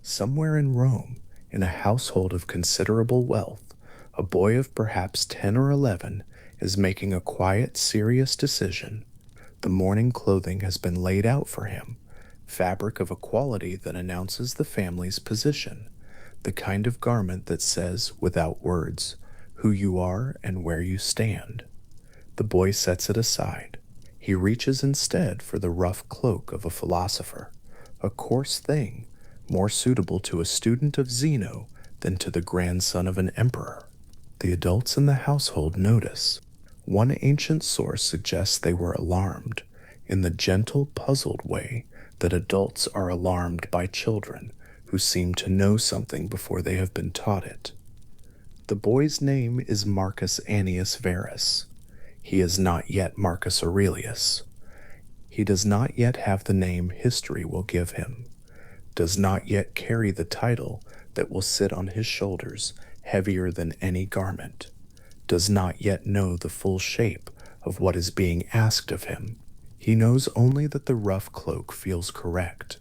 Somewhere in Rome, in a household of considerable wealth, a boy of perhaps 10 or 11 is making a quiet, serious decision. The morning clothing has been laid out for him, fabric of a quality that announces the family's position, the kind of garment that says, without words, who you are and where you stand. The boy sets it aside. He reaches instead for the rough cloak of a philosopher, a coarse thing, more suitable to a student of Zeno than to the grandson of an emperor. The adults in the household notice. One ancient source suggests they were alarmed, in the gentle, puzzled way that adults are alarmed by children who seem to know something before they have been taught it. The boy's name is Marcus Annius Verus. He is not yet Marcus Aurelius. He does not yet have the name history will give him, does not yet carry the title that will sit on his shoulders heavier than any garment, does not yet know the full shape of what is being asked of him. He knows only that the rough cloak feels correct,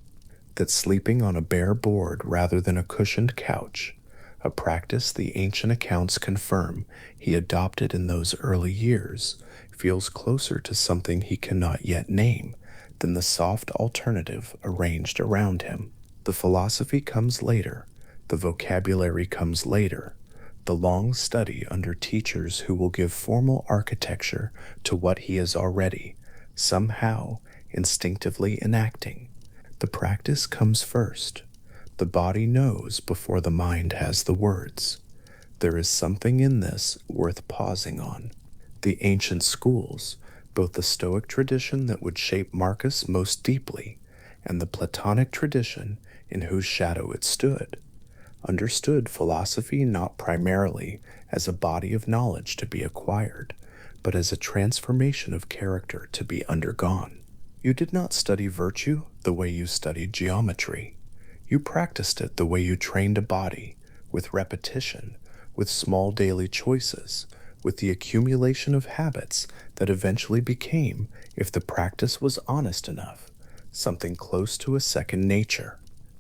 that sleeping on a bare board rather than a cushioned couch, a practice the ancient accounts confirm he adopted in those early years, feels closer to something he cannot yet name than the soft alternative arranged around him. The philosophy comes later, the vocabulary comes later, the long study under teachers who will give formal architecture to what he is already, somehow, instinctively enacting. The practice comes first. The body knows before the mind has the words. There is something in this worth pausing on. The ancient schools, both the Stoic tradition that would shape Marcus most deeply, and the Platonic tradition in whose shadow it stood, understood philosophy not primarily as a body of knowledge to be acquired, but as a transformation of character to be undergone. You did not study virtue the way you studied geometry. You practiced it the way you trained a body, with repetition, with small daily choices, with the accumulation of habits that eventually became, if the practice was honest enough, something close to a second nature.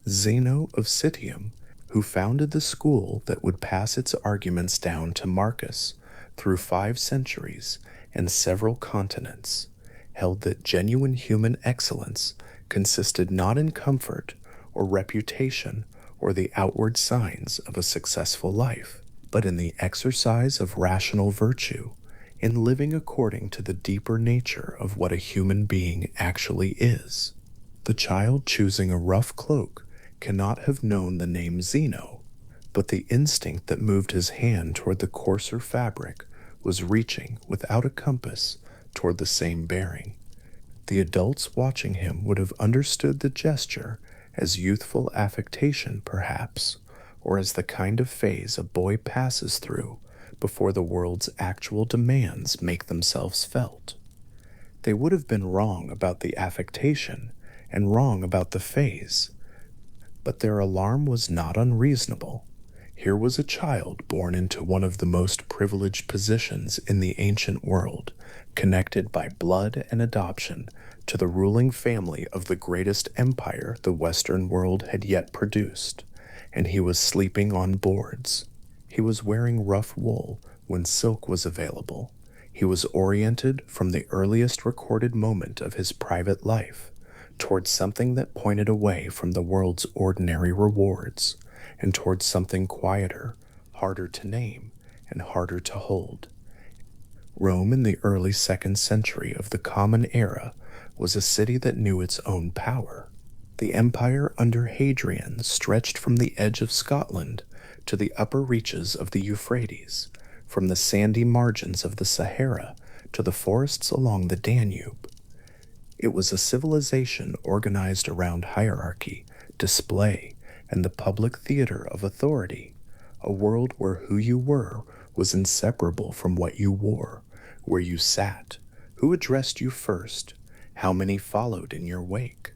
Zeno of Citium, who founded the school that would pass its arguments down to Marcus through 5 centuries and several continents, held that genuine human excellence consisted not in comfort or reputation or the outward signs of a successful life, but in the exercise of rational virtue, in living according to the deeper nature of what a human being actually is. The child choosing a rough cloak cannot have known the name Zeno, but the instinct that moved his hand toward the coarser fabric was reaching, without a compass, toward the same bearing. The adults watching him would have understood the gesture as youthful affectation, perhaps, or as the kind of phase a boy passes through before the world's actual demands make themselves felt. They would have been wrong about the affectation and wrong about the phase, but their alarm was not unreasonable. Here was a child born into one of the most privileged positions in the ancient world, connected by blood and adoption to the ruling family of the greatest empire the Western world had yet produced, and he was sleeping on boards. He was wearing rough wool when silk was available. He was oriented from the earliest recorded moment of his private life towards something that pointed away from the world's ordinary rewards and towards something quieter, harder to name, and harder to hold. Rome in the early 2nd century of the Common Era was a city that knew its own power. The empire under Hadrian stretched from the edge of Scotland to the upper reaches of the Euphrates, from the sandy margins of the Sahara to the forests along the Danube. It was a civilization organized around hierarchy, display, and the public theater of authority, a world where who you were was inseparable from what you wore, where you sat, who addressed you first, how many followed in your wake.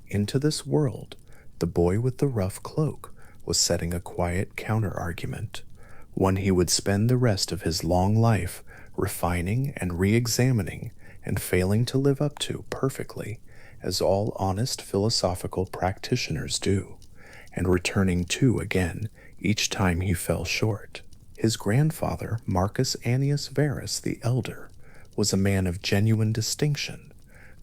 Into this world, the boy with the rough cloak was setting a quiet counter-argument, one he would spend the rest of his long life refining and re-examining and failing to live up to perfectly, as all honest philosophical practitioners do, and returning 2 again each time he fell short. His grandfather, Marcus Annius Verus the Elder, was a man of genuine distinction,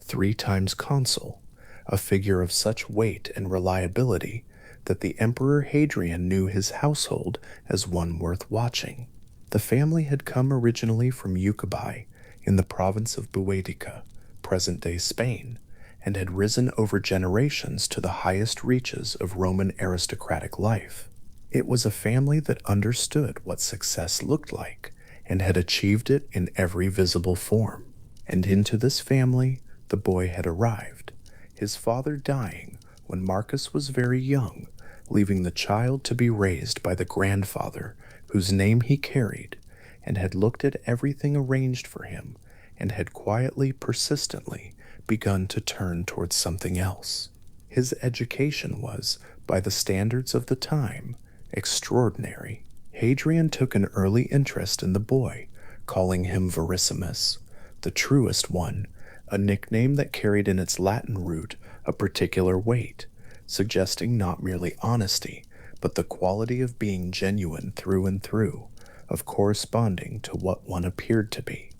3 times consul, a figure of such weight and reliability that the Emperor Hadrian knew his household as one worth watching. The family had come originally from Eucubae in the province of Boeotia, present-day Spain, and had risen over generations to the highest reaches of Roman aristocratic life. It was a family that understood what success looked like and had achieved it in every visible form. And into this family the boy had arrived, his father dying when Marcus was very young, leaving the child to be raised by the grandfather whose name he carried, and had looked at everything arranged for him, and had quietly, persistently begun to turn towards something else. His education was, by the standards of the time, extraordinary. Hadrian took an early interest in the boy, calling him Verissimus, the truest one, a nickname that carried in its Latin root a particular weight, suggesting not merely honesty, but the quality of being genuine through and through, of corresponding to what one appeared to be.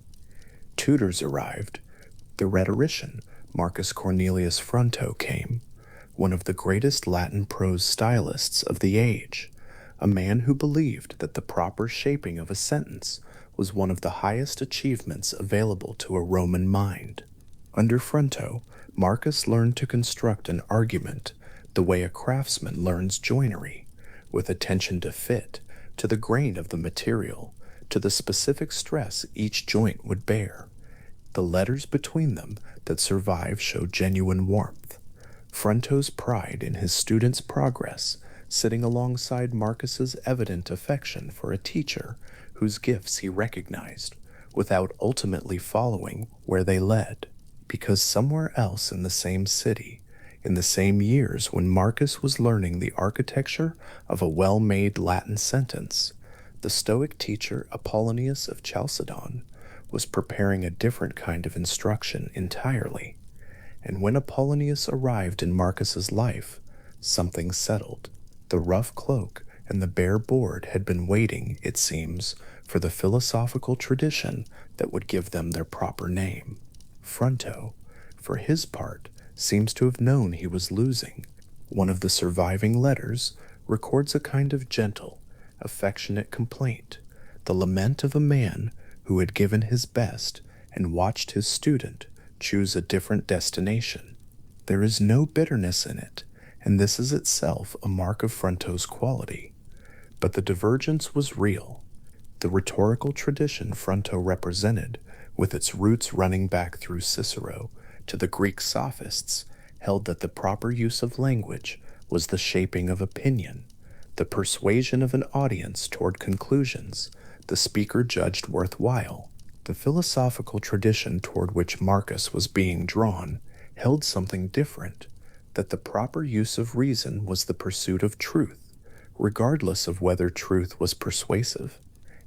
Tutors arrived. The rhetorician, Marcus Cornelius Fronto, came, one of the greatest Latin prose stylists of the age, a man who believed that the proper shaping of a sentence was one of the highest achievements available to a Roman mind. Under Fronto, Marcus learned to construct an argument the way a craftsman learns joinery, with attention to fit, to the grain of the material, to the specific stress each joint would bear. The letters between them that survive show genuine warmth. Fronto's pride in his student's progress, sitting alongside Marcus's evident affection for a teacher whose gifts he recognized, without ultimately following where they led. Because somewhere else in the same city, in the same years when Marcus was learning the architecture of a well-made Latin sentence, the Stoic teacher Apollonius of Chalcedon was preparing a different kind of instruction entirely. And when Apollonius arrived in Marcus's life, something settled. The rough cloak and the bare board had been waiting, it seems, for the philosophical tradition that would give them their proper name. Fronto, for his part, seems to have known he was losing. One of the surviving letters records a kind of gentle, affectionate complaint, the lament of a man who had given his best and watched his student choose a different destination. There is no bitterness in it, and this is itself a mark of Fronto's quality. But the divergence was real. The rhetorical tradition Fronto represented, with its roots running back through Cicero to the Greek sophists, held that the proper use of language was the shaping of opinion, the persuasion of an audience toward conclusions the speaker judged worthwhile. The philosophical tradition toward which Marcus was being drawn held something different, that the proper use of reason was the pursuit of truth, regardless of whether truth was persuasive,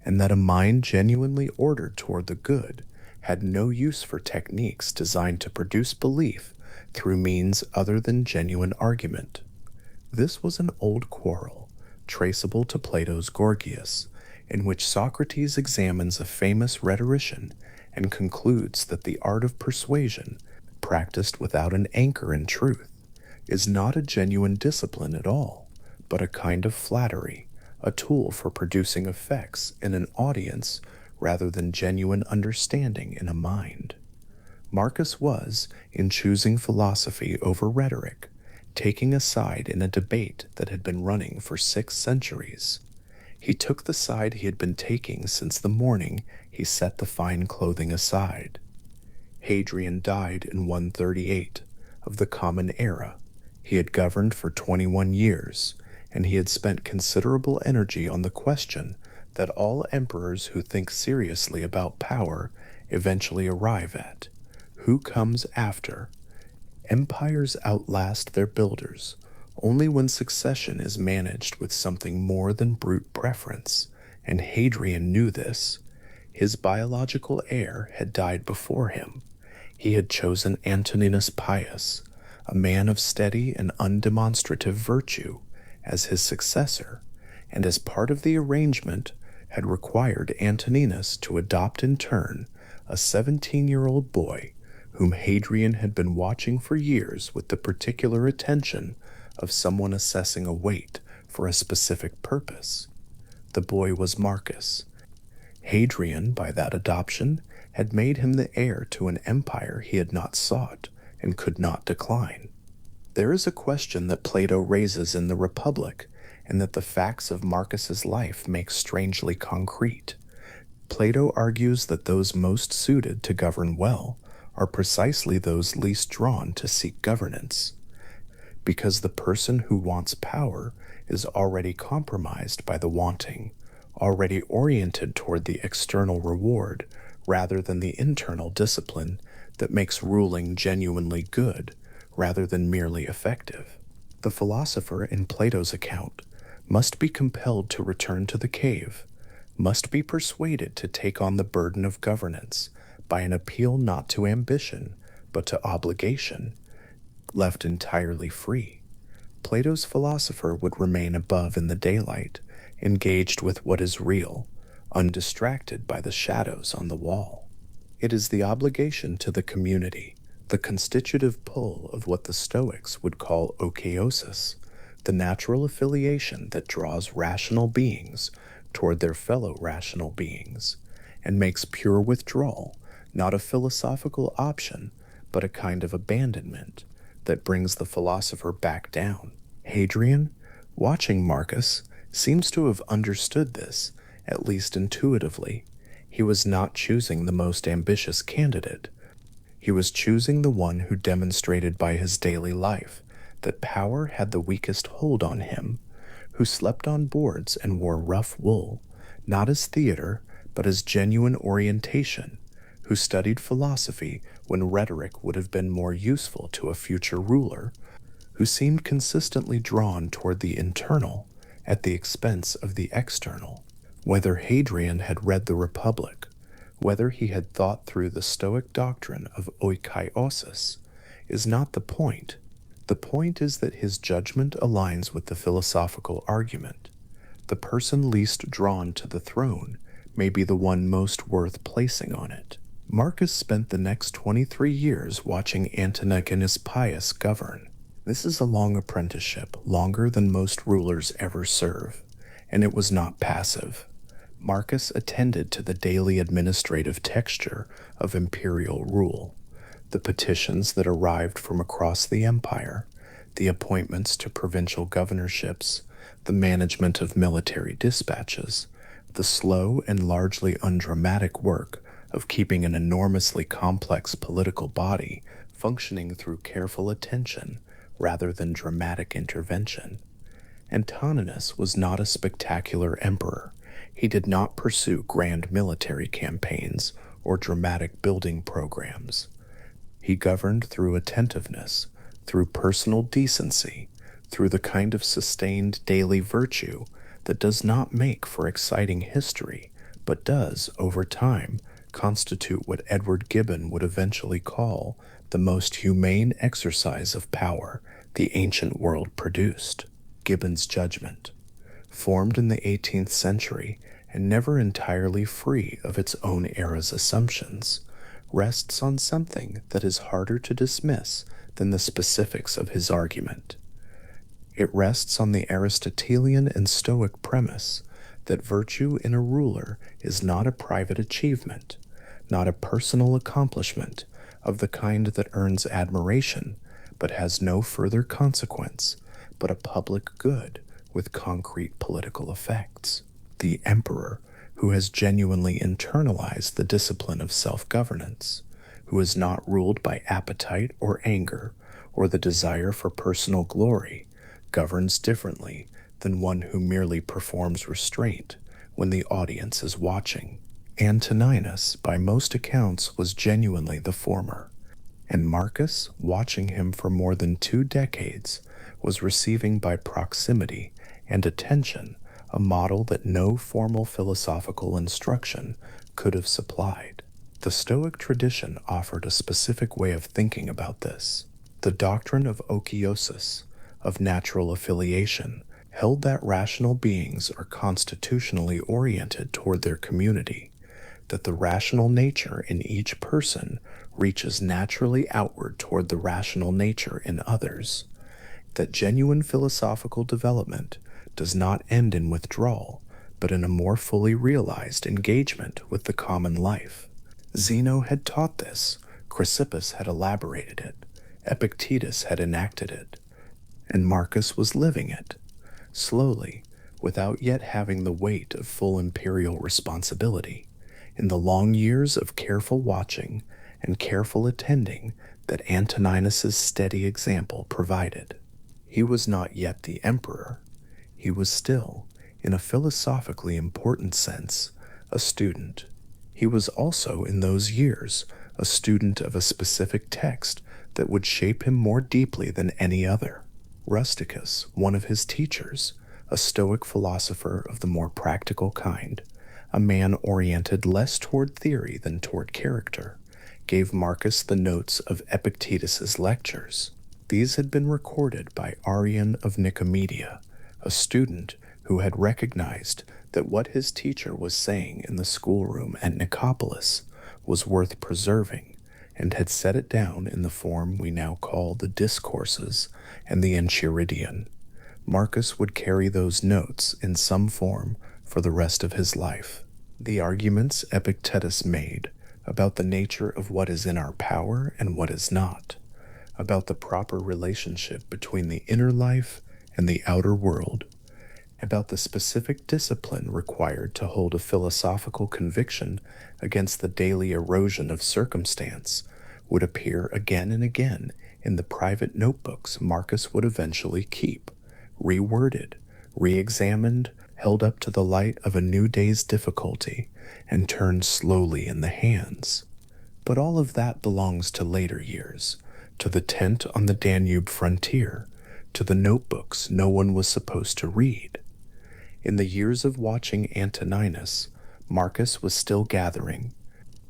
and that a mind genuinely ordered toward the good had no use for techniques designed to produce belief through means other than genuine argument. This was an old quarrel, traceable to Plato's Gorgias, in which Socrates examines a famous rhetorician and concludes that the art of persuasion, practiced without an anchor in truth, is not a genuine discipline at all, but a kind of flattery, a tool for producing effects in an audience rather than genuine understanding in a mind. Marcus was, in choosing philosophy over rhetoric, taking a side in a debate that had been running for 6 centuries. He took the side he had been taking since the morning he set the fine clothing aside. Hadrian died in 138 of the Common Era. He had governed for 21 years, and he had spent considerable energy on the question that all emperors who think seriously about power eventually arrive at: who comes after? Empires outlast their builders only when succession is managed with something more than brute preference, and Hadrian knew this. His biological heir had died before him. He had chosen Antoninus Pius, a man of steady and undemonstrative virtue, as his successor, and as part of the arrangement had required Antoninus to adopt in turn a 17-year-old boy whom Hadrian had been watching for years with the particular attention of someone assessing a weight for a specific purpose. The boy was Marcus. Hadrian, by that adoption, had made him the heir to an empire he had not sought and could not decline. There is a question that Plato raises in the Republic, and that the facts of Marcus's life make strangely concrete. Plato argues that those most suited to govern well are precisely those least drawn to seek governance, because the person who wants power is already compromised by the wanting, already oriented toward the external reward rather than the internal discipline that makes ruling genuinely good rather than merely effective. The philosopher in Plato's account must be compelled to return to the cave, must be persuaded to take on the burden of governance by an appeal not to ambition but to obligation. Left entirely free, Plato's philosopher would remain above in the daylight, engaged with what is real, undistracted by the shadows on the wall. It is the obligation to the community, the constitutive pull of what the Stoics would call okeosis, the natural affiliation that draws rational beings toward their fellow rational beings, and makes pure withdrawal not a philosophical option, but a kind of abandonment that brings the philosopher back down. Hadrian, watching Marcus, seems to have understood this, at least intuitively. He was not choosing the most ambitious candidate. He was choosing the one who demonstrated by his daily life that power had the weakest hold on him, who slept on boards and wore rough wool, not as theater, but as genuine orientation, who studied philosophy when rhetoric would have been more useful to a future ruler, who seemed consistently drawn toward the internal at the expense of the external. Whether Hadrian had read the Republic, whether he had thought through the Stoic doctrine of oikoiosis, is not the point. The point is that his judgment aligns with the philosophical argument. The person least drawn to the throne may be the one most worth placing on it. Marcus spent the next 23 years watching Antoninus Pius govern. This is a long apprenticeship, longer than most rulers ever serve, and it was not passive. Marcus attended to the daily administrative texture of imperial rule, the petitions that arrived from across the empire, the appointments to provincial governorships, the management of military dispatches, the slow and largely undramatic work of keeping an enormously complex political body functioning through careful attention rather than dramatic intervention. Antoninus was not a spectacular emperor. He did not pursue grand military campaigns or dramatic building programs. He governed through attentiveness, through personal decency, through the kind of sustained daily virtue that does not make for exciting history, but does, over time, constitute what Edward Gibbon would eventually call the most humane exercise of power the ancient world produced. Gibbon's judgment, formed in the 18th century and never entirely free of its own era's assumptions, rests on something that is harder to dismiss than the specifics of his argument. It rests on the Aristotelian and Stoic premise that virtue in a ruler is not a private achievement, not a personal accomplishment of the kind that earns admiration but has no further consequence, but a public good with concrete political effects. The emperor, who has genuinely internalized the discipline of self-governance, who is not ruled by appetite or anger or the desire for personal glory, governs differently than one who merely performs restraint when the audience is watching. Antoninus, by most accounts, was genuinely the former, and Marcus, watching him for more than 2 decades, was receiving by proximity and attention a model that no formal philosophical instruction could have supplied. The Stoic tradition offered a specific way of thinking about this. The doctrine of okeosis, of natural affiliation, held that rational beings are constitutionally oriented toward their community, that the rational nature in each person reaches naturally outward toward the rational nature in others, that genuine philosophical development does not end in withdrawal, but in a more fully realized engagement with the common life. Zeno had taught this, Chrysippus had elaborated it, Epictetus had enacted it, and Marcus was living it, slowly, without yet having the weight of full imperial responsibility, in the long years of careful watching and careful attending that Antoninus's steady example provided. He was not yet the emperor. He was still, in a philosophically important sense, a student. He was also, in those years, a student of a specific text that would shape him more deeply than any other. Rusticus, one of his teachers, a Stoic philosopher of the more practical kind, a man oriented less toward theory than toward character, gave Marcus the notes of Epictetus's lectures. These had been recorded by Arrian of Nicomedia, a student who had recognized that what his teacher was saying in the schoolroom at Nicopolis was worth preserving, and had set it down in the form we now call the Discourses and the Enchiridion. Marcus would carry those notes in some form for the rest of his life. The arguments Epictetus made about the nature of what is in our power and what is not, about the proper relationship between the inner life and the outer world, about the specific discipline required to hold a philosophical conviction against the daily erosion of circumstance, would appear again and again in the private notebooks Marcus would eventually keep, reworded, re-examined, held up to the light of a new day's difficulty, and turned slowly in the hands. But all of that belongs to later years, to the tent on the Danube frontier, to the notebooks no one was supposed to read. In the years of watching Antoninus, Marcus was still gathering.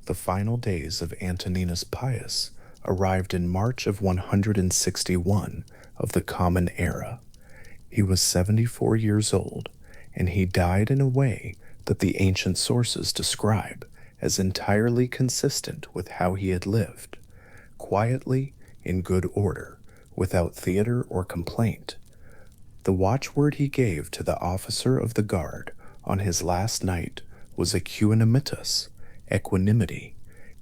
The final days of Antoninus Pius arrived in March of 161 of the Common Era. He was 74 years old, and he died in a way that the ancient sources describe as entirely consistent with how he had lived, quietly, in good order, without theater or complaint. The watchword he gave to the officer of the guard on his last night was equanimitas, equanimity.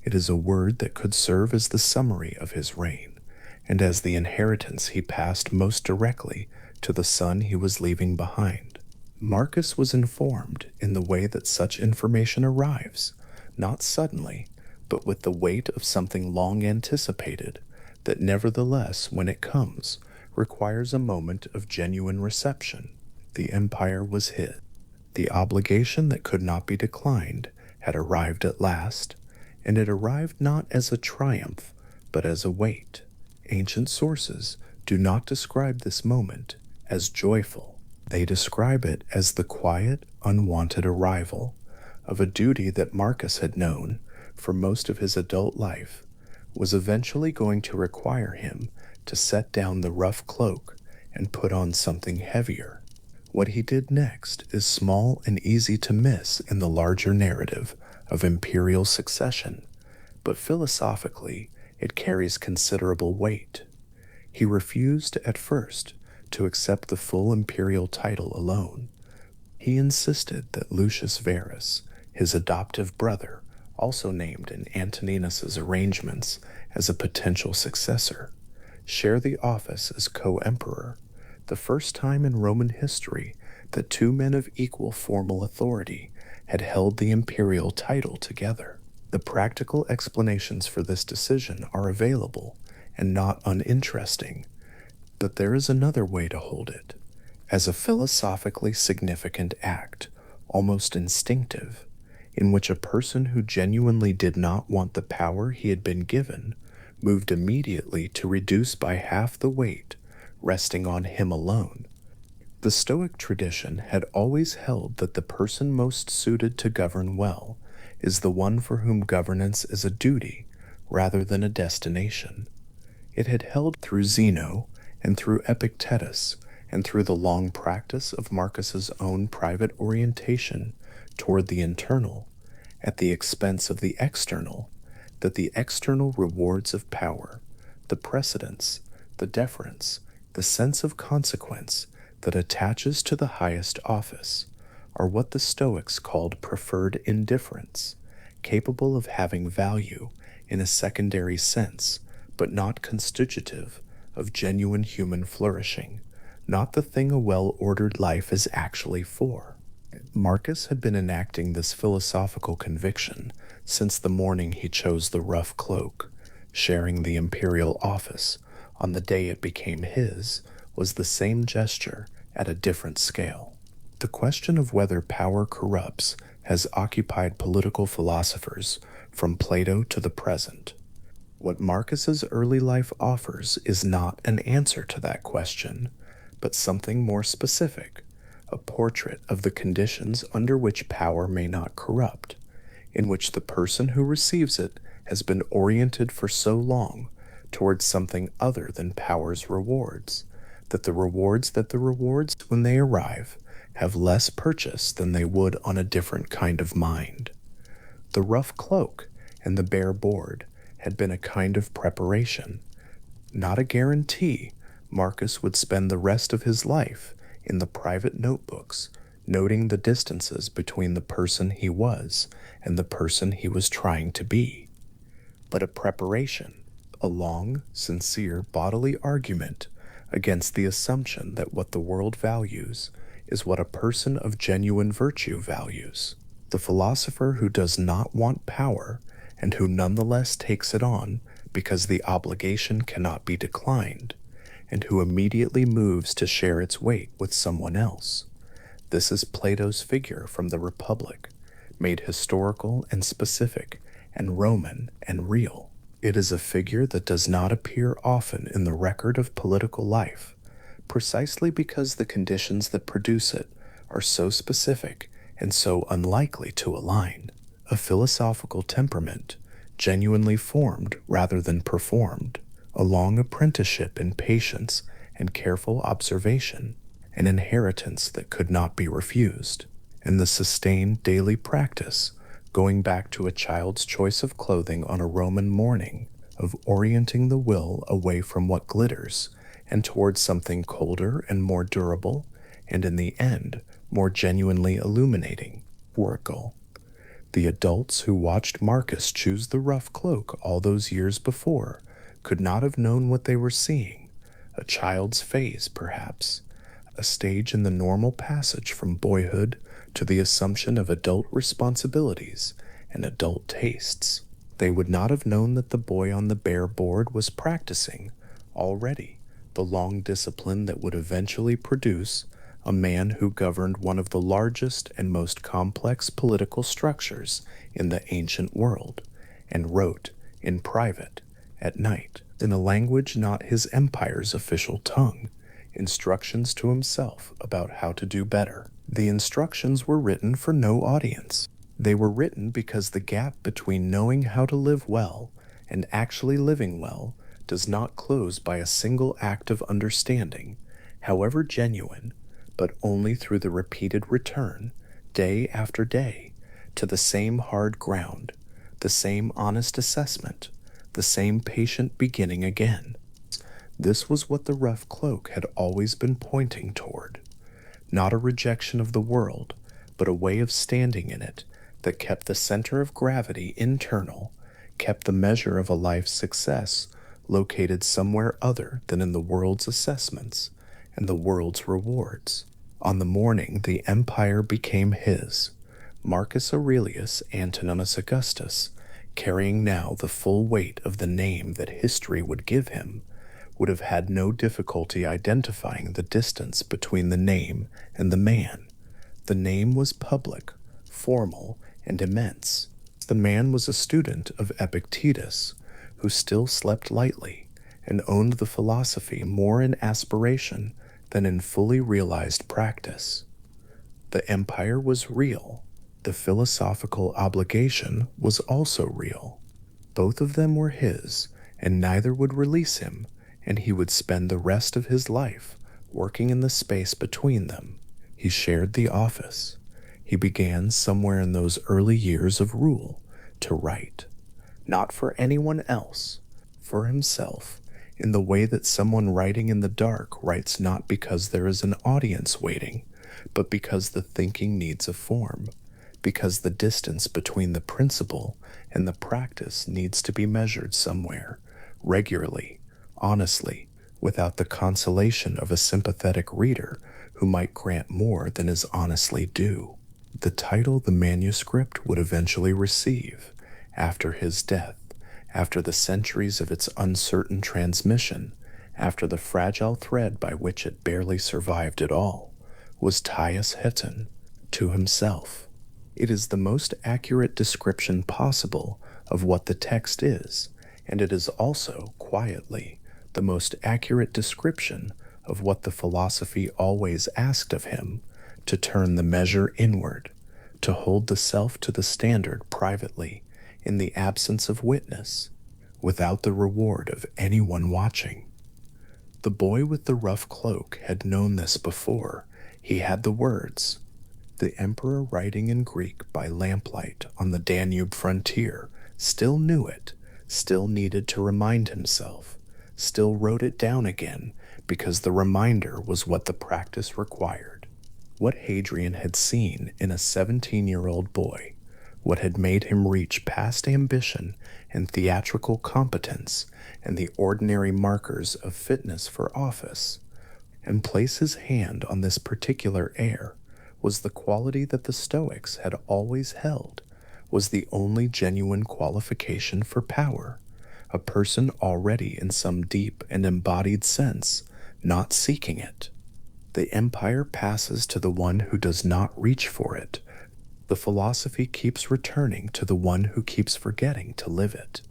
It is a word that could serve as the summary of his reign, and as the inheritance he passed most directly to the son he was leaving behind. Marcus was informed in the way that such information arrives, not suddenly, but with the weight of something long anticipated, that nevertheless, when it comes, requires a moment of genuine reception. The empire was his. The obligation that could not be declined had arrived at last, and it arrived not as a triumph, but as a weight. Ancient sources do not describe this moment as joyful. They describe it as the quiet, unwanted arrival of a duty that Marcus had known for most of his adult life was eventually going to require him to set down the rough cloak and put on something heavier. What he did next is small and easy to miss in the larger narrative of imperial succession, but philosophically it carries considerable weight. He refused at first to accept the full imperial title alone. He insisted that Lucius Verus, his adoptive brother, also named in Antoninus's arrangements as a potential successor, share the office as co-emperor, the first time in Roman history that two men of equal formal authority had held the imperial title together. The practical explanations for this decision are available and not uninteresting, but there is another way to hold it, as a philosophically significant act, almost instinctive, in which a person who genuinely did not want the power he had been given moved immediately to reduce by half the weight resting on him alone. The Stoic tradition had always held that the person most suited to govern well is the one for whom governance is a duty rather than a destination. It had held through Zeno and through Epictetus and through the long practice of Marcus's own private orientation toward the internal, at the expense of the external, that the external rewards of power, the precedence, the deference, the sense of consequence that attaches to the highest office, are what the Stoics called preferred indifference, capable of having value in a secondary sense, but not constitutive of genuine human flourishing, not the thing a well-ordered life is actually for. Marcus had been enacting this philosophical conviction since the morning he chose the rough cloak. Sharing the imperial office on the day it became his was the same gesture at a different scale. The question of whether power corrupts has occupied political philosophers from Plato to the present. What Marcus's early life offers is not an answer to that question, but something more specific, a portrait of the conditions under which power may not corrupt, in which the person who receives it has been oriented for so long towards something other than power's rewards, that the rewards when they arrive have less purchase than they would on a different kind of mind. The rough cloak and the bare board had been a kind of preparation, not a guarantee. Marcus would spend the rest of his life in the private notebooks, noting the distances between the person he was and the person he was trying to be. But a preparation, a long, sincere bodily argument against the assumption that what the world values is what a person of genuine virtue values. The philosopher who does not want power and who nonetheless takes it on because the obligation cannot be declined, and who immediately moves to share its weight with someone else. This is Plato's figure from the Republic, made historical and specific and Roman and real. It is a figure that does not appear often in the record of political life, precisely because the conditions that produce it are so specific and so unlikely to align. A philosophical temperament, genuinely formed rather than performed, a long apprenticeship in patience and careful observation, an inheritance that could not be refused, and the sustained daily practice, going back to a child's choice of clothing on a Roman morning, of orienting the will away from what glitters and towards something colder and more durable, and in the end, more genuinely illuminating, oracle. The adults who watched Marcus choose the rough cloak all those years before could not have known what they were seeing, a child's phase, perhaps, a stage in the normal passage from boyhood to the assumption of adult responsibilities and adult tastes. They would not have known that the boy on the bare board was practicing, already, the long discipline that would eventually produce a man who governed one of the largest and most complex political structures in the ancient world, and wrote, in private, at night, in a language not his empire's official tongue, instructions to himself about how to do better. The instructions were written for no audience. They were written because the gap between knowing how to live well and actually living well does not close by a single act of understanding, however genuine, but only through the repeated return, day after day, to the same hard ground, the same honest assessment, the same patient beginning again. This was what the rough cloak had always been pointing toward, not a rejection of the world, but a way of standing in it that kept the center of gravity internal, kept the measure of a life's success located somewhere other than in the world's assessments and the world's rewards. On the morning the empire became his, Marcus Aurelius Antoninus Augustus, carrying now the full weight of the name that history would give him, would have had no difficulty identifying the distance between the name and the man. The name was public, formal, and immense. The man was a student of Epictetus, who still slept lightly and owned the philosophy more in aspiration than in fully realized practice. The empire was real. The philosophical obligation was also real. Both of them were his, and neither would release him, and he would spend the rest of his life working in the space between them. He shared the office. He began somewhere in those early years of rule to write, not for anyone else, for himself, in the way that someone writing in the dark writes not because there is an audience waiting, but because the thinking needs a form, because the distance between the principle and the practice needs to be measured somewhere, regularly, honestly, without the consolation of a sympathetic reader who might grant more than is honestly due. The title the manuscript would eventually receive, after his death, after the centuries of its uncertain transmission, after the fragile thread by which it barely survived at all, was Tius Heton, to himself. It is the most accurate description possible of what the text is, and it is also, quietly, the most accurate description of what the philosophy always asked of him, to turn the measure inward, to hold the self to the standard privately, in the absence of witness, without the reward of anyone watching. The boy with the rough cloak had known this before. He had the words. The emperor writing in Greek by lamplight on the Danube frontier still knew it, still needed to remind himself, still wrote it down again because the reminder was what the practice required. What Hadrian had seen in a 17-year-old boy, what had made him reach past ambition and theatrical competence and the ordinary markers of fitness for office, and place his hand on this particular air, was the quality that the Stoics had always held, was the only genuine qualification for power, a person already in some deep and embodied sense, not seeking it. The empire passes to the one who does not reach for it. The philosophy keeps returning to the one who keeps forgetting to live it.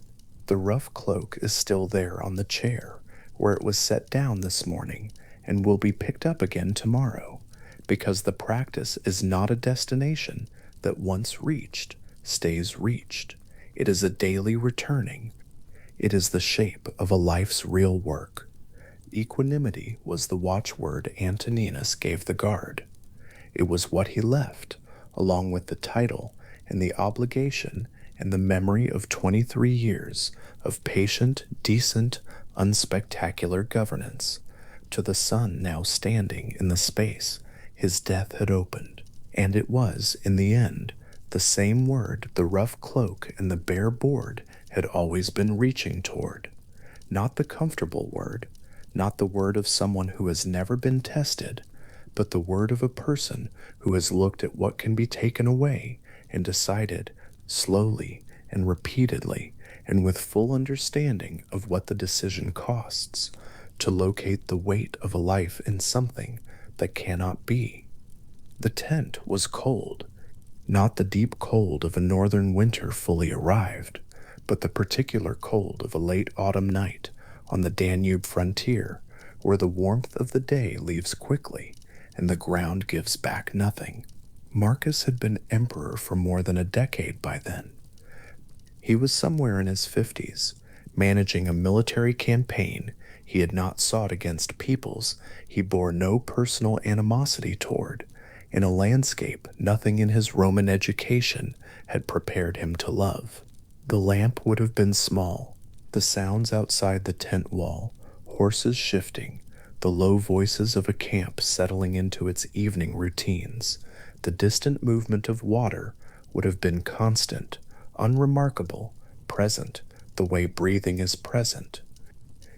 The rough cloak is still there on the chair, where it was set down this morning, and will be picked up again tomorrow, because the practice is not a destination that once reached stays reached. It is a daily returning. It is the shape of a life's real work. Equanimity was the watchword Antoninus gave the guard. It was what he left, along with the title and the obligation and the memory of 23 years of patient, decent, unspectacular governance, to the son now standing in the space his death had opened. And it was, in the end, the same word the rough cloak and the bare board had always been reaching toward. Not the comfortable word, not the word of someone who has never been tested, but the word of a person who has looked at what can be taken away and decided, slowly and repeatedly and with full understanding of what the decision costs, to locate the weight of a life in something that cannot be. The tent was cold, not the deep cold of a northern winter fully arrived, but the particular cold of a late autumn night on the Danube frontier, where the warmth of the day leaves quickly and the ground gives back nothing. Marcus had been emperor for more than a decade by then. He was somewhere in his 50s, managing a military campaign he had not sought against peoples he bore no personal animosity toward, in a landscape nothing in his Roman education had prepared him to love. The lamp would have been small, the sounds outside the tent wall, horses shifting, the low voices of a camp settling into its evening routines, the distant movement of water would have been constant, unremarkable, present, the way breathing is present.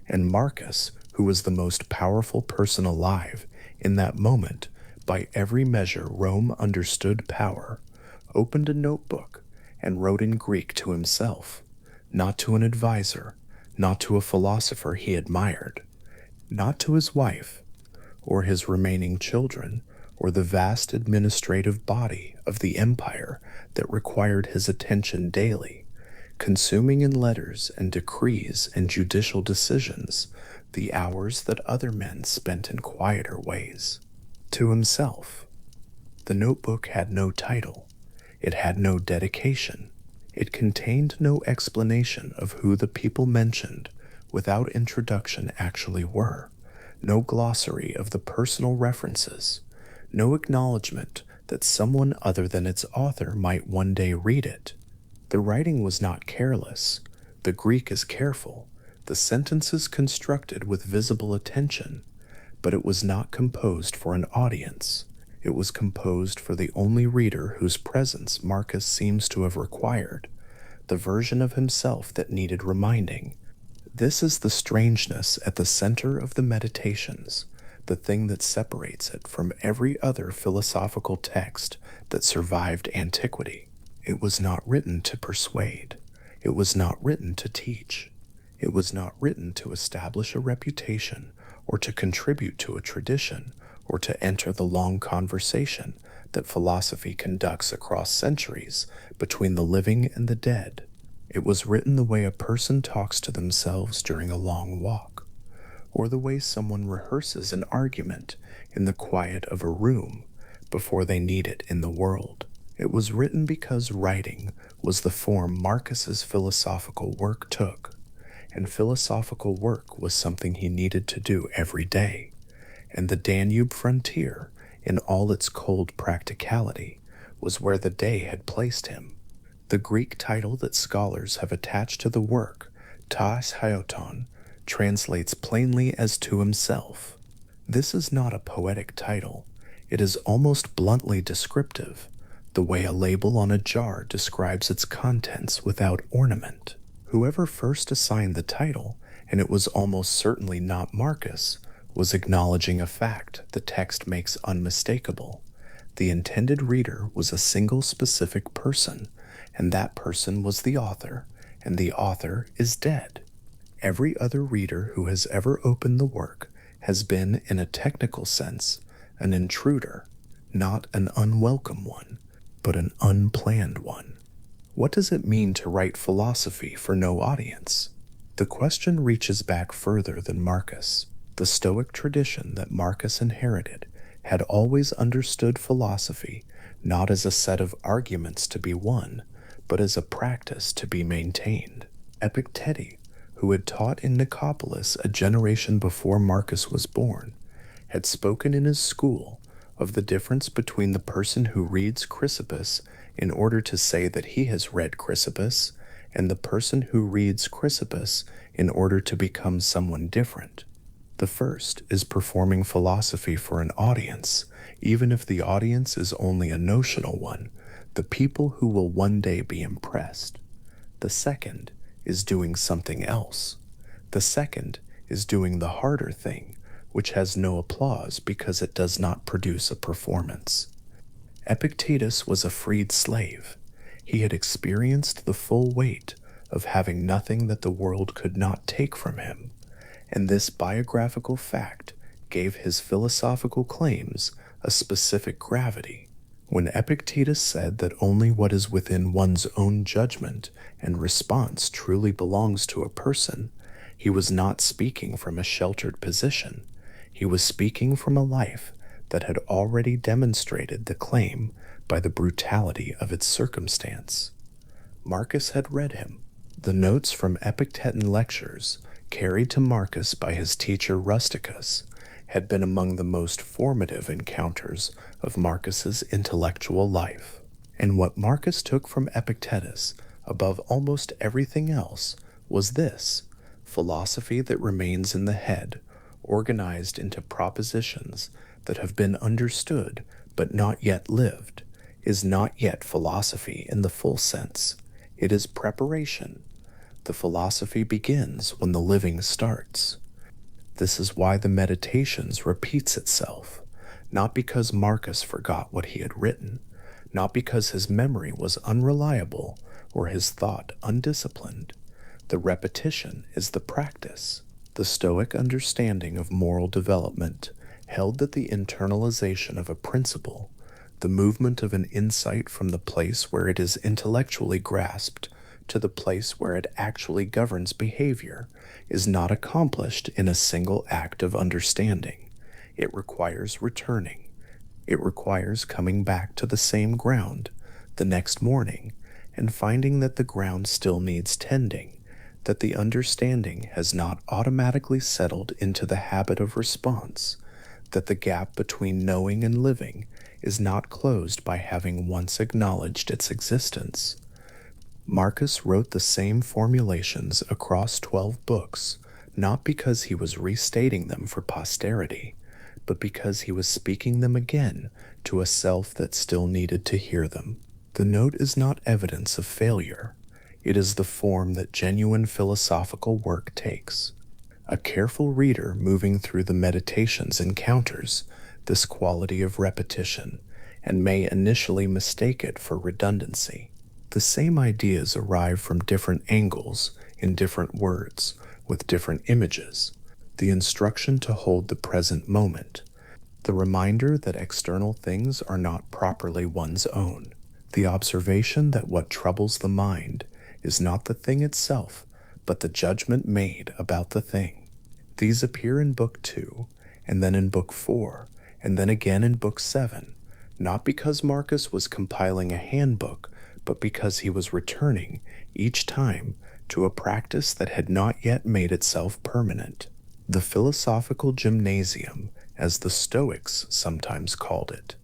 And Marcus, who was the most powerful person alive, in that moment, by every measure Rome understood power, opened a notebook and wrote in Greek to himself, not to an advisor, not to a philosopher he admired, not to his wife, or his remaining children, or the vast administrative body of the empire that required his attention daily, consuming in letters and decrees and judicial decisions the hours that other men spent in quieter ways. To himself. The notebook had no title. It had no dedication. It contained no explanation of who the people mentioned without introduction actually were, no glossary of the personal references, no acknowledgement that someone other than its author might one day read it. The writing was not careless. The Greek is careful, the sentences constructed with visible attention, but it was not composed for an audience. It was composed for the only reader whose presence Marcus seems to have required, the version of himself that needed reminding. This is the strangeness at the center of the Meditations, the thing that separates it from every other philosophical text that survived antiquity. It was not written to persuade. It was not written to teach. It was not written to establish a reputation or to contribute to a tradition or to enter the long conversation that philosophy conducts across centuries between the living and the dead. It was written the way a person talks to themselves during a long walk, or the way someone rehearses an argument in the quiet of a room before they need it in the world. It was written because writing was the form Marcus's philosophical work took, and philosophical work was something he needed to do every day, and the Danube frontier, in all its cold practicality, was where the day had placed him. The Greek title that scholars have attached to the work, tas hyoton, translates plainly as to himself. This is not a poetic title. It is almost bluntly descriptive, the way a label on a jar describes its contents without ornament. Whoever first assigned the title, and it was almost certainly not Marcus, was acknowledging a fact the text makes unmistakable. The intended reader was a single specific person, and that person was the author, and the author is dead. Every other reader who has ever opened the work has been, in a technical sense, an intruder, not an unwelcome one, but an unplanned one. What does it mean to write philosophy for no audience? The question reaches back further than Marcus. The Stoic tradition that Marcus inherited had always understood philosophy not as a set of arguments to be won, but as a practice to be maintained. Epictetus, who had taught in Nicopolis a generation before Marcus was born, had spoken in his school of the difference between the person who reads Chrysippus in order to say that he has read Chrysippus and the person who reads Chrysippus in order to become someone different. The first is performing philosophy for an audience, even if the audience is only a notional one, the people who will one day be impressed. The second is doing something else. The second is doing the harder thing, which has no applause because it does not produce a performance. Epictetus was a freed slave. He had experienced the full weight of having nothing that the world could not take from him, and this biographical fact gave his philosophical claims a specific gravity. When Epictetus said that only what is within one's own judgment and response truly belongs to a person, he was not speaking from a sheltered position. He was speaking from a life that had already demonstrated the claim by the brutality of its circumstance. Marcus had read him. The notes from Epictetan lectures, carried to Marcus by his teacher Rusticus, had been among the most formative encounters of Marcus's intellectual life. And what Marcus took from Epictetus, above almost everything else, was this: philosophy that remains in the head, organized into propositions that have been understood but not yet lived, is not yet philosophy in the full sense. It is preparation. The philosophy begins when the living starts. This is why the Meditations repeats itself, not because Marcus forgot what he had written, not because his memory was unreliable or his thought undisciplined. The repetition is the practice. The Stoic understanding of moral development held that the internalization of a principle, the movement of an insight from the place where it is intellectually grasped to the place where it actually governs behavior, is not accomplished in a single act of understanding. It requires returning. It requires coming back to the same ground the next morning and finding that the ground still needs tending, that the understanding has not automatically settled into the habit of response, that the gap between knowing and living is not closed by having once acknowledged its existence. Marcus wrote the same formulations across 12 books, not because he was restating them for posterity, but because he was speaking them again to a self that still needed to hear them. The note is not evidence of failure. It is the form that genuine philosophical work takes. A careful reader moving through the meditations encounters this quality of repetition and may initially mistake it for redundancy. The same ideas arrive from different angles in different words with different images. The instruction to hold the present moment, the reminder that external things are not properly one's own, the observation that what troubles the mind is not the thing itself, but the judgment made about the thing. These appear in Book 2, and then in Book 4, and then again in Book 7, not because Marcus was compiling a handbook, but because he was returning, each time, to a practice that had not yet made itself permanent. The philosophical gymnasium, as the Stoics sometimes called it,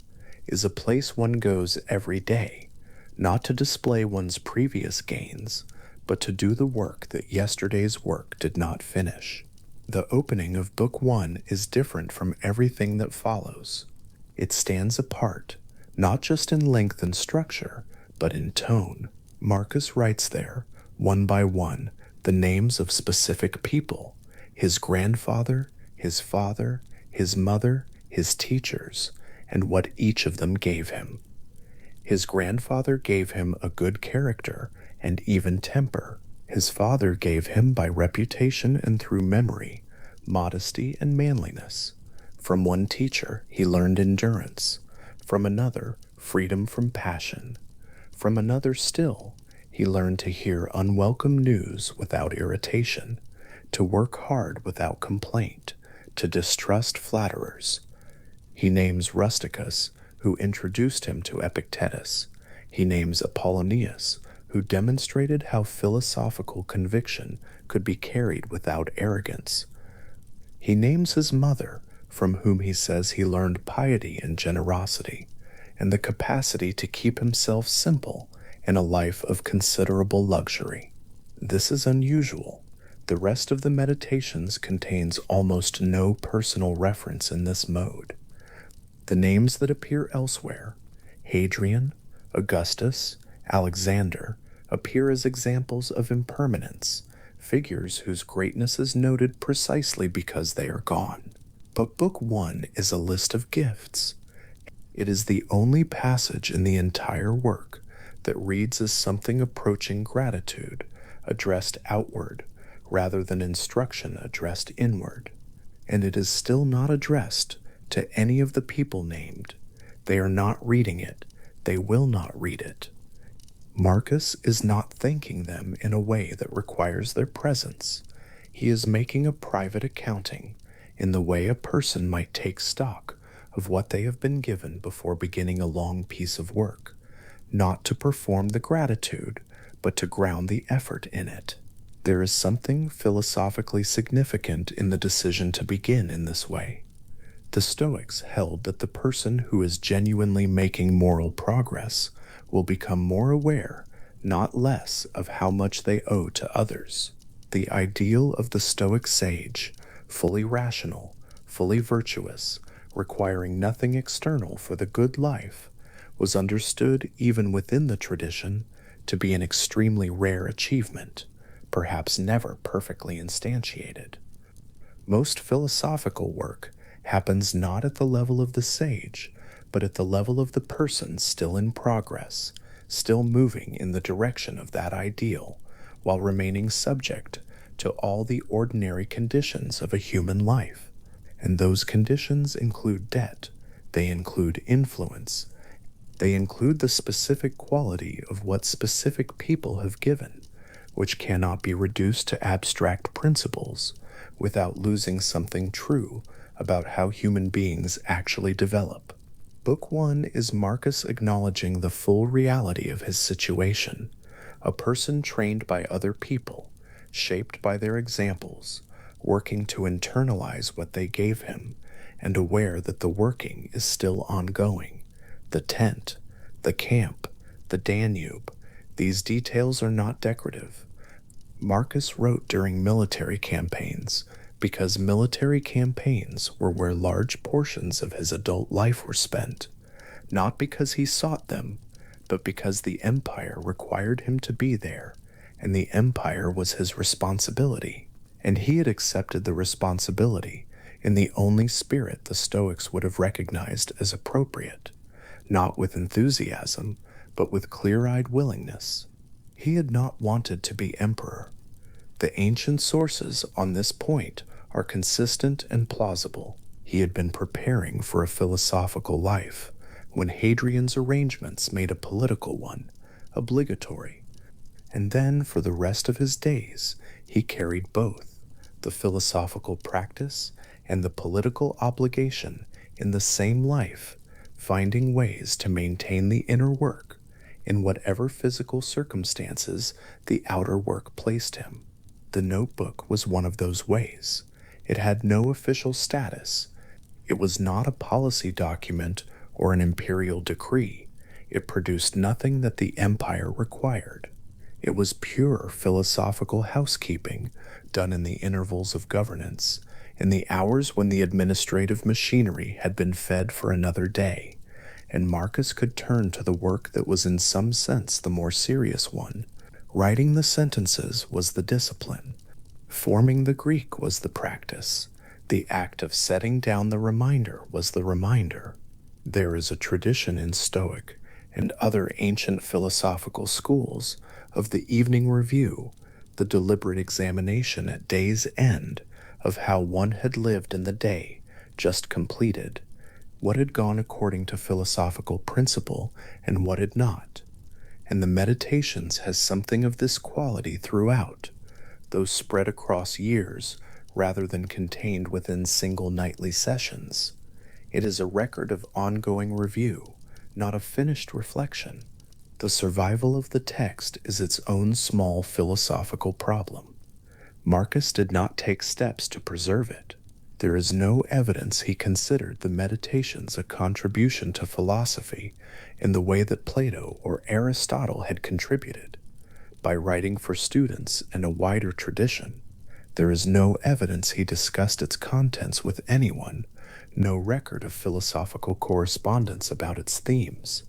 is a place one goes every day, not to display one's previous gains, but to do the work that yesterday's work did not finish. The opening of Book 1 is different from everything that follows. It stands apart, not just in length and structure, but in tone. Marcus writes there, one by one, the names of specific people, his grandfather, his father, his mother, his teachers, and what each of them gave him. His grandfather gave him a good character and even temper. His father gave him by reputation and through memory, modesty and manliness. From one teacher he learned endurance, from another freedom from passion. From another still, he learned to hear unwelcome news without irritation, to work hard without complaint, to distrust flatterers. He names Rusticus, who introduced him to Epictetus. He names Apollonius, who demonstrated how philosophical conviction could be carried without arrogance. He names his mother, from whom he says he learned piety and generosity, and the capacity to keep himself simple in a life of considerable luxury. This is unusual. The rest of the meditations contains almost no personal reference in this mode. The names that appear elsewhere, Hadrian, Augustus, Alexander, appear as examples of impermanence, figures whose greatness is noted precisely because they are gone. But Book 1 is a list of gifts. It is the only passage in the entire work that reads as something approaching gratitude, addressed outward, rather than instruction addressed inward. And it is still not addressed to any of the people named. They are not reading it. They will not read it. Marcus is not thanking them in a way that requires their presence. He is making a private accounting in the way a person might take stock of what they have been given before beginning a long piece of work, not to perform the gratitude, but to ground the effort in it. There is something philosophically significant in the decision to begin in this way. The Stoics held that the person who is genuinely making moral progress will become more aware, not less, of how much they owe to others. The ideal of the Stoic sage, fully rational, fully virtuous, requiring nothing external for the good life, was understood even within the tradition to be an extremely rare achievement, perhaps never perfectly instantiated. Most philosophical work happens not at the level of the sage, but at the level of the person still in progress, still moving in the direction of that ideal, while remaining subject to all the ordinary conditions of a human life. And those conditions include debt, they include influence, they include the specific quality of what specific people have given, which cannot be reduced to abstract principles without losing something true about how human beings actually develop. Book 1 is Marcus acknowledging the full reality of his situation, a person trained by other people, shaped by their examples, working to internalize what they gave him, and aware that the working is still ongoing. The tent, the camp, the Danube, these details are not decorative. Marcus wrote during military campaigns because military campaigns were where large portions of his adult life were spent, not because he sought them, but because the empire required him to be there, and the empire was his responsibility, and he had accepted the responsibility in the only spirit the Stoics would have recognized as appropriate, not with enthusiasm, but with clear-eyed willingness. He had not wanted to be emperor. The ancient sources on this point are consistent and plausible. He had been preparing for a philosophical life when Hadrian's arrangements made a political one obligatory, and then for the rest of his days he carried both the philosophical practice and the political obligation in the same life, finding ways to maintain the inner work in whatever physical circumstances the outer work placed him. The notebook was one of those ways. It had no official status. It was not a policy document or an imperial decree. It produced nothing that the empire required. It was pure philosophical housekeeping done in the intervals of governance, in the hours when the administrative machinery had been fed for another day, and Marcus could turn to the work that was in some sense the more serious one. Writing the sentences was the discipline. Forming the Greek was the practice. The act of setting down the reminder was the reminder. There is a tradition in Stoic and other ancient philosophical schools of the evening review, the deliberate examination at day's end of how one had lived in the day just completed, what had gone according to philosophical principle and what had not. And the Meditations has something of this quality throughout, though spread across years rather than contained within single nightly sessions. It is a record of ongoing review, not of finished reflection. The survival of the text is its own small philosophical problem. Marcus did not take steps to preserve it. There is no evidence he considered the Meditations a contribution to philosophy in the way that Plato or Aristotle had contributed, by writing for students and a wider tradition. There is no evidence he discussed its contents with anyone, no record of philosophical correspondence about its themes,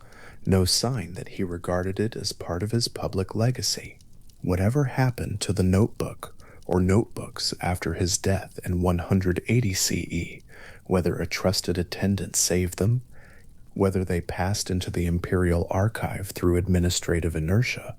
no sign that he regarded it as part of his public legacy. Whatever happened to the notebook or notebooks after his death in 180 CE, whether a trusted attendant saved them, whether they passed into the imperial archive through administrative inertia,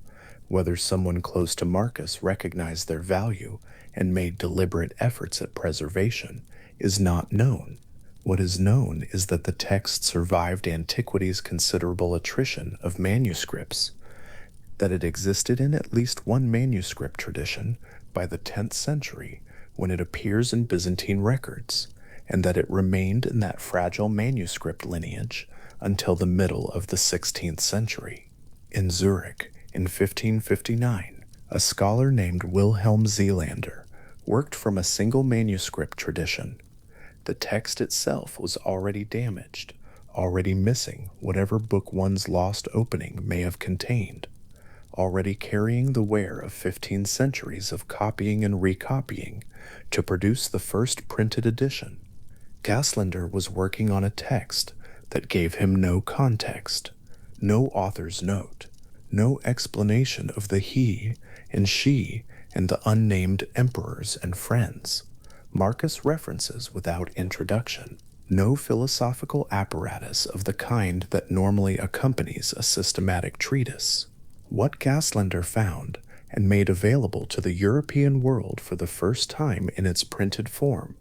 whether someone close to Marcus recognized their value and made deliberate efforts at preservation, is not known. What is known is that the text survived antiquity's considerable attrition of manuscripts, that it existed in at least one manuscript tradition by the 10th century when it appears in Byzantine records, and that it remained in that fragile manuscript lineage until the middle of the 16th century. In Zurich, in 1559, a scholar named Wilhelm Zeelander worked from a single manuscript tradition. The text itself was already damaged, already missing whatever book one's lost opening may have contained, already carrying the wear of 15 centuries of copying and recopying to produce the first printed edition. Gaslander was working on a text that gave him no context, no author's note, no explanation of the he and she and the unnamed emperors and friends, Marcus references without introduction, no philosophical apparatus of the kind that normally accompanies a systematic treatise. What Gaslander found and made available to the European world for the first time in its printed form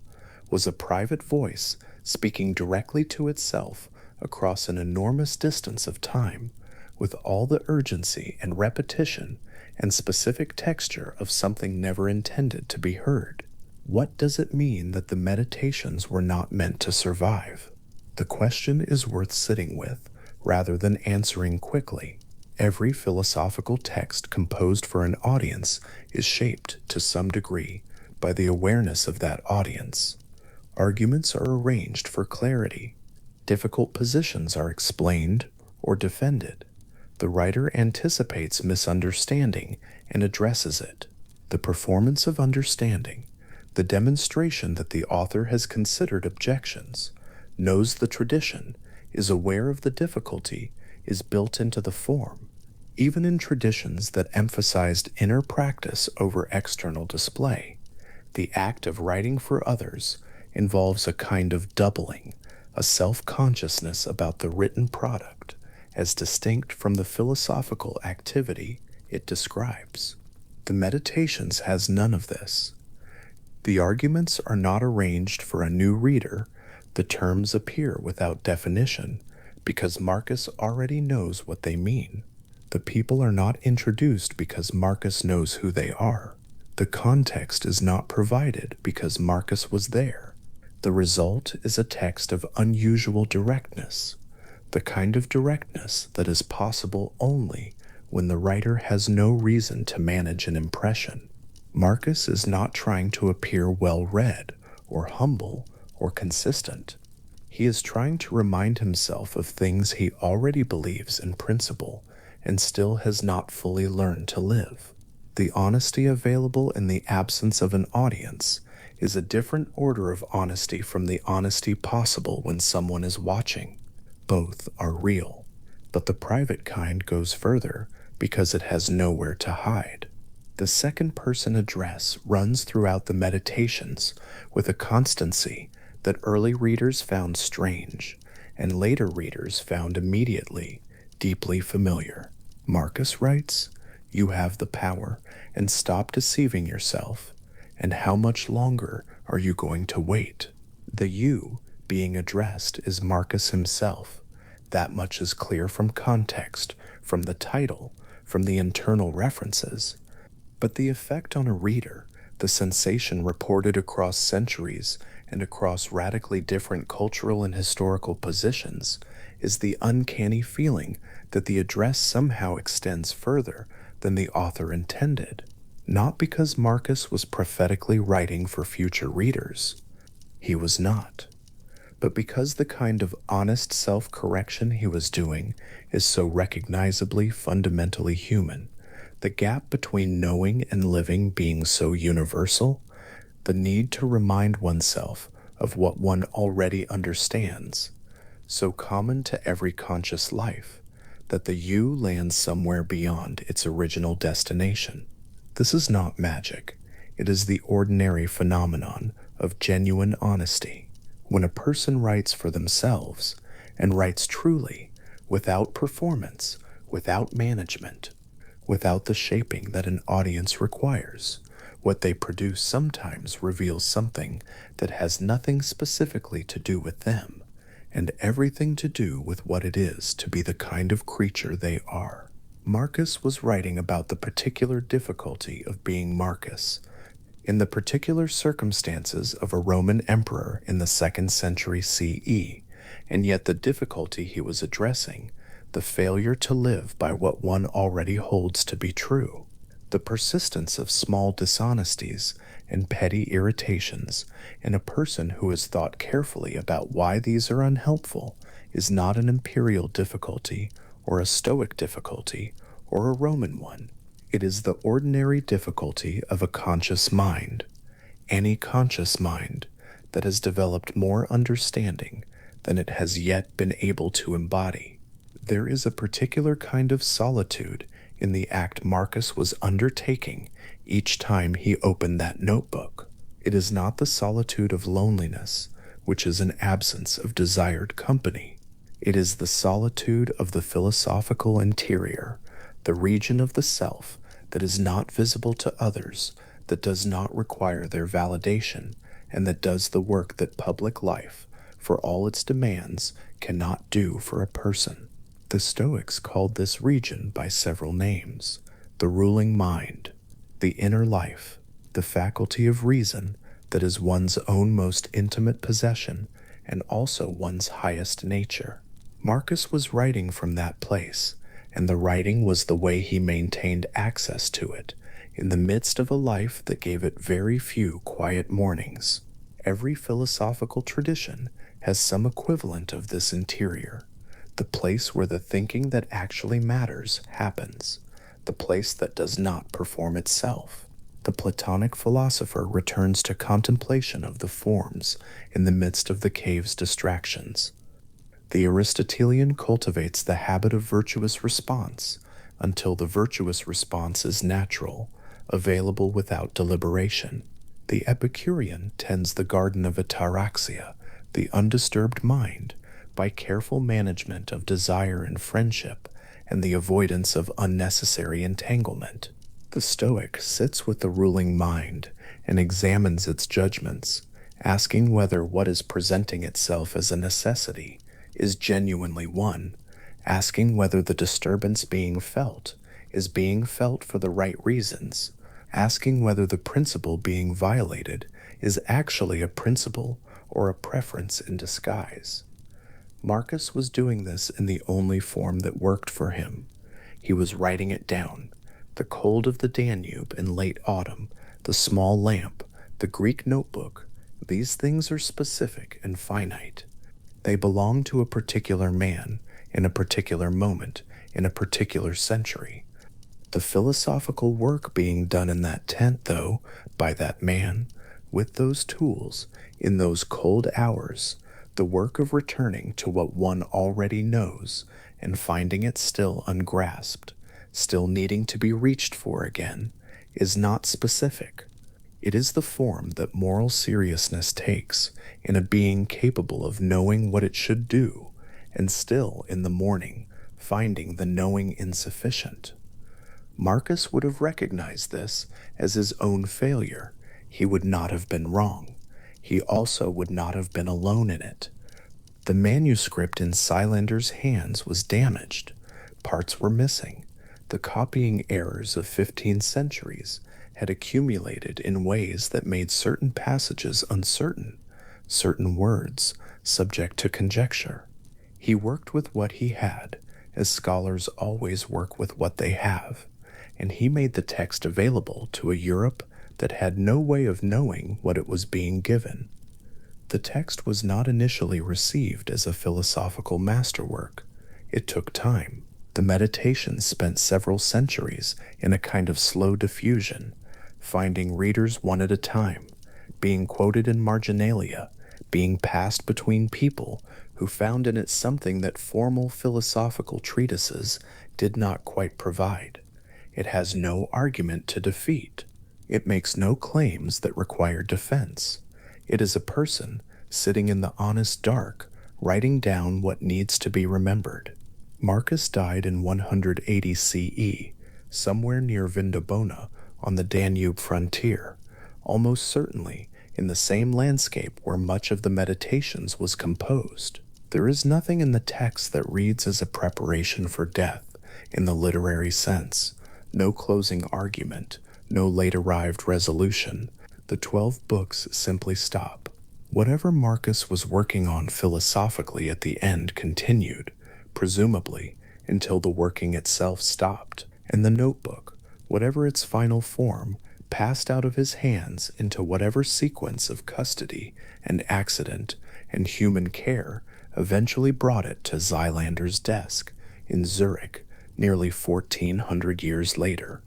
was a private voice speaking directly to itself across an enormous distance of time, with all the urgency and repetition and specific texture of something never intended to be heard. What does it mean that the Meditations were not meant to survive? The question is worth sitting with rather than answering quickly. Every philosophical text composed for an audience is shaped to some degree by the awareness of that audience. Arguments are arranged for clarity. Difficult positions are explained or defended. The writer anticipates misunderstanding and addresses it. The performance of understanding, the demonstration that the author has considered objections, knows the tradition, is aware of the difficulty, is built into the form. Even in traditions that emphasized inner practice over external display, the act of writing for others involves a kind of doubling, a self-consciousness about the written product, as distinct from the philosophical activity it describes. The Meditations has none of this. The arguments are not arranged for a new reader, the terms appear without definition, because Marcus already knows what they mean. The people are not introduced because Marcus knows who they are. The context is not provided because Marcus was there. The result is a text of unusual directness, the kind of directness that is possible only when the writer has no reason to manage an impression. Marcus is not trying to appear well-read or humble or consistent. He is trying to remind himself of things he already believes in principle and still has not fully learned to live. The honesty available in the absence of an audience is a different order of honesty from the honesty possible when someone is watching. Both are real, but the private kind goes further because it has nowhere to hide. The second-person address runs throughout the Meditations with a constancy that early readers found strange, and later readers found immediately deeply familiar. Marcus writes, "You have the power, and stop deceiving yourself. And how much longer are you going to wait?" The you being addressed is Marcus himself. That much is clear from context, from the title, from the internal references. But the effect on a reader, the sensation reported across centuries and across radically different cultural and historical positions, is the uncanny feeling that the address somehow extends further than the author intended. Not because Marcus was prophetically writing for future readers. He was not. But because the kind of honest self-correction he was doing is so recognizably fundamentally human, the gap between knowing and living being so universal, the need to remind oneself of what one already understands, so common to every conscious life, that the you lands somewhere beyond its original destination. This is not magic. It is the ordinary phenomenon of genuine honesty. When a person writes for themselves, and writes truly, without performance, without management, without the shaping that an audience requires, what they produce sometimes reveals something that has nothing specifically to do with them, and everything to do with what it is to be the kind of creature they are. Marcus was writing about the particular difficulty of being Marcus, in the particular circumstances of a Roman emperor in the 2nd century CE, and yet the difficulty he was addressing, the failure to live by what one already holds to be true, the persistence of small dishonesties and petty irritations in a person who has thought carefully about why these are unhelpful, is not an imperial difficulty or a Stoic difficulty or a Roman one. It is the ordinary difficulty of a conscious mind, any conscious mind that has developed more understanding than it has yet been able to embody. There is a particular kind of solitude in the act Marcus was undertaking each time he opened that notebook. It is not the solitude of loneliness, which is an absence of desired company. It is the solitude of the philosophical interior, the region of the self that is not visible to others, that does not require their validation, and that does the work that public life, for all its demands, cannot do for a person. The Stoics called this region by several names: the ruling mind, the inner life, the faculty of reason that is one's own most intimate possession and also one's highest nature. Marcus was writing from that place, and the writing was the way he maintained access to it in the midst of a life that gave it very few quiet mornings. Every philosophical tradition has some equivalent of this interior, the place where the thinking that actually matters happens, the place that does not perform itself. The Platonic philosopher returns to contemplation of the forms in the midst of the cave's distractions. The Aristotelian cultivates the habit of virtuous response until the virtuous response is natural, available without deliberation. The Epicurean tends the garden of ataraxia, the undisturbed mind, by careful management of desire and friendship and the avoidance of unnecessary entanglement. The Stoic sits with the ruling mind and examines its judgments, asking whether what is presenting itself as a necessity is genuinely one, asking whether the disturbance being felt is being felt for the right reasons, asking whether the principle being violated is actually a principle or a preference in disguise. Marcus was doing this in the only form that worked for him. He was writing it down. The cold of the Danube in late autumn, the small lamp, the Greek notebook, these things are specific and finite. They belong to a particular man, in a particular moment, in a particular century. The philosophical work being done in that tent, though, by that man, with those tools, in those cold hours, the work of returning to what one already knows and finding it still ungrasped, still needing to be reached for again, is not specific. It is the form that moral seriousness takes in a being capable of knowing what it should do, and still in the morning finding the knowing insufficient. Marcus would have recognized this as his own failure. He would not have been wrong. He also would not have been alone in it. The manuscript in Silander's hands was damaged. Parts were missing. The copying errors of 15 centuries had accumulated in ways that made certain passages uncertain, certain words subject to conjecture. He worked with what he had, as scholars always work with what they have, and he made the text available to a Europe that had no way of knowing what it was being given. The text was not initially received as a philosophical masterwork. It took time. The meditations spent several centuries in a kind of slow diffusion, finding readers one at a time, being quoted in marginalia, being passed between people who found in it something that formal philosophical treatises did not quite provide. It has no argument to defeat. It makes no claims that require defense. It is a person sitting in the honest dark, writing down what needs to be remembered. Marcus died in 180 CE, somewhere near Vindobona on the Danube frontier, almost certainly in the same landscape where much of the Meditations was composed. There is nothing in the text that reads as a preparation for death in the literary sense, no closing argument, no late-arrived resolution. The 12 books simply stop. Whatever Marcus was working on philosophically at the end continued, presumably, until the working itself stopped, and the notebook, whatever its final form, passed out of his hands into whatever sequence of custody and accident and human care eventually brought it to Xylander's desk in Zurich nearly 1400 years later.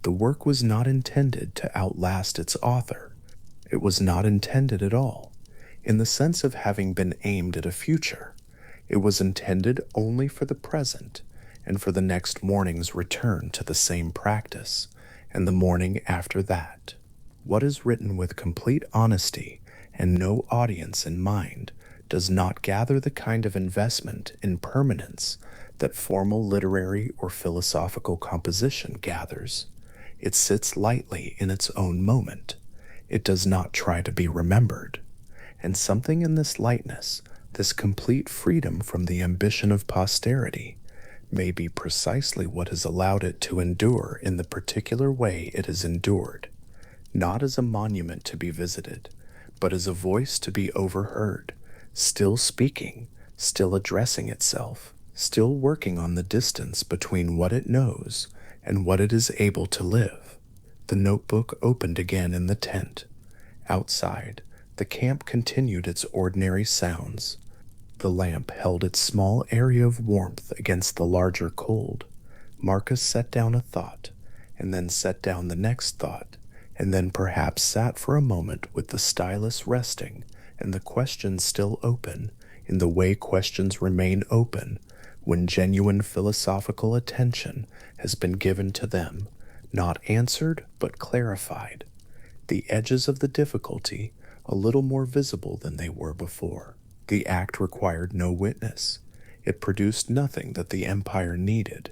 The work was not intended to outlast its author. It was not intended at all, in the sense of having been aimed at a future. It was intended only for the present and for the next morning's return to the same practice, and the morning after that. What is written with complete honesty and no audience in mind does not gather the kind of investment in permanence that formal literary or philosophical composition gathers. It sits lightly in its own moment. It does not try to be remembered. And something in this lightness, this complete freedom from the ambition of posterity, may be precisely what has allowed it to endure in the particular way it has endured, not as a monument to be visited, but as a voice to be overheard, still speaking, still addressing itself, still working on the distance between what it knows and what it is able to live. The notebook opened again in the tent. Outside, the camp continued its ordinary sounds. The lamp held its small area of warmth against the larger cold. Marcus set down a thought, and then set down the next thought, and then perhaps sat for a moment with the stylus resting and the questions still open, in the way questions remain open when genuine philosophical attention has been given to them, not answered but clarified. The edges of the difficulty a little more visible than they were before. The act required no witness. It produced nothing that the empire needed.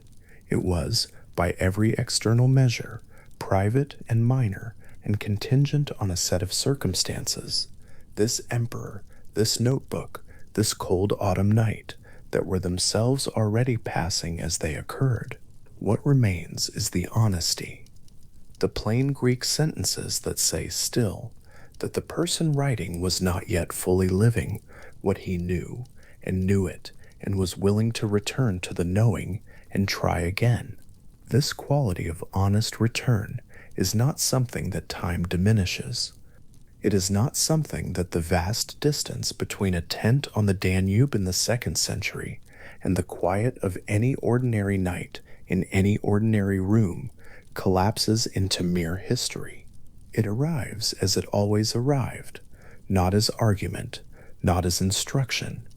It was, by every external measure, private and minor, and contingent on a set of circumstances. This emperor, this notebook, this cold autumn night, that were themselves already passing as they occurred. What remains is the honesty. The plain Greek sentences that say still, that the person writing was not yet fully living what he knew, and knew it, and was willing to return to the knowing and try again. This quality of honest return is not something that time diminishes. It is not something that the vast distance between a tent on the Danube in the 2nd century and the quiet of any ordinary night in any ordinary room collapses into mere history. It arrives as it always arrived, not as argument, not as instruction,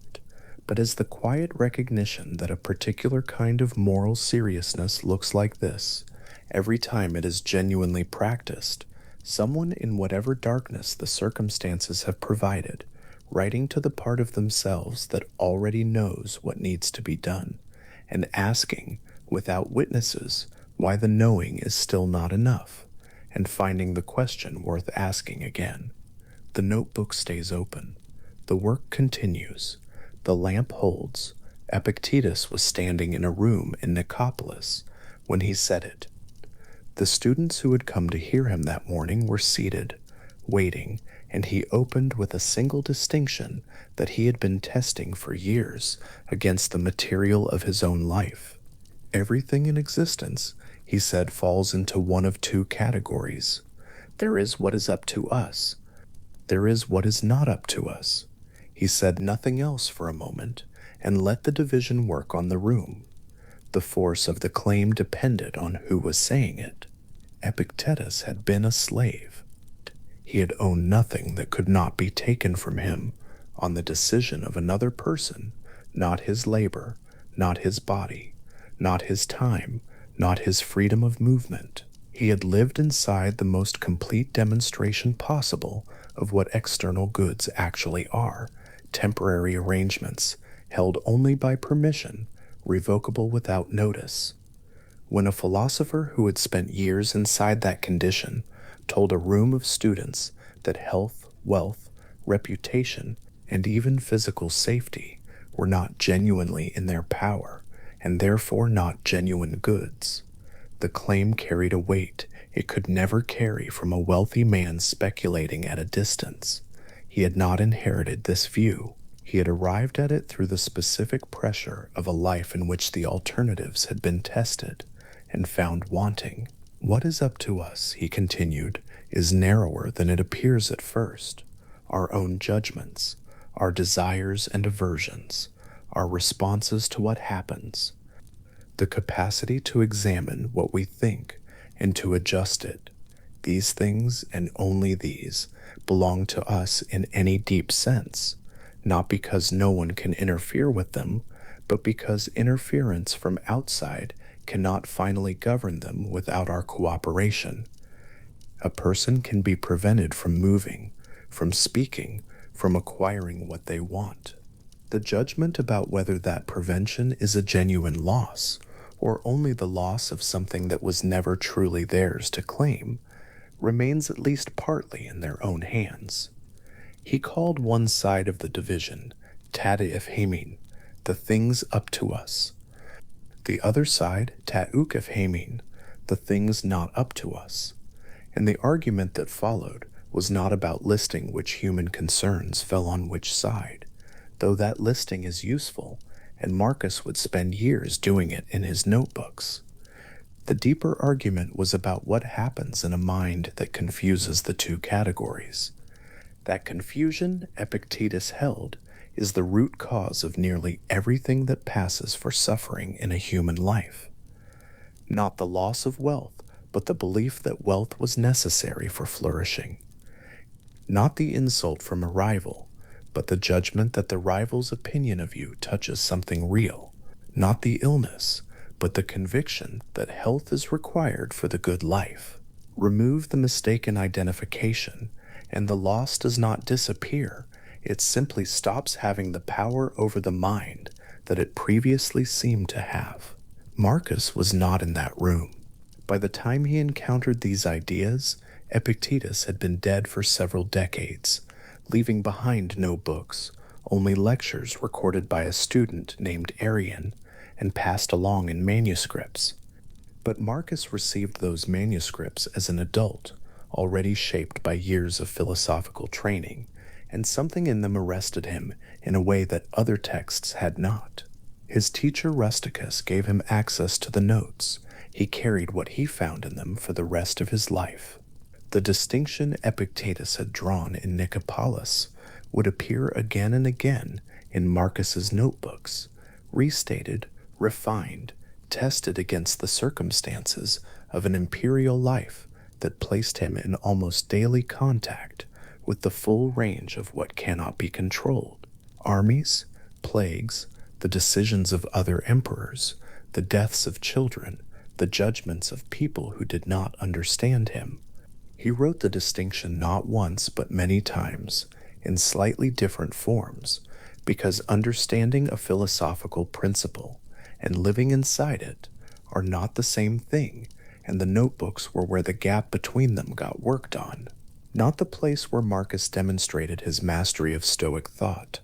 but as the quiet recognition that a particular kind of moral seriousness looks like this every time it is genuinely practiced. Someone in whatever darkness the circumstances have provided, writing to the part of themselves that already knows what needs to be done, and asking, without witnesses, why the knowing is still not enough, and finding the question worth asking again. The notebook stays open. The work continues. The lamp holds. Epictetus was standing in a room in Nicopolis when he said it. The students who had come to hear him that morning were seated, waiting, and he opened with a single distinction that he had been testing for years against the material of his own life. Everything in existence, he said, falls into one of two categories. There is what is up to us. There is what is not up to us. He said nothing else for a moment, and let the division work on the room. The force of the claim depended on who was saying it. Epictetus had been a slave. He had owned nothing that could not be taken from him on the decision of another person, not his labor, not his body, not his time, not his freedom of movement. He had lived inside the most complete demonstration possible of what external goods actually are, temporary arrangements, held only by permission, revocable without notice. When a philosopher who had spent years inside that condition told a room of students that health, wealth, reputation, and even physical safety were not genuinely in their power, and therefore not genuine goods, the claim carried a weight it could never carry from a wealthy man speculating at a distance. He had not inherited this view. He had arrived at it through the specific pressure of a life in which the alternatives had been tested and found wanting. What is up to us, he continued, is narrower than it appears at first. Our own judgments, our desires and aversions, our responses to what happens, the capacity to examine what we think and to adjust it. These things, and only these, belong to us in any deep sense, not because no one can interfere with them, but because interference from outside cannot finally govern them without our cooperation. A person can be prevented from moving, from speaking, from acquiring what they want. The judgment about whether that prevention is a genuine loss, or only the loss of something that was never truly theirs to claim, remains at least partly in their own hands. He called one side of the division ta ephaimin, the things up to us. The other side ta ephaimin, the things not up to us. And the argument that followed was not about listing which human concerns fell on which side, though that listing is useful, and Marcus would spend years doing it in his notebooks. The deeper argument was about what happens in a mind that confuses the two categories. That confusion, Epictetus held, is the root cause of nearly everything that passes for suffering in a human life. Not the loss of wealth, but the belief that wealth was necessary for flourishing. Not the insult from a rival, but the judgment that the rival's opinion of you touches something real. Not the illness, but the conviction that health is required for the good life. Remove the mistaken identification, and the loss does not disappear. It simply stops having the power over the mind that it previously seemed to have. Marcus was not in that room. By the time he encountered these ideas, Epictetus had been dead for several decades, leaving behind no books, only lectures recorded by a student named Arrian and passed along in manuscripts. But Marcus received those manuscripts as an adult, already shaped by years of philosophical training, and something in them arrested him in a way that other texts had not. His teacher Rusticus gave him access to the notes. He carried what he found in them for the rest of his life. The distinction Epictetus had drawn in Nicopolis would appear again and again in Marcus's notebooks, restated, refined, tested against the circumstances of an imperial life that placed him in almost daily contact with the full range of what cannot be controlled: armies, plagues, the decisions of other emperors, the deaths of children, the judgments of people who did not understand him. He wrote the distinction not once but many times, in slightly different forms, because understanding a philosophical principle and living inside it are not the same thing, and the notebooks were where the gap between them got worked on, not the place where Marcus demonstrated his mastery of Stoic thought,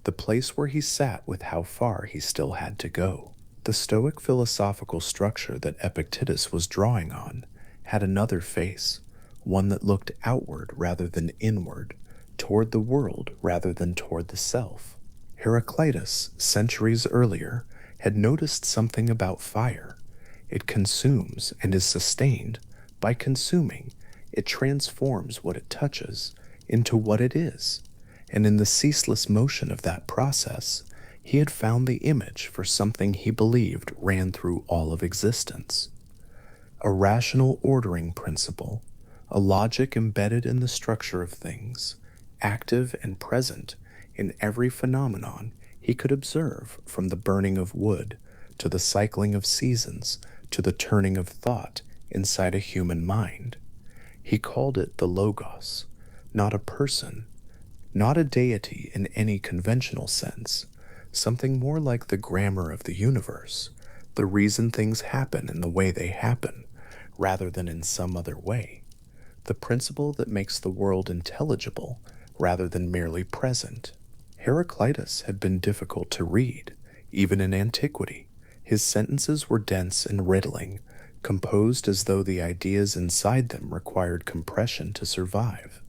the place where he sat with how far he still had to go. The Stoic philosophical structure that Epictetus was drawing on had another face, one that looked outward rather than inward, toward the world rather than toward the self. Heraclitus, centuries earlier, had noticed something about fire. It consumes and is sustained. By consuming, it transforms what it touches into what it is, and in the ceaseless motion of that process, he had found the image for something he believed ran through all of existence. A rational ordering principle, a logic embedded in the structure of things, active and present in every phenomenon he could observe, from the burning of wood to the cycling of seasons to the turning of thought inside a human mind. He called it the Logos, not a person, not a deity in any conventional sense, something more like the grammar of the universe, the reason things happen in the way they happen, rather than in some other way, the principle that makes the world intelligible rather than merely present. Heraclitus had been difficult to read, even in antiquity. His sentences were dense and riddling, composed as though the ideas inside them required compression to survive.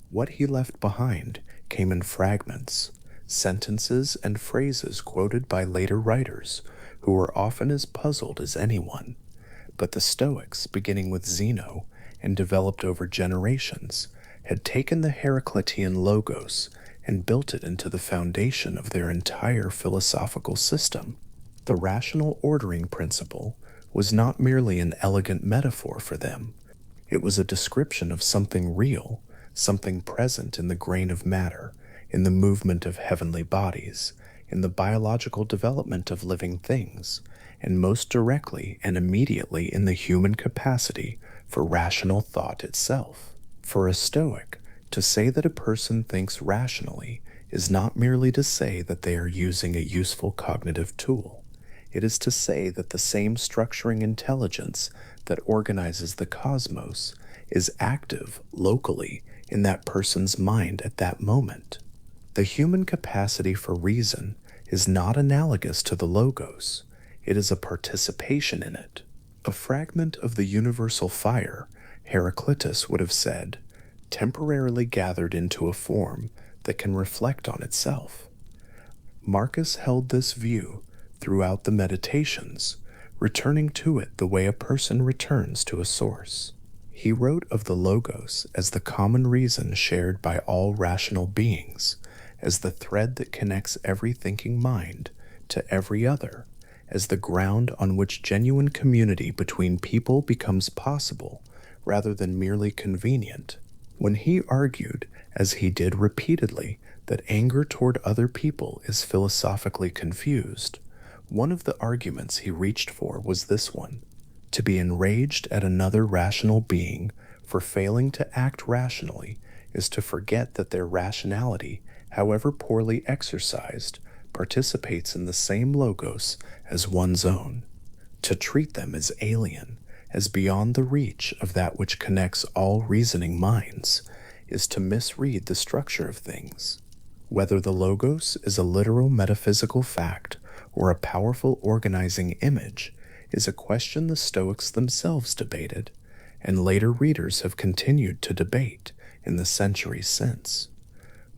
What he left behind came in fragments, sentences and phrases quoted by later writers who were often as puzzled as anyone. But the Stoics, beginning with Zeno and developed over generations, had taken the Heraclitean logos and built it into the foundation of their entire philosophical system. The rational ordering principle was not merely an elegant metaphor for them. It was a description of something real, something present in the grain of matter, in the movement of heavenly bodies, in the biological development of living things, and most directly and immediately in the human capacity for rational thought itself. For a Stoic, to say that a person thinks rationally is not merely to say that they are using a useful cognitive tool. It is to say that the same structuring intelligence that organizes the cosmos is active locally in that person's mind at that moment. The human capacity for reason is not analogous to the logos. It is a participation in it. A fragment of the universal fire, Heraclitus would have said, temporarily gathered into a form that can reflect on itself. Marcus held this view throughout the Meditations, returning to it the way a person returns to a source. He wrote of the Logos as the common reason shared by all rational beings, as the thread that connects every thinking mind to every other, as the ground on which genuine community between people becomes possible rather than merely convenient. When he argued, as he did repeatedly, that anger toward other people is philosophically confused, one of the arguments he reached for was this one: to be enraged at another rational being for failing to act rationally is to forget that their rationality, however poorly exercised, participates in the same logos as one's own. To treat them as alien, as beyond the reach of that which connects all reasoning minds, is to misread the structure of things. Whether the logos is a literal metaphysical fact or a powerful organizing image is a question the Stoics themselves debated, and later readers have continued to debate in the centuries since.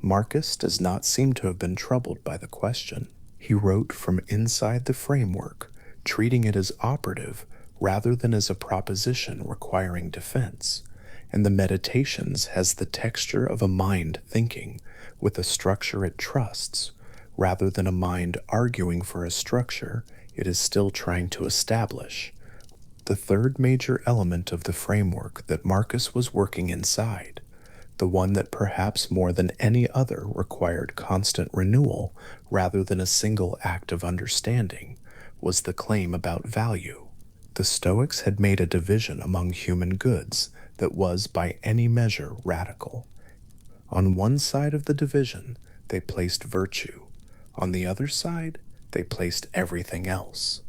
Marcus does not seem to have been troubled by the question. He wrote from inside the framework, treating it as operative rather than as a proposition requiring defense, and the Meditations has the texture of a mind thinking with a structure it trusts, rather than a mind arguing for a structure it is still trying to establish. The third major element of the framework that Marcus was working inside, the one that perhaps more than any other required constant renewal rather than a single act of understanding, was the claim about value. The Stoics had made a division among human goods that was by any measure radical. On one side of the division, they placed virtue. On the other side, they placed everything else: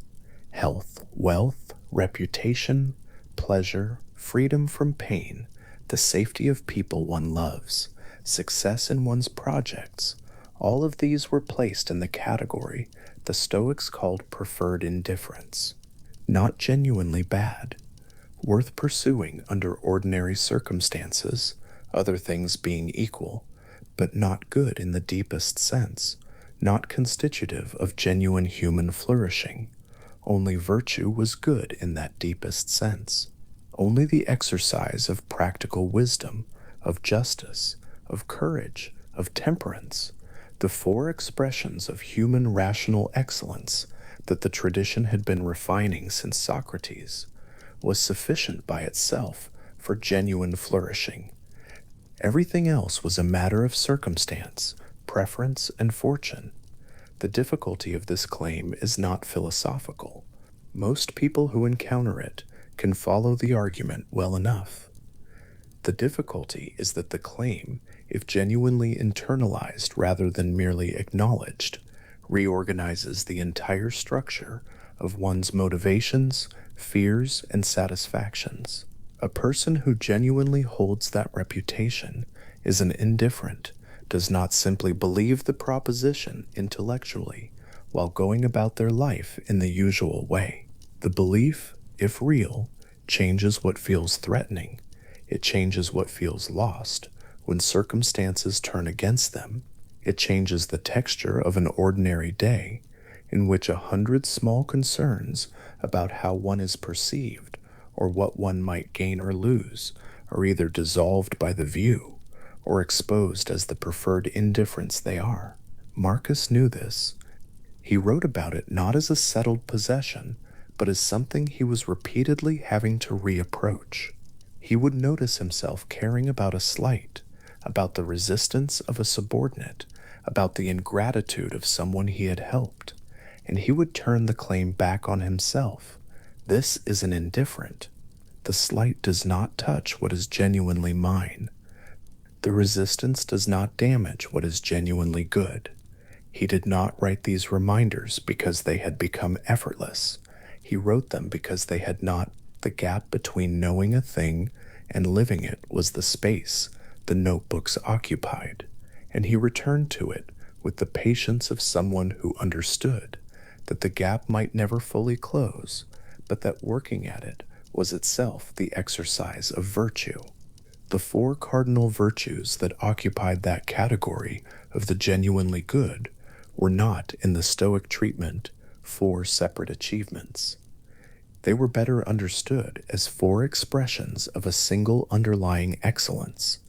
health, wealth, reputation, pleasure, freedom from pain, the safety of people one loves, success in one's projects. All of these were placed in the category the Stoics called preferred indifference. Not genuinely bad, worth pursuing under ordinary circumstances, other things being equal, but not good in the deepest sense, not constitutive of genuine human flourishing. Only virtue was good in that deepest sense. Only the exercise of practical wisdom, of justice, of courage, of temperance, the four expressions of human rational excellence that the tradition had been refining since Socrates, was sufficient by itself for genuine flourishing. Everything else was a matter of circumstance, preference, and fortune. The difficulty of this claim is not philosophical. Most people who encounter it can follow the argument well enough. The difficulty is that the claim, if genuinely internalized rather than merely acknowledged, reorganizes the entire structure of one's motivations, fears, and satisfactions. A person who genuinely holds that reputation is an indifferent, does not simply believe the proposition intellectually while going about their life in the usual way. The belief, if real, changes what feels threatening. It changes what feels lost when circumstances turn against them. It changes the texture of an ordinary day in which 100 small concerns about how one is perceived or what one might gain or lose are either dissolved by the view or exposed as the preferred indifference they are. Marcus knew this. He wrote about it not as a settled possession, but as something he was repeatedly having to reapproach. He would notice himself caring about a slight, about the resistance of a subordinate, about the ingratitude of someone he had helped, and he would turn the claim back on himself. This is an indifferent. The slight does not touch what is genuinely mine. The resistance does not damage what is genuinely good. He did not write these reminders because they had become effortless. He wrote them because they had not. The gap between knowing a thing and living it was the space the notebooks occupied, and he returned to it with the patience of someone who understood that the gap might never fully close, but that working at it was itself the exercise of virtue. The four cardinal virtues that occupied that category of the genuinely good were not, in the Stoic treatment, four separate achievements. They were better understood as four expressions of a single underlying excellence,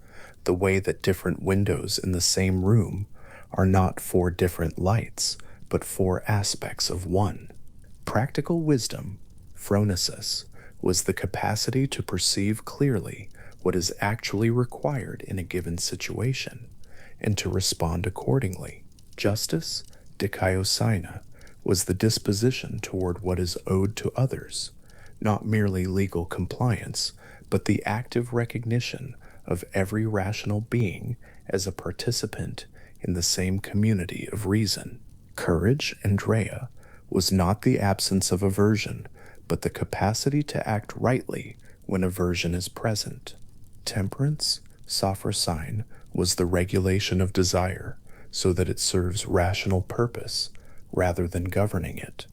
the way that different windows in the same room are not four different lights, but four aspects of one. Practical wisdom, phronesis, was the capacity to perceive clearly what is actually required in a given situation, and to respond accordingly. Justice, dikaiosina, was the disposition toward what is owed to others, not merely legal compliance, but the active recognition of every rational being as a participant in the same community of reason. Courage, andrea, was not the absence of aversion, but the capacity to act rightly when aversion is present. Temperance, sophrosyne, was the regulation of desire, so that it serves rational purpose rather than governing it.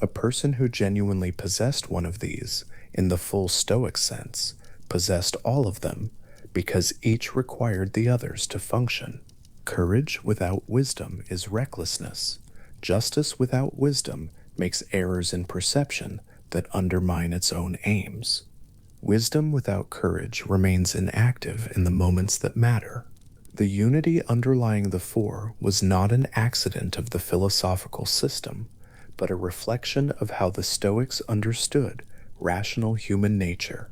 A person who genuinely possessed one of these, in the full Stoic sense, possessed all of them, because each required the others to function. Courage without wisdom is recklessness. Justice without wisdom makes errors in perception that undermine its own aims. Wisdom without courage remains inactive in the moments that matter. The unity underlying the four was not an accident of the philosophical system, but a reflection of how the Stoics understood rational human nature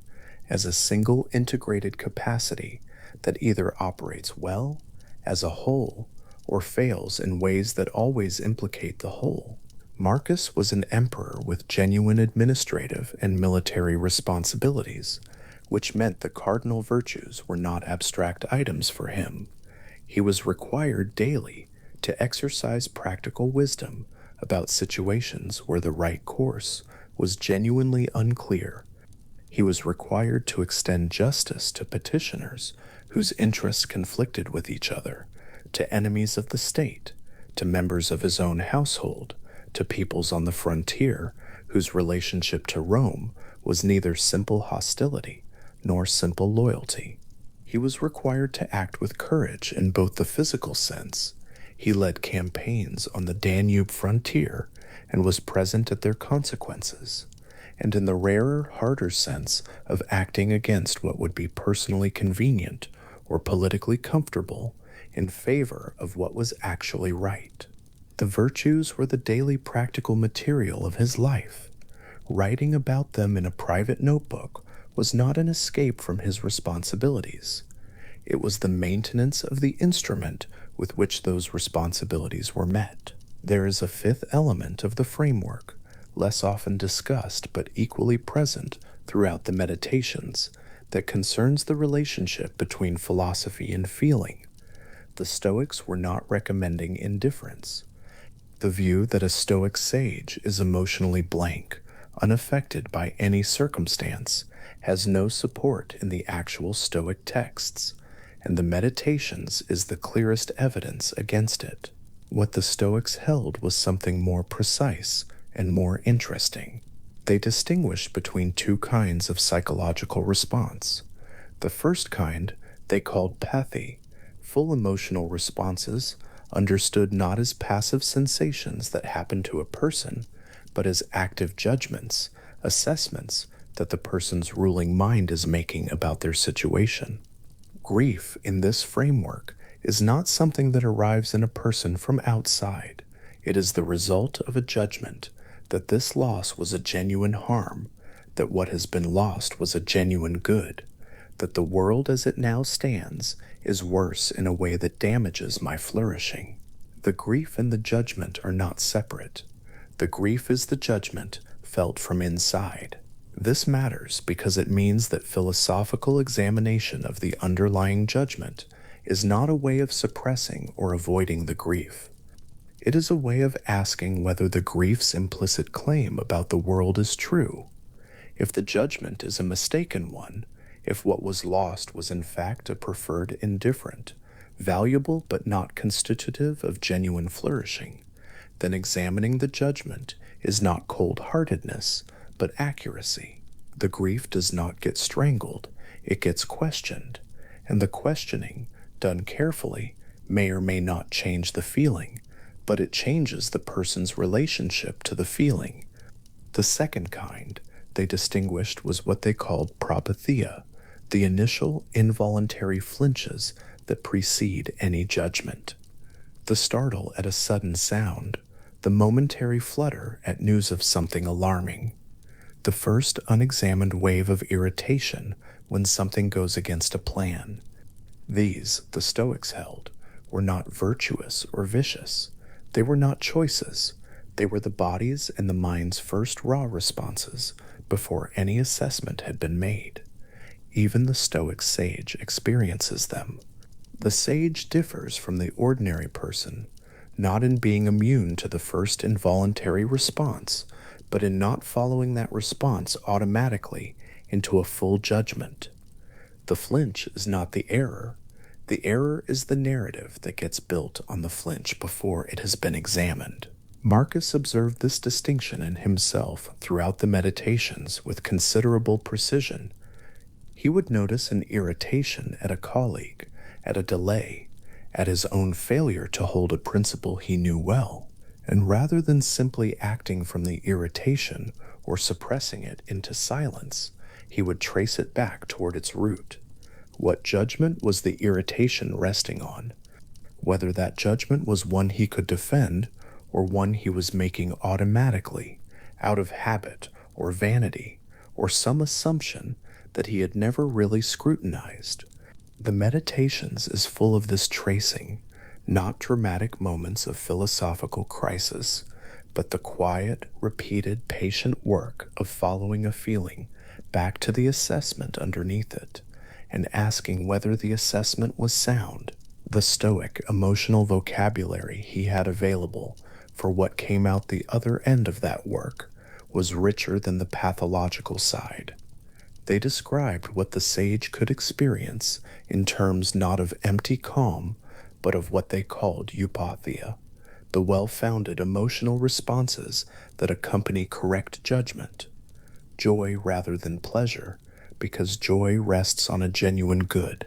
as a single integrated capacity that either operates well as a whole or fails in ways that always implicate the whole. Marcus was an emperor with genuine administrative and military responsibilities, which meant the cardinal virtues were not abstract items for him. He was required daily to exercise practical wisdom about situations where the right course was genuinely unclear. He was required to extend justice to petitioners whose interests conflicted with each other, to enemies of the state, to members of his own household, to peoples on the frontier whose relationship to Rome was neither simple hostility nor simple loyalty. He was required to act with courage in both the physical sense. He led campaigns on the Danube frontier and was present at their consequences, and in the rarer, harder sense of acting against what would be personally convenient or politically comfortable in favor of what was actually right. The virtues were the daily practical material of his life. Writing about them in a private notebook was not an escape from his responsibilities. It was the maintenance of the instrument with which those responsibilities were met. There is a fifth element of the framework, less often discussed but equally present throughout the Meditations, that concerns the relationship between philosophy and feeling. The Stoics were not recommending indifference. The view that a Stoic sage is emotionally blank, unaffected by any circumstance, has no support in the actual Stoic texts, and the Meditations is the clearest evidence against it. What the Stoics held was something more precise and more interesting. They distinguished between two kinds of psychological response. The first kind they called pathy, full emotional responses understood not as passive sensations that happen to a person, but as active judgments, assessments that the person's ruling mind is making about their situation. Grief in this framework is not something that arrives in a person from outside. It is the result of a judgment that this loss was a genuine harm, that what has been lost was a genuine good, that the world as it now stands is worse in a way that damages my flourishing. The grief and the judgment are not separate. The grief is the judgment felt from inside. This matters because it means that philosophical examination of the underlying judgment is not a way of suppressing or avoiding the grief. It is a way of asking whether the grief's implicit claim about the world is true. If the judgment is a mistaken one, if what was lost was in fact a preferred indifferent, valuable but not constitutive of genuine flourishing, then examining the judgment is not cold-heartedness, but accuracy. The grief does not get strangled, it gets questioned, and the questioning, done carefully, may or may not change the feeling, but it changes the person's relationship to the feeling. The second kind they distinguished was what they called propathia, the initial involuntary flinches that precede any judgment. The startle at a sudden sound, the momentary flutter at news of something alarming, the first unexamined wave of irritation when something goes against a plan. These, the Stoics held, were not virtuous or vicious. They were not choices. They were the body's and the mind's first raw responses before any assessment had been made. Even the Stoic sage experiences them. The sage differs from the ordinary person, not in being immune to the first involuntary response, but in not following that response automatically into a full judgment. The flinch is not the error. The error is the narrative that gets built on the flinch before it has been examined. Marcus observed this distinction in himself throughout the meditations with considerable precision. He would notice an irritation at a colleague, at a delay, at his own failure to hold a principle he knew well, and rather than simply acting from the irritation or suppressing it into silence, he would trace it back toward its root. What judgment was the irritation resting on? Whether that judgment was one he could defend or one he was making automatically, out of habit or vanity, or some assumption that he had never really scrutinized. The Meditations is full of this tracing, not dramatic moments of philosophical crisis, but the quiet, repeated, patient work of following a feeling back to the assessment underneath it, and asking whether the assessment was sound. The Stoic emotional vocabulary he had available for what came out the other end of that work was richer than the pathological side. They described what the sage could experience in terms not of empty calm, but of what they called eupathia, the well-founded emotional responses that accompany correct judgment. Joy rather than pleasure, because joy rests on a genuine good.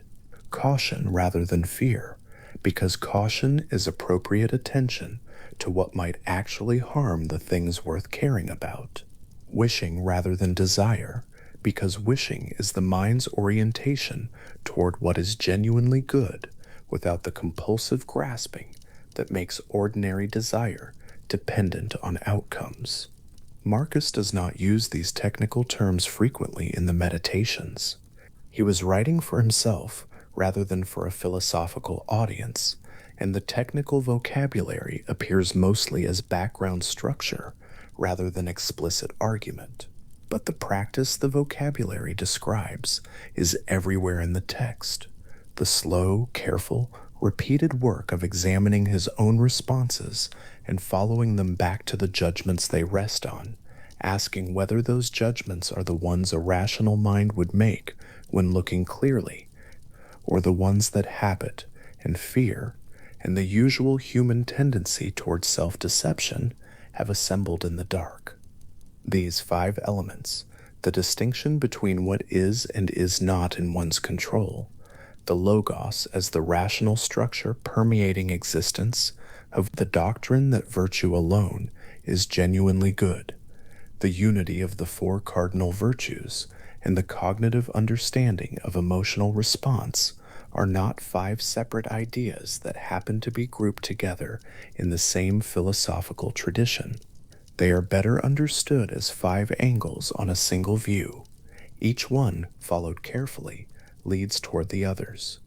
Caution rather than fear, because caution is appropriate attention to what might actually harm the things worth caring about. Wishing rather than desire, because wishing is the mind's orientation toward what is genuinely good without the compulsive grasping that makes ordinary desire dependent on outcomes. Marcus does not use these technical terms frequently in the Meditations. He was writing for himself rather than for a philosophical audience, and the technical vocabulary appears mostly as background structure rather than explicit argument. But the practice the vocabulary describes is everywhere in the text. The slow, careful, repeated work of examining his own responses and following them back to the judgments they rest on, asking whether those judgments are the ones a rational mind would make when looking clearly, or the ones that habit and fear and the usual human tendency toward self-deception have assembled in the dark. These 5 elements, the distinction between what is and is not in one's control, the logos as the rational structure permeating existence of the doctrine that virtue alone is genuinely good, the unity of the 4 cardinal virtues, and the cognitive understanding of emotional response are not 5 separate ideas that happen to be grouped together in the same philosophical tradition. They are better understood as 5 angles on a single view. Each one, followed carefully, leads toward the others.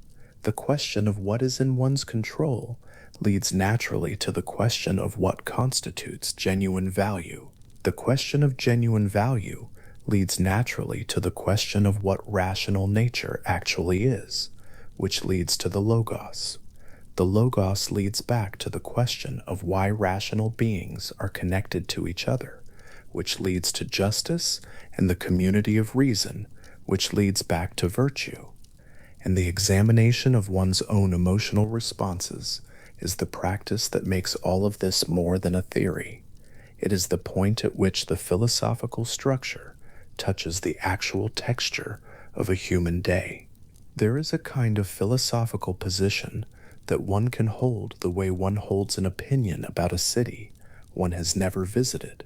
The question of what is in one's control leads naturally to the question of what constitutes genuine value. The question of genuine value leads naturally to the question of what rational nature actually is, which leads to the logos. The logos leads back to the question of why rational beings are connected to each other, which leads to justice and the community of reason, which leads back to virtue. And the examination of one's own emotional responses is the practice that makes all of this more than a theory. It is the point at which the philosophical structure touches the actual texture of a human day. There is a kind of philosophical position that one can hold the way one holds an opinion about a city one has never visited.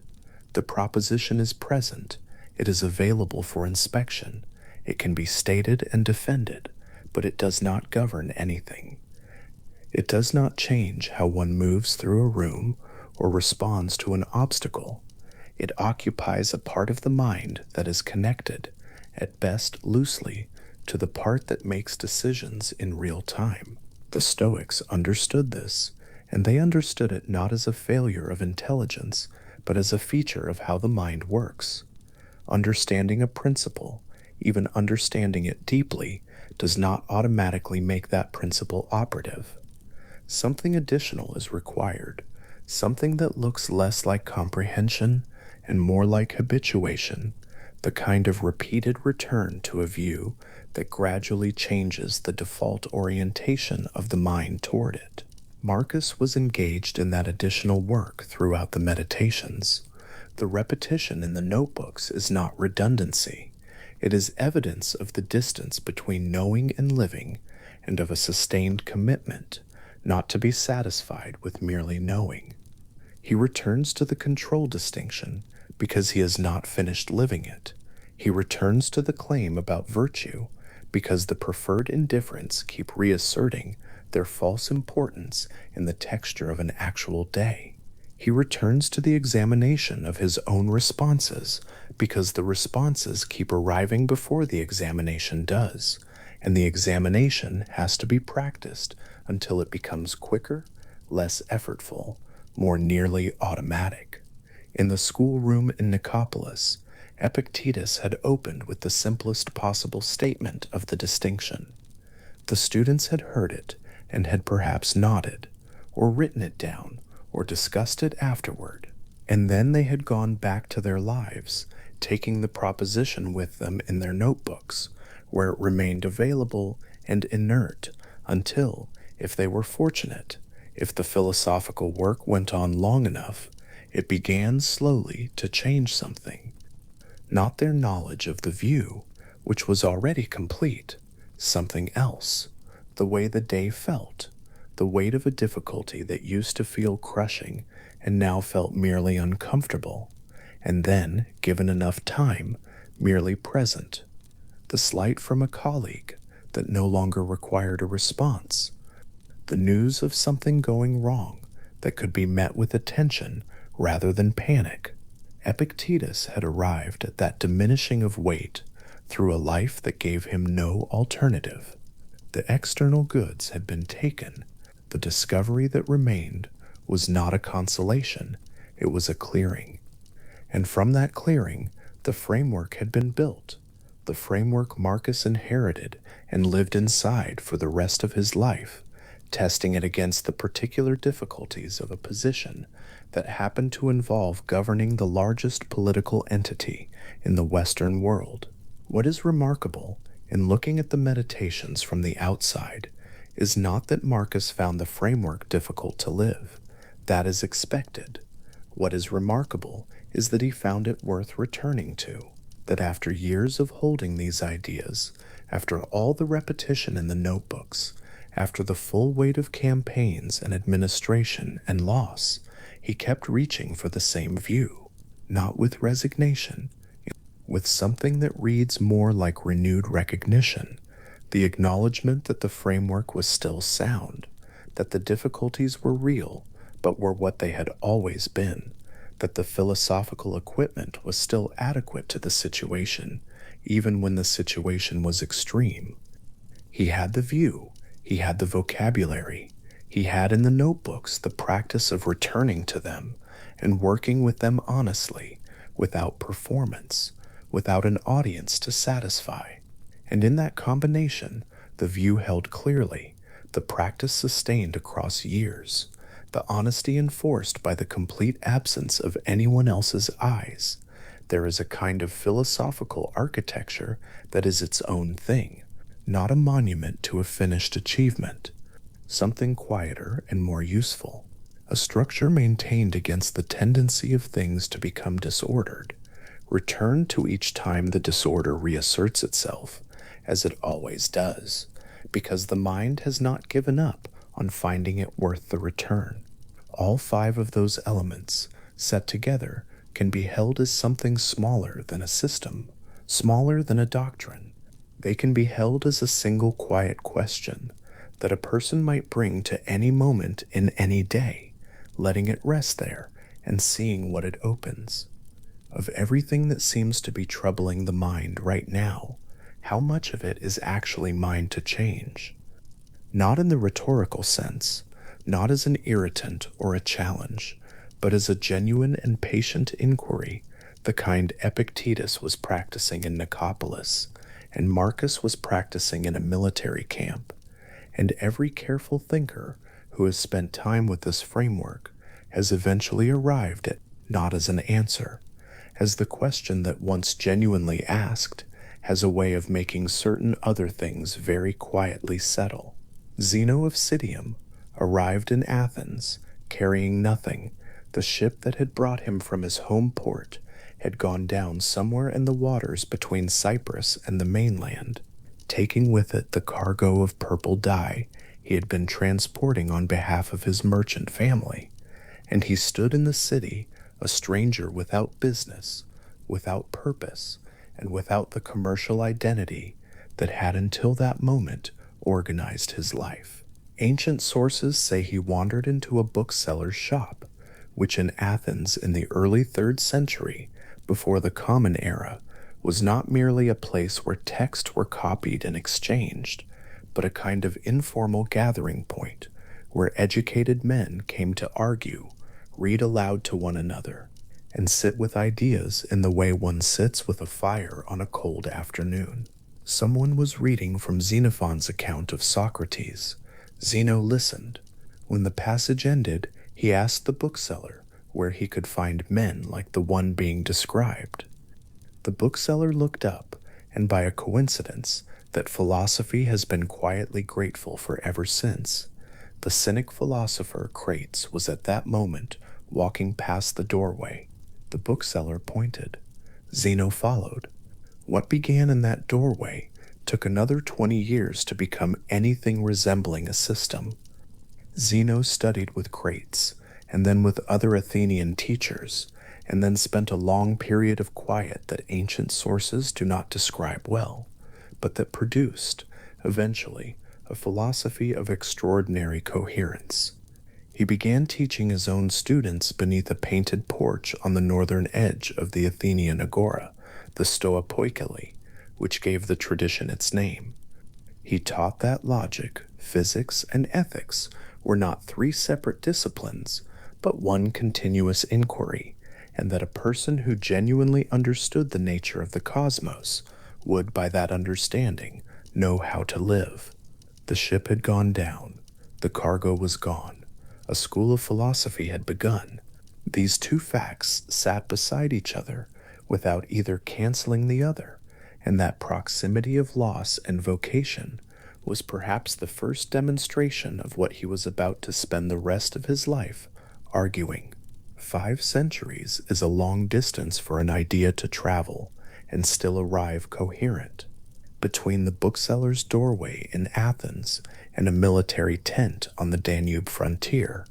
The proposition is present, it is available for inspection, it can be stated and defended, but it does not govern anything. It does not change how one moves through a room or responds to an obstacle. It occupies a part of the mind that is connected, at best loosely, to the part that makes decisions in real time. The Stoics understood this, and they understood it not as a failure of intelligence, but as a feature of how the mind works. Understanding a principle, even understanding it deeply, does not automatically make that principle operative. Something additional is required, something that looks less like comprehension and more like habituation, the kind of repeated return to a view that gradually changes the default orientation of the mind toward it. Marcus was engaged in that additional work throughout the meditations. The repetition in the notebooks is not redundancy. It is evidence of the distance between knowing and living, and of a sustained commitment, not to be satisfied with merely knowing. He returns to the control distinction because he has not finished living it. He returns to the claim about virtue because the preferred indifferents keep reasserting their false importance in the texture of an actual day. He returns to the examination of his own responses because the responses keep arriving before the examination does, and the examination has to be practiced until it becomes quicker, less effortful, more nearly automatic. In the schoolroom in Nicopolis, Epictetus had opened with the simplest possible statement of the distinction. The students had heard it and had perhaps nodded, or written it down, or discussed it afterward, and then they had gone back to their lives, taking the proposition with them in their notebooks, where it remained available and inert until, if they were fortunate, if the philosophical work went on long enough, it began slowly to change something. Not their knowledge of the view, which was already complete, something else, the way the day felt, the weight of a difficulty that used to feel crushing and now felt merely uncomfortable, and then, given enough time, merely present. The slight from a colleague that no longer required a response. The news of something going wrong that could be met with attention rather than panic. Epictetus had arrived at that diminishing of weight through a life that gave him no alternative. The external goods had been taken. The discovery that remained was not a consolation, it was a clearing. And from that clearing, the framework had been built, the framework Marcus inherited and lived inside for the rest of his life, testing it against the particular difficulties of a position that happened to involve governing the largest political entity in the Western world. What is remarkable in looking at the meditations from the outside is not that Marcus found the framework difficult to live. That is expected. What is remarkable is that he found it worth returning to, that after years of holding these ideas, after all the repetition in the notebooks, after the full weight of campaigns and administration and loss, he kept reaching for the same view, not with resignation, with something that reads more like renewed recognition, the acknowledgement that the framework was still sound, that the difficulties were real, but were what they had always been, that the philosophical equipment was still adequate to the situation, even when the situation was extreme. He had the view, he had the vocabulary, he had in the notebooks the practice of returning to them and working with them honestly, without performance, without an audience to satisfy. And in that combination, the view held clearly, the practice sustained across years, the honesty enforced by the complete absence of anyone else's eyes. There is a kind of philosophical architecture that is its own thing, not a monument to a finished achievement, something quieter and more useful, a structure maintained against the tendency of things to become disordered, returned to each time the disorder reasserts itself, as it always does, because the mind has not given up on finding it worth the return. All five of those elements, set together, can be held as something smaller than a system, smaller than a doctrine. They can be held as a single quiet question that a person might bring to any moment in any day, letting it rest there and seeing what it opens. Of everything that seems to be troubling the mind right now, how much of it is actually mine to change? Not in the rhetorical sense, not as an irritant or a challenge, but as a genuine and patient inquiry, the kind Epictetus was practicing in Nicopolis, and Marcus was practicing in a military camp. And every careful thinker who has spent time with this framework has eventually arrived at not as an answer, as the question that once genuinely asked has a way of making certain other things very quietly settle. Zeno of Citium arrived in Athens, carrying nothing. The ship that had brought him from his home port had gone down somewhere in the waters between Cyprus and the mainland, taking with it the cargo of purple dye he had been transporting on behalf of his merchant family, and he stood in the city, a stranger without business, without purpose, and without the commercial identity that had until that moment organized his life. Ancient sources say he wandered into a bookseller's shop, which in Athens in the early 3rd century, before the Common Era, was not merely a place where texts were copied and exchanged, but a kind of informal gathering point where educated men came to argue, read aloud to one another, and sit with ideas in the way one sits with a fire on a cold afternoon. Someone was reading from Xenophon's account of Socrates. Zeno listened. When the passage ended, he asked the bookseller where he could find men like the one being described. The bookseller looked up, and by a coincidence that philosophy has been quietly grateful for ever since, the cynic philosopher Crates was at that moment walking past the doorway. The bookseller pointed. Zeno followed. What began in that doorway took another 20 years to become anything resembling a system. Zeno studied with Crates, and then with other Athenian teachers, and then spent a long period of quiet that ancient sources do not describe well, but that produced, eventually, a philosophy of extraordinary coherence. He began teaching his own students beneath a painted porch on the northern edge of the Athenian agora, the Stoipoikele, which gave the tradition its name. He taught that logic, physics, and ethics were not 3 separate disciplines, but one continuous inquiry, and that a person who genuinely understood the nature of the cosmos would, by that understanding, know how to live. The ship had gone down. The cargo was gone. A school of philosophy had begun. These 2 facts sat beside each other without either canceling the other, and that proximity of loss and vocation was perhaps the first demonstration of what he was about to spend the rest of his life arguing. 5 centuries is a long distance for an idea to travel and still arrive coherent. Between the bookseller's doorway in Athens and a military tent on the Danube frontier,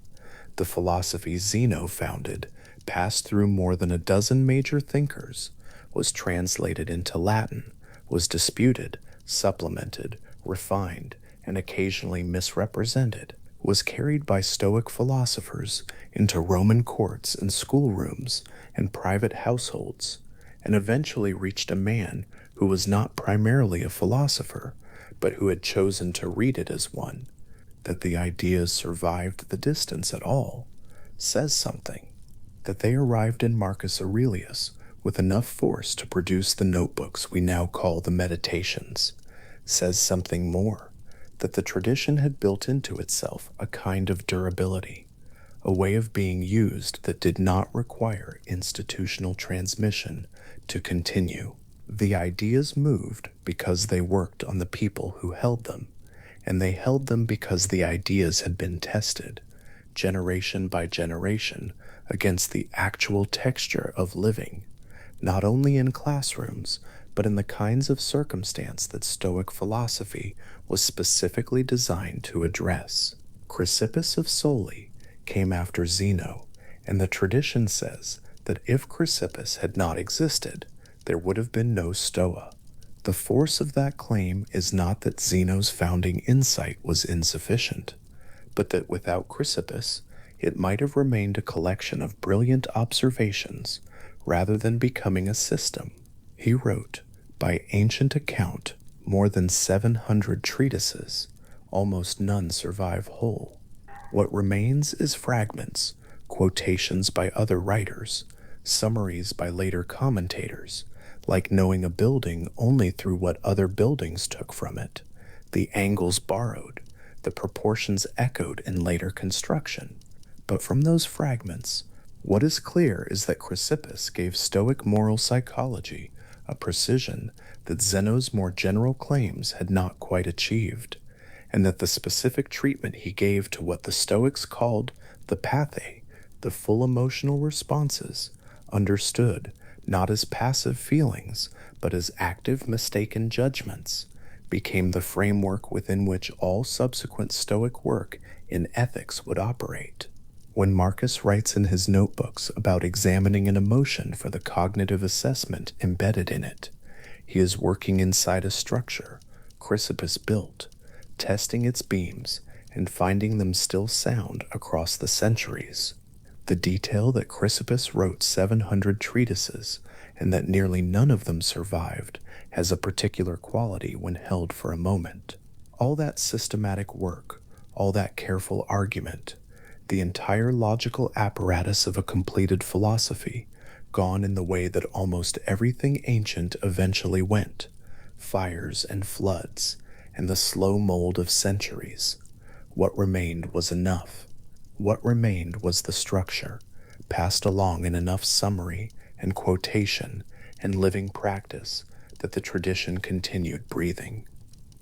the philosophy Zeno founded passed through more than a dozen major thinkers, was translated into Latin, was disputed, supplemented, refined, and occasionally misrepresented, was carried by Stoic philosophers into Roman courts and schoolrooms and private households, and eventually reached a man who was not primarily a philosopher, but who had chosen to read it as one. That the ideas survived the distance at all says something. That they arrived in Marcus Aurelius with enough force to produce the notebooks we now call the Meditations says something more. That the tradition had built into itself a kind of durability, a way of being used that did not require institutional transmission to continue. The ideas moved because they worked on the people who held them, and they held them because the ideas had been tested, generation by generation, against the actual texture of living, not only in classrooms, but in the kinds of circumstance that Stoic philosophy was specifically designed to address. Chrysippus of Soli came after Zeno, and the tradition says that if Chrysippus had not existed, there would have been no Stoa. The force of that claim is not that Zeno's founding insight was insufficient, but that without Chrysippus, it might have remained a collection of brilliant observations rather than becoming a system. He wrote, by ancient account, more than 700 treatises. Almost none survive whole. What remains is fragments, quotations by other writers, summaries by later commentators, like knowing a building only through what other buildings took from it, the angles borrowed, the proportions echoed in later construction. But from those fragments, what is clear is that Chrysippus gave Stoic moral psychology a precision that Zeno's more general claims had not quite achieved, and that the specific treatment he gave to what the Stoics called the pathe, the full emotional responses, understood not as passive feelings, but as active mistaken judgments, became the framework within which all subsequent Stoic work in ethics would operate. When Marcus writes in his notebooks about examining an emotion for the cognitive assessment embedded in it, he is working inside a structure Chrysippus built, testing its beams and finding them still sound across the centuries. The detail that Chrysippus wrote 700 treatises and that nearly none of them survived has a particular quality when held for a moment. All that systematic work, all that careful argument, the entire logical apparatus of a completed philosophy, gone in the way that almost everything ancient eventually went, fires and floods, and the slow mold of centuries. What remained was enough. What remained was the structure, passed along in enough summary and quotation and living practice that the tradition continued breathing.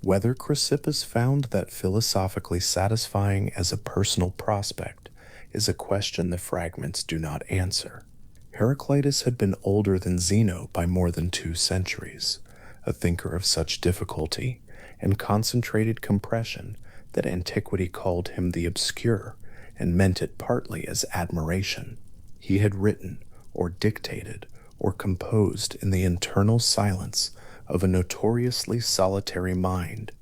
Whether Chrysippus found that philosophically satisfying as a personal prospect is a question the fragments do not answer. Heraclitus had been older than Zeno by more than 2 centuries, a thinker of such difficulty and concentrated compression that antiquity called him the obscure and meant it partly as admiration. He had written, or dictated, or composed in the internal silence of a notoriously solitary mind,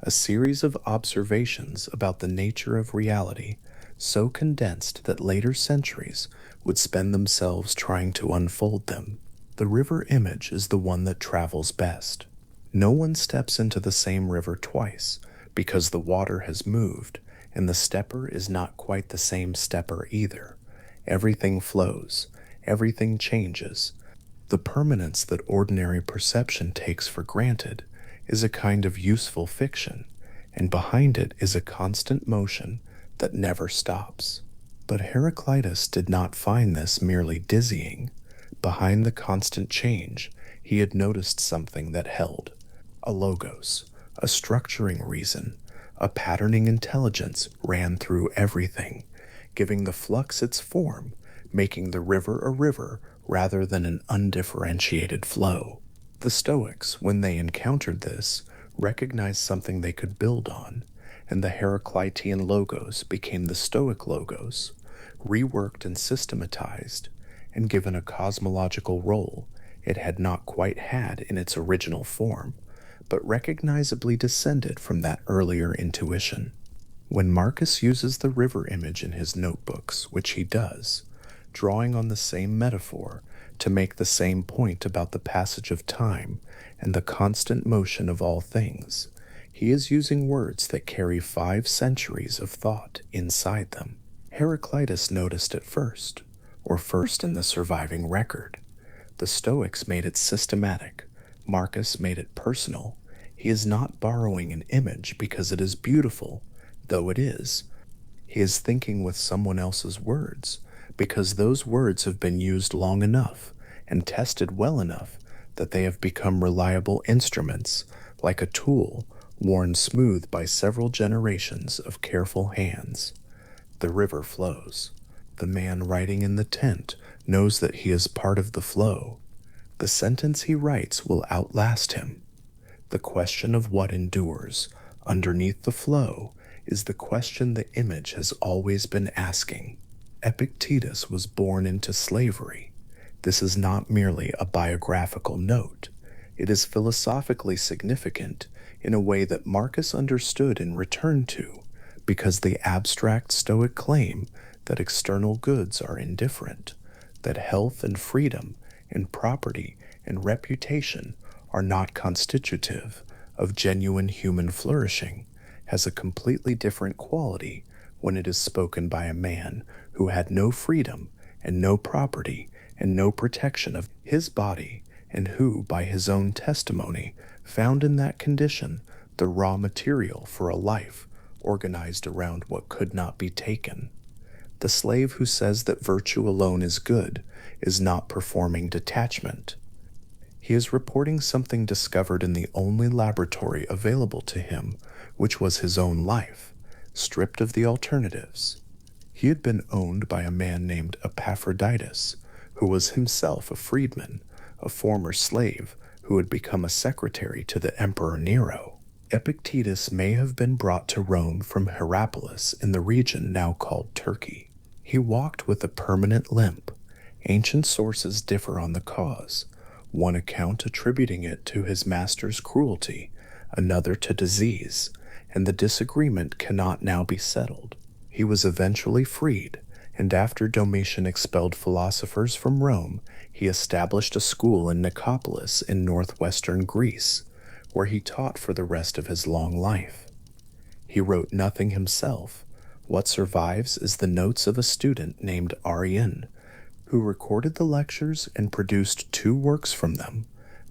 a series of observations about the nature of reality so condensed that later centuries would spend themselves trying to unfold them. The river image is the one that travels best. No one steps into the same river twice, because the water has moved, and the stepper is not quite the same stepper either. Everything flows, everything changes. The permanence that ordinary perception takes for granted is a kind of useful fiction, and behind it is a constant motion that never stops. But Heraclitus did not find this merely dizzying. Behind the constant change, he had noticed something that held a logos, a structuring reason, a patterning intelligence ran through everything, giving the flux its form, making the river a river rather than an undifferentiated flow. The Stoics, when they encountered this, recognized something they could build on, and the Heraclitean logos became the Stoic logos, reworked and systematized, and given a cosmological role it had not quite had in its original form, but recognizably descended from that earlier intuition. When Marcus uses the river image in his notebooks, which he does, drawing on the same metaphor to make the same point about the passage of time and the constant motion of all things, he is using words that carry 5 centuries of thought inside them. Heraclitus noticed it first, or first in the surviving record. The Stoics made it systematic. Marcus made it personal. He is not borrowing an image because it is beautiful, though it is. He is thinking with someone else's words, because those words have been used long enough and tested well enough that they have become reliable instruments, like a tool worn smooth by several generations of careful hands. The river flows. The man writing in the tent knows that he is part of the flow. The sentence he writes will outlast him. The question of what endures underneath the flow is the question the image has always been asking. Epictetus was born into slavery. This is not merely a biographical note. It is philosophically significant in a way that Marcus understood and returned to, because the abstract Stoic claim that external goods are indifferent, that health and freedom and property and reputation are not constitutive of genuine human flourishing, has a completely different quality when it is spoken by a man who had no freedom and no property and no protection of his body, and who, by his own testimony, found in that condition the raw material for a life organized around what could not be taken. The slave who says that virtue alone is good is not performing detachment. He is reporting something discovered in the only laboratory available to him, which was his own life, stripped of the alternatives. He had been owned by a man named Epaphroditus, who was himself a freedman, a former slave who had become a secretary to the Emperor Nero. Epictetus may have been brought to Rome from Hierapolis in the region now called Turkey. He walked with a permanent limp. Ancient sources differ on the cause, one account attributing it to his master's cruelty, another to disease, and the disagreement cannot now be settled. He was eventually freed, and after Domitian expelled philosophers from Rome, he established a school in Nicopolis in northwestern Greece, where he taught for the rest of his long life. He wrote nothing himself. What survives is the notes of a student named Arrian, who recorded the lectures and produced two works from them: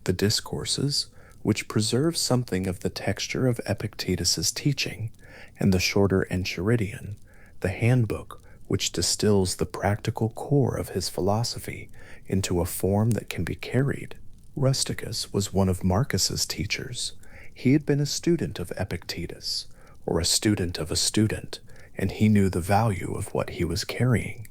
the Discourses, which preserve something of the texture of Epictetus's teaching, and the shorter Enchiridion, the handbook which distills the practical core of his philosophy into a form that can be carried. Rusticus was one of Marcus's teachers. He had been a student of Epictetus, or a student of a student, and he knew the value of what he was carrying.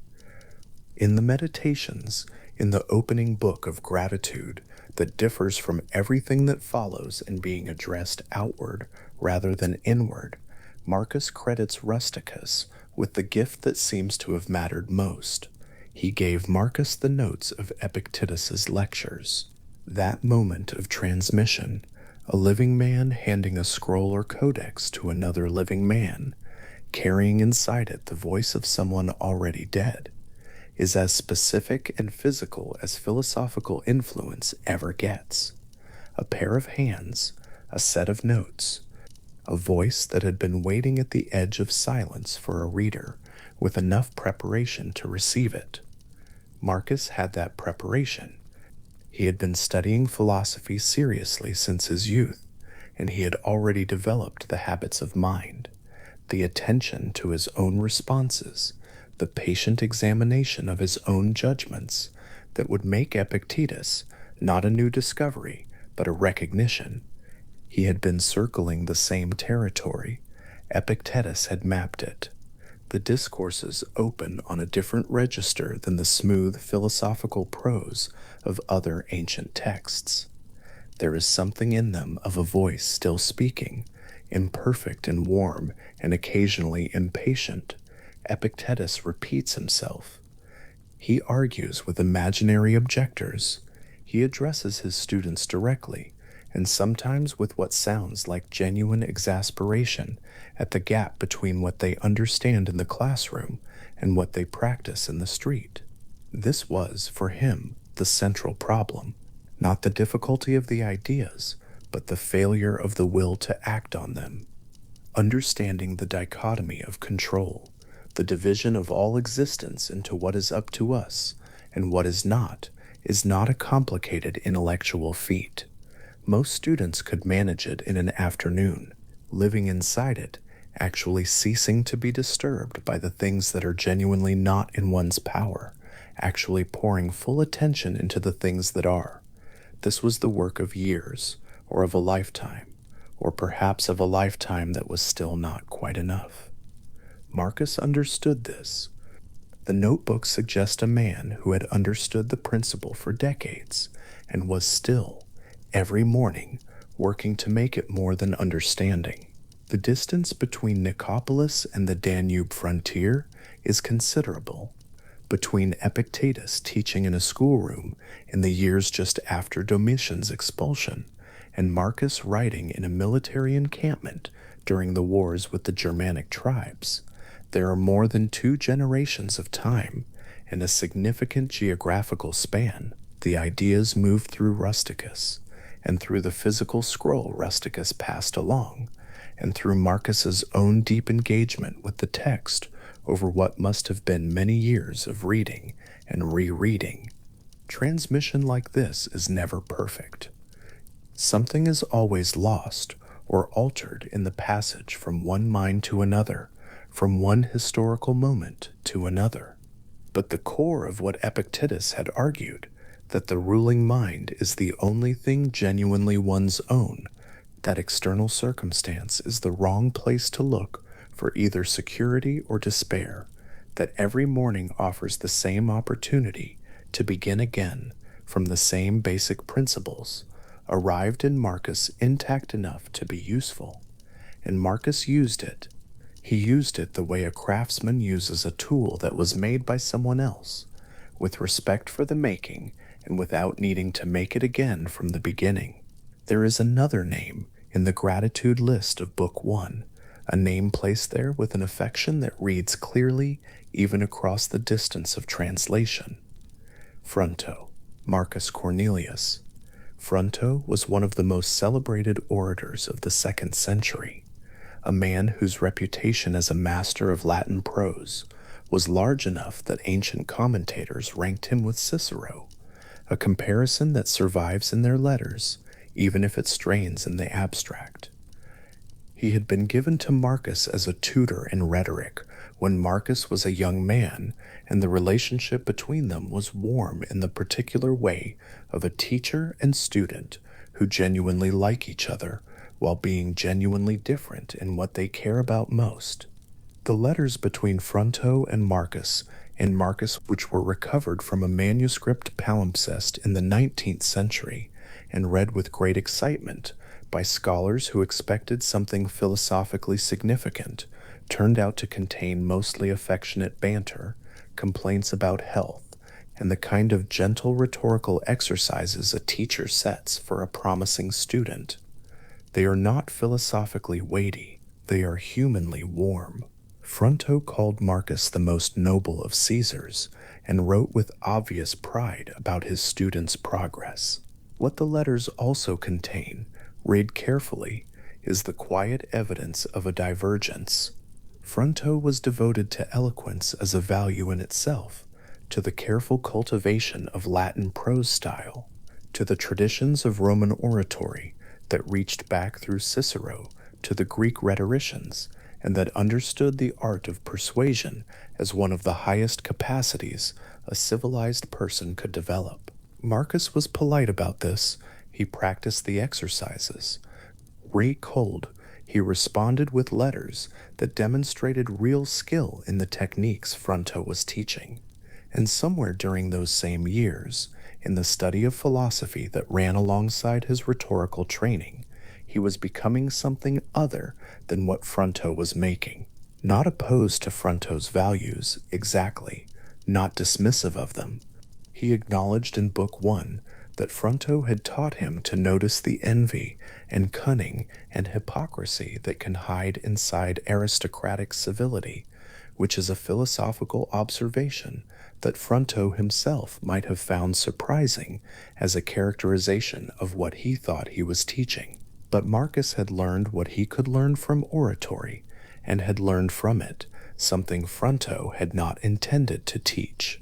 In the Meditations, in the opening book of gratitude that differs from everything that follows in being addressed outward rather than inward, Marcus credits Rusticus with the gift that seems to have mattered most. He gave Marcus the notes of Epictetus's lectures. That moment of transmission, a living man handing a scroll or codex to another living man, carrying inside it the voice of someone already dead, is as specific and physical as philosophical influence ever gets. A pair of hands, a set of notes, a voice that had been waiting at the edge of silence for a reader with enough preparation to receive it. Marcus had that preparation. He had been studying philosophy seriously since his youth, and he had already developed the habits of mind, the attention to his own responses, the patient examination of his own judgments that would make Epictetus not a new discovery, but a recognition. He had been circling the same territory. Epictetus had mapped it. The Discourses open on a different register than the smooth philosophical prose of other ancient texts. There is something in them of a voice still speaking, imperfect and warm and occasionally impatient. Epictetus repeats himself. He argues with imaginary objectors. He addresses his students directly, and sometimes with what sounds like genuine exasperation at the gap between what they understand in the classroom and what they practice in the street. This was, for him, the central problem, not the difficulty of the ideas, but the failure of the will to act on them. Understanding the dichotomy of control, the division of all existence into what is up to us and what is not a complicated intellectual feat. Most students could manage it in an afternoon, living inside it, actually ceasing to be disturbed by the things that are genuinely not in one's power, actually pouring full attention into the things that are. This was the work of years, or of a lifetime, or perhaps of a lifetime that was still not quite enough. Marcus understood this. The notebooks suggest a man who had understood the principle for decades and was still, every morning, working to make it more than understanding. The distance between Nicopolis and the Danube frontier is considerable. Between Epictetus teaching in a schoolroom in the years just after Domitian's expulsion, and Marcus writing in a military encampment during the wars with the Germanic tribes, there are more than 2 generations of time and a significant geographical span. The ideas moved through Rusticus, and through the physical scroll Rusticus passed along, and through Marcus's own deep engagement with the text over what must have been many years of reading and rereading. Transmission like this is never perfect. Something is always lost or altered in the passage from one mind to another, from one historical moment to another. But the core of what Epictetus had argued, that the ruling mind is the only thing genuinely one's own, that external circumstance is the wrong place to look for either security or despair, that every morning offers the same opportunity to begin again from the same basic principles, arrived in Marcus intact enough to be useful. And Marcus used it. He used it the way a craftsman uses a tool that was made by someone else, with respect for the making and without needing to make it again from the beginning. There is another name in the gratitude list of Book 1, a name placed there with an affection that reads clearly even across the distance of translation. Fronto, Marcus Cornelius. Fronto was one of the most celebrated orators of the 2nd century, a man whose reputation as a master of Latin prose was large enough that ancient commentators ranked him with Cicero, a comparison that survives in their letters, even if it strains in the abstract. He had been given to Marcus as a tutor in rhetoric when Marcus was a young man, and the relationship between them was warm in the particular way of a teacher and student who genuinely like each other while being genuinely different in what they care about most. The letters between Fronto and Marcus, which were recovered from a manuscript palimpsest in the 19th century and read with great excitement by scholars who expected something philosophically significant, turned out to contain mostly affectionate banter, complaints about health, and the kind of gentle rhetorical exercises a teacher sets for a promising student. They are not philosophically weighty, they are humanly warm. Fronto called Marcus the most noble of Caesars, and wrote with obvious pride about his student's progress. What the letters also contain, read carefully, is the quiet evidence of a divergence. Fronto was devoted to eloquence as a value in itself, to the careful cultivation of Latin prose style, to the traditions of Roman oratory that reached back through Cicero to the Greek rhetoricians, and that understood the art of persuasion as one of the highest capacities a civilized person could develop. Marcus was polite about this. He practiced the exercises. Cold, he responded with letters that demonstrated real skill in the techniques Fronto was teaching. And somewhere during those same years, in the study of philosophy that ran alongside his rhetorical training, he was becoming something other than what Fronto was making. Not opposed to Fronto's values, exactly, not dismissive of them. He acknowledged in Book 1 that Fronto had taught him to notice the envy and cunning and hypocrisy that can hide inside aristocratic civility, which is a philosophical observation that Fronto himself might have found surprising as a characterization of what he thought he was teaching. But Marcus had learned what he could learn from oratory, and had learned from it something Fronto had not intended to teach.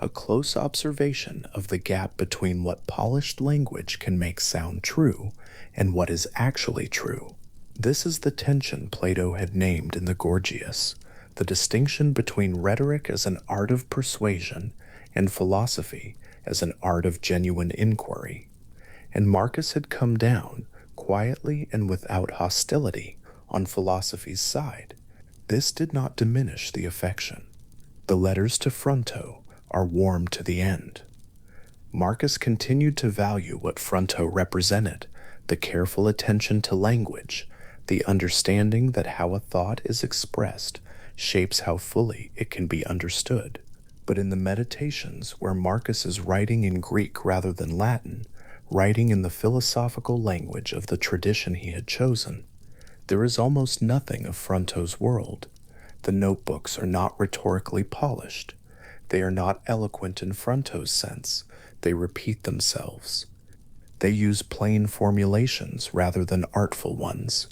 A close observation of the gap between what polished language can make sound true and what is actually true. This is the tension Plato had named in the Gorgias, the distinction between rhetoric as an art of persuasion and philosophy as an art of genuine inquiry. And Marcus had come down, quietly and without hostility, on philosophy's side. This did not diminish the affection. The letters to Fronto are warm to the end. Marcus continued to value what Fronto represented, the careful attention to language, the understanding that how a thought is expressed shapes how fully it can be understood. But in the Meditations, where Marcus is writing in Greek rather than Latin, writing in the philosophical language of the tradition he had chosen, there is almost nothing of Fronto's world. The notebooks are not rhetorically polished. They are not eloquent in Fronto's sense. They repeat themselves. They use plain formulations rather than artful ones.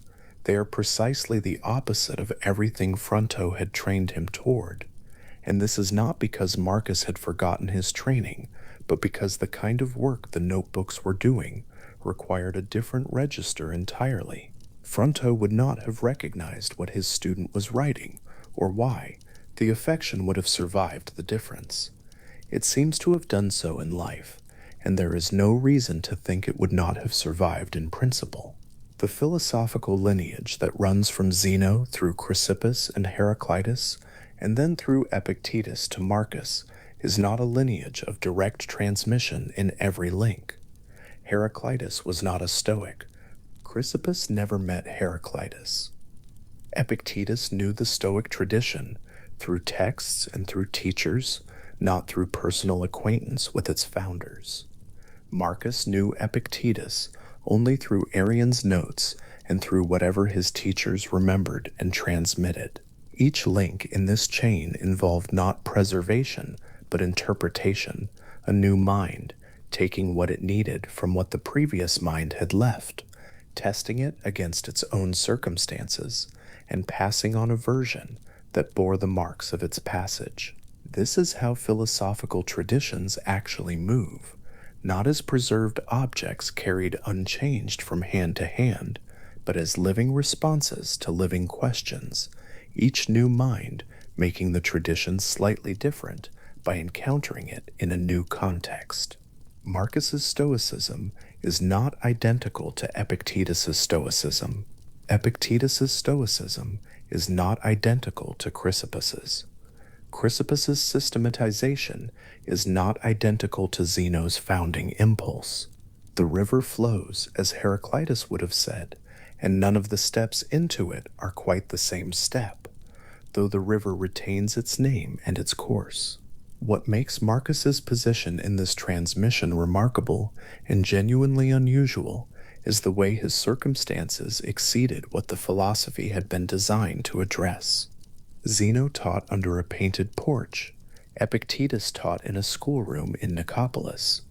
They are precisely the opposite of everything Fronto had trained him toward. And this is not because Marcus had forgotten his training, but because the kind of work the notebooks were doing required a different register entirely. Fronto would not have recognized what his student was writing, or why. The affection would have survived the difference. It seems to have done so in life, and there is no reason to think it would not have survived in principle. The philosophical lineage that runs from Zeno through Chrysippus and Heraclitus, and then through Epictetus to Marcus, is not a lineage of direct transmission in every link. Heraclitus was not a Stoic. Chrysippus never met Heraclitus. Epictetus knew the Stoic tradition through texts and through teachers, not through personal acquaintance with its founders. Marcus knew Epictetus only through Arrian's notes and through whatever his teachers remembered and transmitted. Each link in this chain involved not preservation, but interpretation, a new mind, taking what it needed from what the previous mind had left, testing it against its own circumstances, and passing on a version that bore the marks of its passage. This is how philosophical traditions actually move, not as preserved objects carried unchanged from hand to hand, but as living responses to living questions, each new mind making the tradition slightly different by encountering it in a new context. Marcus's Stoicism is not identical to Epictetus's Stoicism. Epictetus's Stoicism is not identical to Chrysippus's. Chrysippus's systematization is not identical to Zeno's founding impulse. The river flows, as Heraclitus would have said, and none of the steps into it are quite the same step, though the river retains its name and its course. What makes Marcus's position in this transmission remarkable and genuinely unusual is the way his circumstances exceeded what the philosophy had been designed to address. Zeno taught under a painted porch. Epictetus taught in a schoolroom in Nicopolis.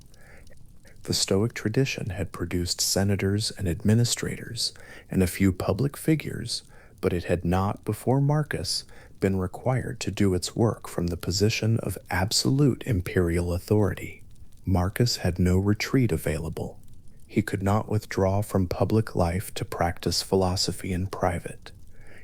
The Stoic tradition had produced senators and administrators and a few public figures, but it had not, before Marcus, been required to do its work from the position of absolute imperial authority. Marcus had no retreat available. He could not withdraw from public life to practice philosophy in private.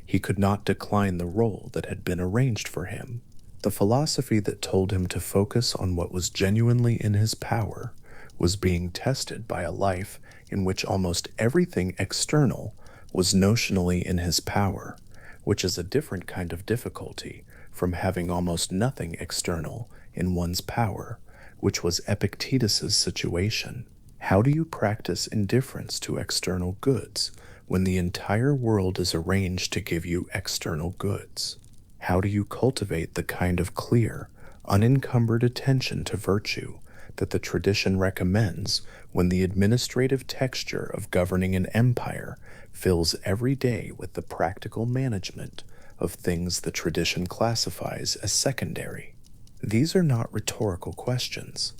He could not decline the role that had been arranged for him. The philosophy that told him to focus on what was genuinely in his power was being tested by a life in which almost everything external was notionally in his power, which is a different kind of difficulty from having almost nothing external in one's power, which was Epictetus's situation. How do you practice indifference to external goods when the entire world is arranged to give you external goods? How do you cultivate the kind of clear, unencumbered attention to virtue that the tradition recommends when the administrative texture of governing an empire fills every day with the practical management of things the tradition classifies as secondary? These are not rhetorical questions.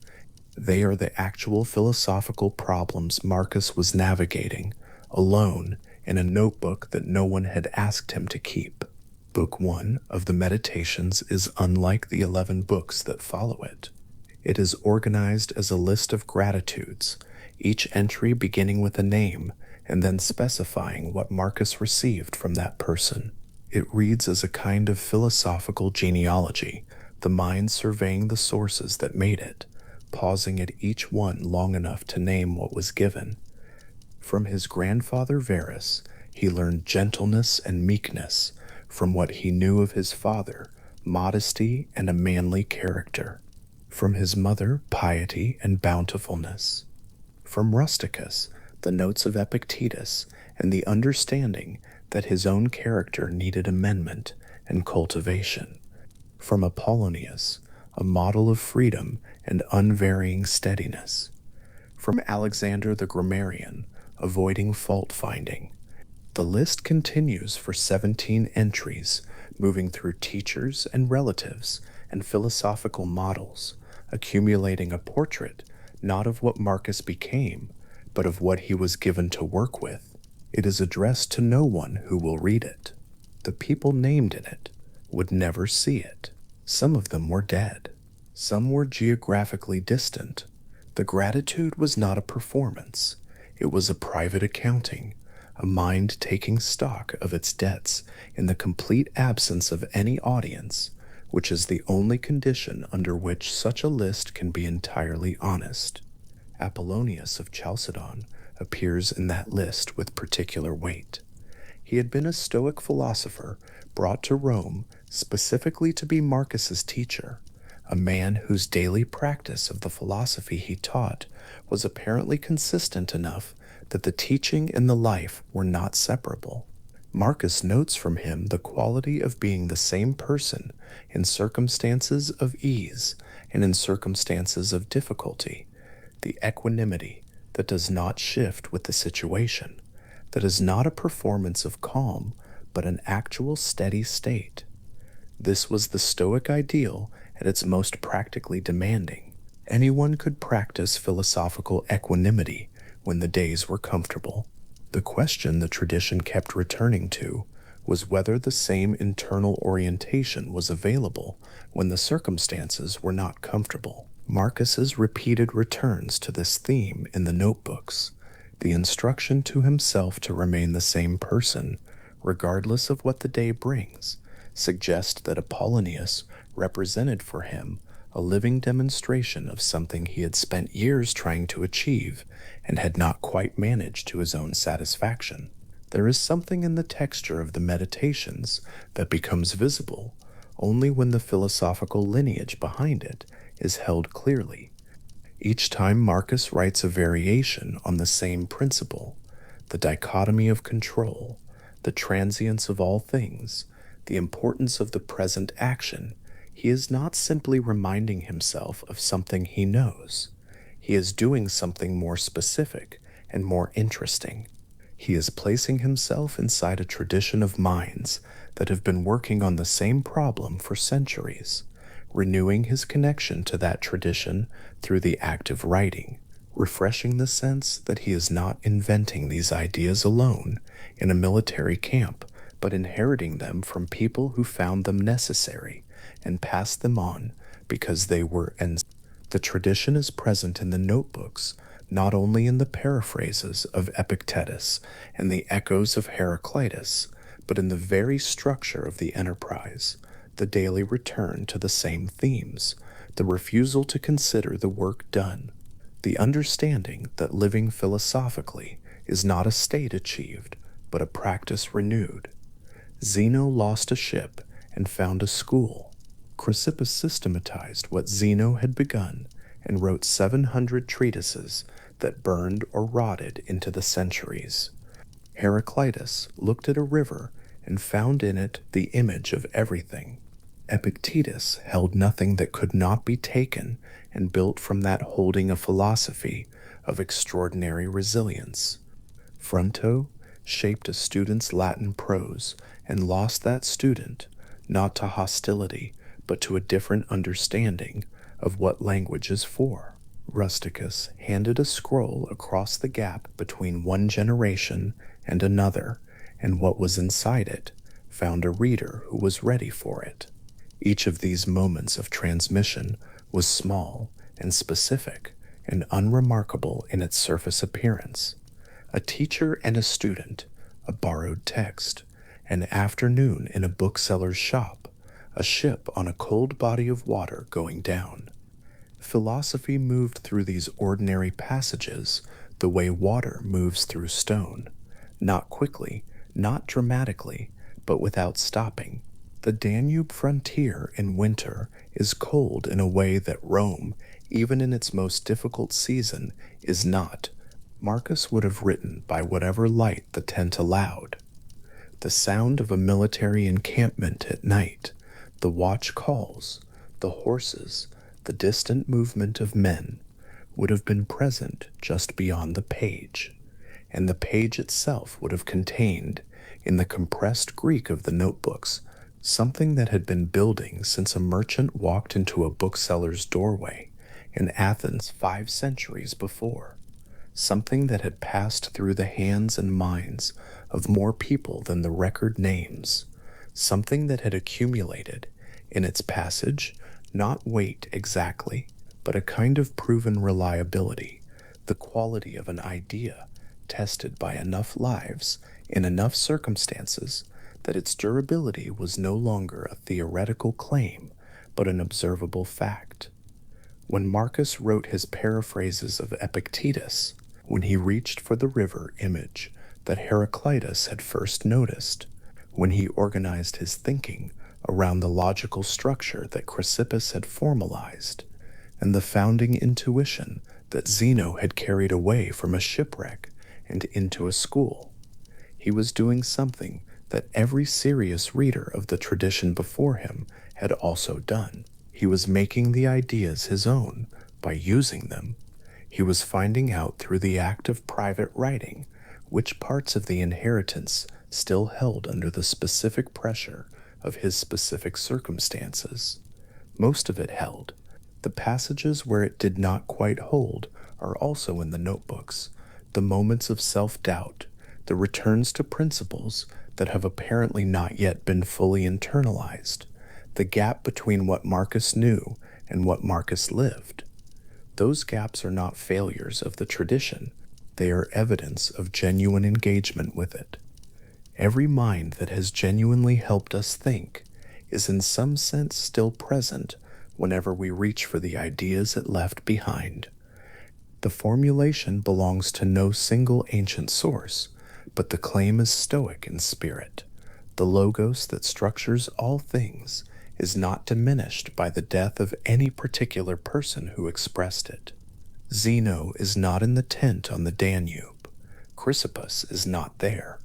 They are the actual philosophical problems Marcus was navigating, alone, in a notebook that no one had asked him to keep. Book 1 of the Meditations is unlike the 11 books that follow it. It is organized as a list of gratitudes, each entry beginning with a name and then specifying what Marcus received from that person. It reads as a kind of philosophical genealogy, the mind surveying the sources that made it, pausing at each one long enough to name what was given. From his grandfather Verus, he learned gentleness and meekness. From what he knew of his father, modesty and a manly character. From his mother, piety and bountifulness. From Rusticus, the notes of Epictetus, and the understanding that his own character needed amendment and cultivation. From Apollonius, a model of freedom and unvarying steadiness. From Alexander the Grammarian, avoiding fault finding. The list continues for 17 entries, moving through teachers and relatives and philosophical models, accumulating a portrait not of what Marcus became, but of what he was given to work with. It is addressed to no one who will read it. The people named in it would never see it. Some of them were dead. Some were geographically distant. The gratitude was not a performance. It was a private accounting, a mind taking stock of its debts in the complete absence of any audience, which is the only condition under which such a list can be entirely honest. Apollonius of Chalcedon appears in that list with particular weight. He had been a Stoic philosopher brought to Rome specifically to be Marcus's teacher, a man whose daily practice of the philosophy he taught was apparently consistent enough that the teaching and the life were not separable. Marcus notes from him the quality of being the same person in circumstances of ease and in circumstances of difficulty, the equanimity that does not shift with the situation, that is not a performance of calm, but an actual steady state. This was the Stoic ideal at its most practically demanding. Anyone could practice philosophical equanimity when the days were comfortable. The question the tradition kept returning to was whether the same internal orientation was available when the circumstances were not comfortable. Marcus's repeated returns to this theme in the notebooks, the instruction to himself to remain the same person, regardless of what the day brings, suggest that Apollonius represented for him a living demonstration of something he had spent years trying to achieve and had not quite managed to his own satisfaction. There is something in the texture of the meditations that becomes visible only when the philosophical lineage behind it is held clearly. Each time Marcus writes a variation on the same principle, the dichotomy of control, the transience of all things, the importance of the present action, he is not simply reminding himself of something he knows. He is doing something more specific and more interesting. He is placing himself inside a tradition of minds that have been working on the same problem for centuries, renewing his connection to that tradition through the act of writing, refreshing the sense that he is not inventing these ideas alone in a military camp, but inheriting them from people who found them necessary and passed them on because they were. And the tradition is present in the notebooks, not only in the paraphrases of Epictetus and the echoes of Heraclitus, but in the very structure of the enterprise, the daily return to the same themes, the refusal to consider the work done, the understanding that living philosophically is not a state achieved, but a practice renewed. Zeno lost a ship and found a school. Chrysippus systematized what Zeno had begun and wrote 700 treatises that burned or rotted into the centuries. Heraclitus looked at a river and found in it the image of everything. Epictetus held nothing that could not be taken and built from that holding a philosophy of extraordinary resilience. Fronto shaped a student's Latin prose and lost that student, not to hostility, but to a different understanding of what language is for. Rusticus handed a scroll across the gap between one generation and another, and what was inside it found a reader who was ready for it. Each of these moments of transmission was small and specific and unremarkable in its surface appearance. A teacher and a student, a borrowed text, an afternoon in a bookseller's shop, a ship on a cold body of water going down. Philosophy moved through these ordinary passages the way water moves through stone, not quickly, not dramatically, but without stopping. The Danube frontier in winter is cold in a way that Rome, even in its most difficult season, is not. Marcus would have written by whatever light the tent allowed. The sound of a military encampment at night, the watch calls, the horses, the distant movement of men would have been present just beyond the page, and the page itself would have contained, in the compressed Greek of the notebooks, something that had been building since a merchant walked into a bookseller's doorway in Athens 5 centuries before, something that had passed through the hands and minds of more people than the record names, something that had accumulated in its passage not weight exactly, but a kind of proven reliability, the quality of an idea tested by enough lives in enough circumstances that its durability was no longer a theoretical claim, but an observable fact. When Marcus wrote his paraphrases of Epictetus, when he reached for the river image that Heraclitus had first noticed, when he organized his thinking around the logical structure that Chrysippus had formalized, and the founding intuition that Zeno had carried away from a shipwreck and into a school, he was doing something that every serious reader of the tradition before him had also done. He was making the ideas his own by using them. He was finding out through the act of private writing which parts of the inheritance still held under the specific pressure of his specific circumstances. Most of it held. The passages where it did not quite hold are also in the notebooks, the moments of self-doubt, the returns to principles that have apparently not yet been fully internalized, the gap between what Marcus knew and what Marcus lived. Those gaps are not failures of the tradition, they are evidence of genuine engagement with it. Every mind that has genuinely helped us think is in some sense still present whenever we reach for the ideas it left behind. The formulation belongs to no single ancient source, but the claim is Stoic in spirit. The logos that structures all things is not diminished by the death of any particular person who expressed it. Zeno is not in the tent on the Danube. Chrysippus is not there.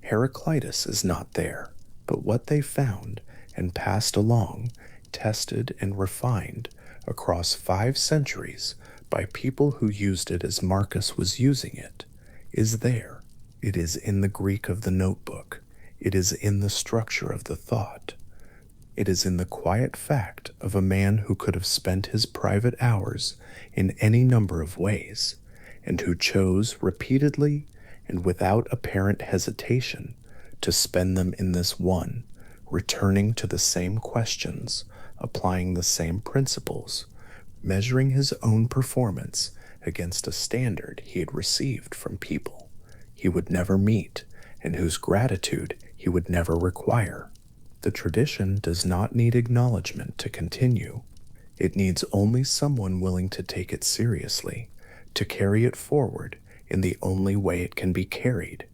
Heraclitus is not there. But what they found and passed along, tested and refined across 5 centuries by people who used it as Marcus was using it, is there. It is in the Greek of the notebook. It is in the structure of the thought. It is in the quiet fact of a man who could have spent his private hours in any number of ways, and who chose repeatedly and without apparent hesitation to spend them in this one, returning to the same questions, applying the same principles, measuring his own performance against a standard he had received from people he would never meet and whose gratitude he would never require. The tradition does not need acknowledgement to continue. It needs only someone willing to take it seriously, to carry it forward in the only way it can be carried,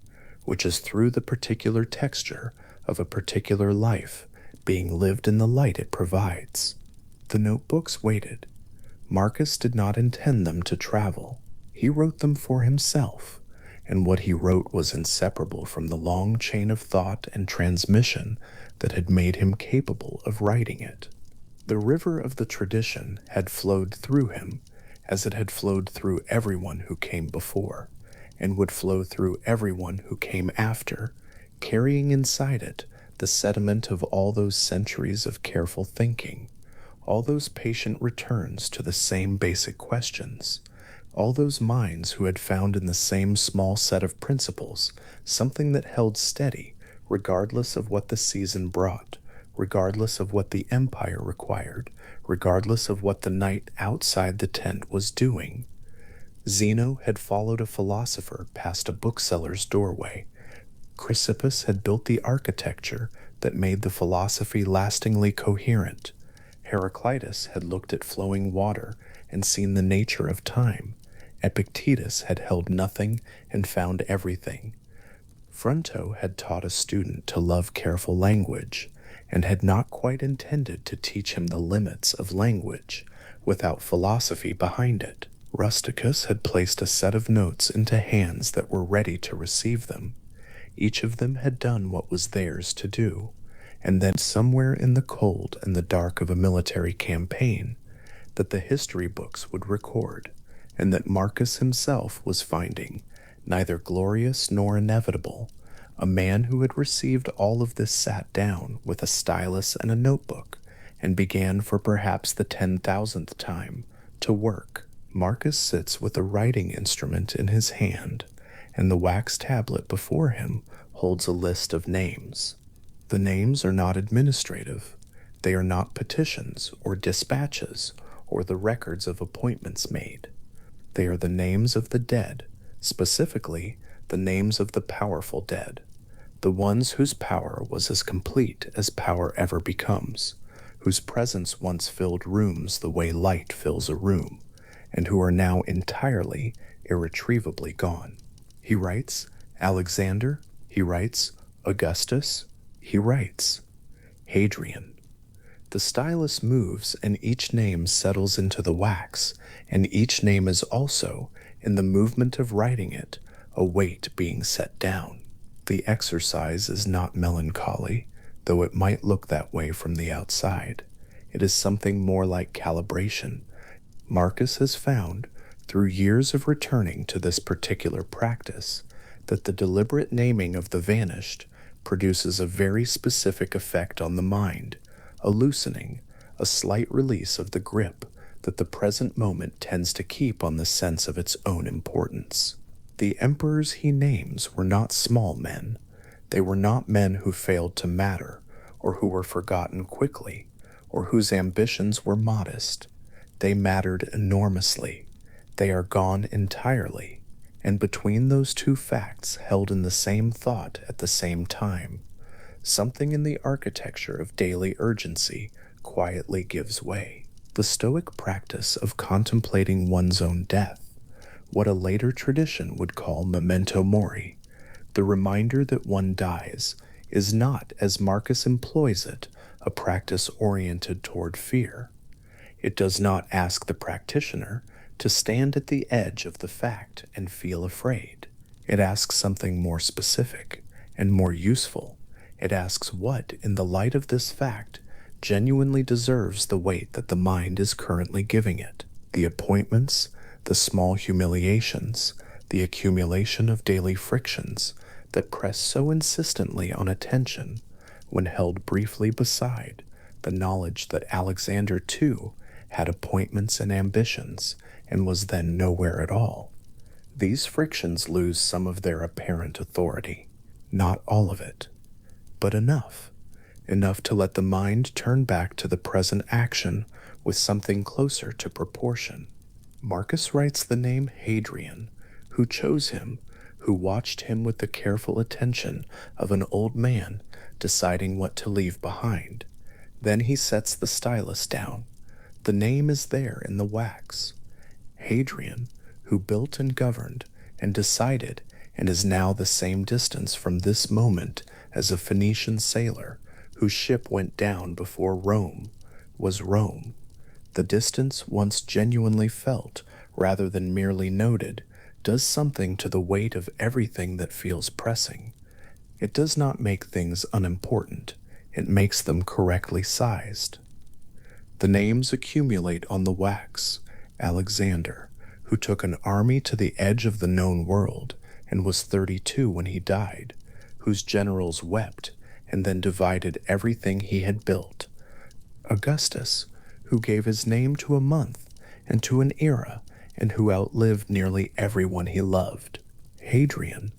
which is through the particular texture of a particular life being lived in the light it provides. The notebooks waited. Marcus did not intend them to travel. He wrote them for himself, and what he wrote was inseparable from the long chain of thought and transmission that had made him capable of writing it. The river of the tradition had flowed through him, as it had flowed through everyone who came before, and would flow through everyone who came after, carrying inside it the sediment of all those centuries of careful thinking, all those patient returns to the same basic questions, all those minds who had found in the same small set of principles something that held steady regardless of what the season brought, regardless of what the empire required, regardless of what the night outside the tent was doing. Zeno had followed a philosopher past a bookseller's doorway. Chrysippus had built the architecture that made the philosophy lastingly coherent. Heraclitus had looked at flowing water and seen the nature of time. Epictetus had held nothing and found everything. Fronto had taught a student to love careful language, and had not quite intended to teach him the limits of language without philosophy behind it. Rusticus had placed a set of notes into hands that were ready to receive them. Each of them had done what was theirs to do, and then somewhere in the cold and the dark of a military campaign, that the history books would record, and that Marcus himself was finding, neither glorious nor inevitable, a man who had received all of this sat down with a stylus and a notebook, and began for perhaps the 10,000th time to work. Marcus sits with a writing instrument in his hand, and the wax tablet before him holds a list of names. The names are not administrative. They are not petitions or dispatches or the records of appointments made. They are the names of the dead, specifically the names of the powerful dead, the ones whose power was as complete as power ever becomes, whose presence once filled rooms the way light fills a room, and who are now entirely, irretrievably gone. He writes Alexander, he writes Augustus, he writes Hadrian. The stylus moves and each name settles into the wax, and each name is also, in the movement of writing it, a weight being set down. The exercise is not melancholy, though it might look that way from the outside. It is something more like calibration. Marcus has found, through years of returning to this particular practice, that the deliberate naming of the vanished produces a very specific effect on the mind, a loosening, a slight release of the grip that the present moment tends to keep on the sense of its own importance. The emperors he names were not small men. They were not men who failed to matter, or who were forgotten quickly, or whose ambitions were modest. They mattered enormously. They are gone entirely, and between those two facts held in the same thought at the same time, something in the architecture of daily urgency quietly gives way. The Stoic practice of contemplating one's own death, what a later tradition would call memento mori, the reminder that one dies, is not, as Marcus employs it, a practice oriented toward fear. It does not ask the practitioner to stand at the edge of the fact and feel afraid. It asks something more specific and more useful. It asks what, in the light of this fact, genuinely deserves the weight that the mind is currently giving it. The appointments, the small humiliations, the accumulation of daily frictions that press so insistently on attention, when held briefly beside the knowledge that Alexander too had appointments and ambitions and was then nowhere at all. These frictions lose some of their apparent authority, not all of it, but enough to let the mind turn back to the present action with something closer to proportion. Marcus writes the name Hadrian, who chose him, who watched him with the careful attention of an old man deciding what to leave behind. Then he sets the stylus down. The name is there in the wax. Hadrian, who built and governed and decided and is now the same distance from this moment as a Phoenician sailor whose ship went down before Rome, was Rome. The distance once genuinely felt, rather than merely noted, does something to the weight of everything that feels pressing. It does not make things unimportant. It makes them correctly sized. The names accumulate on the wax. Alexander, who took an army to the edge of the known world and was 32 when he died, whose generals wept and then divided everything he had built. Augustus, who gave his name to a month and to an era, and who outlived nearly everyone he loved. Hadrian,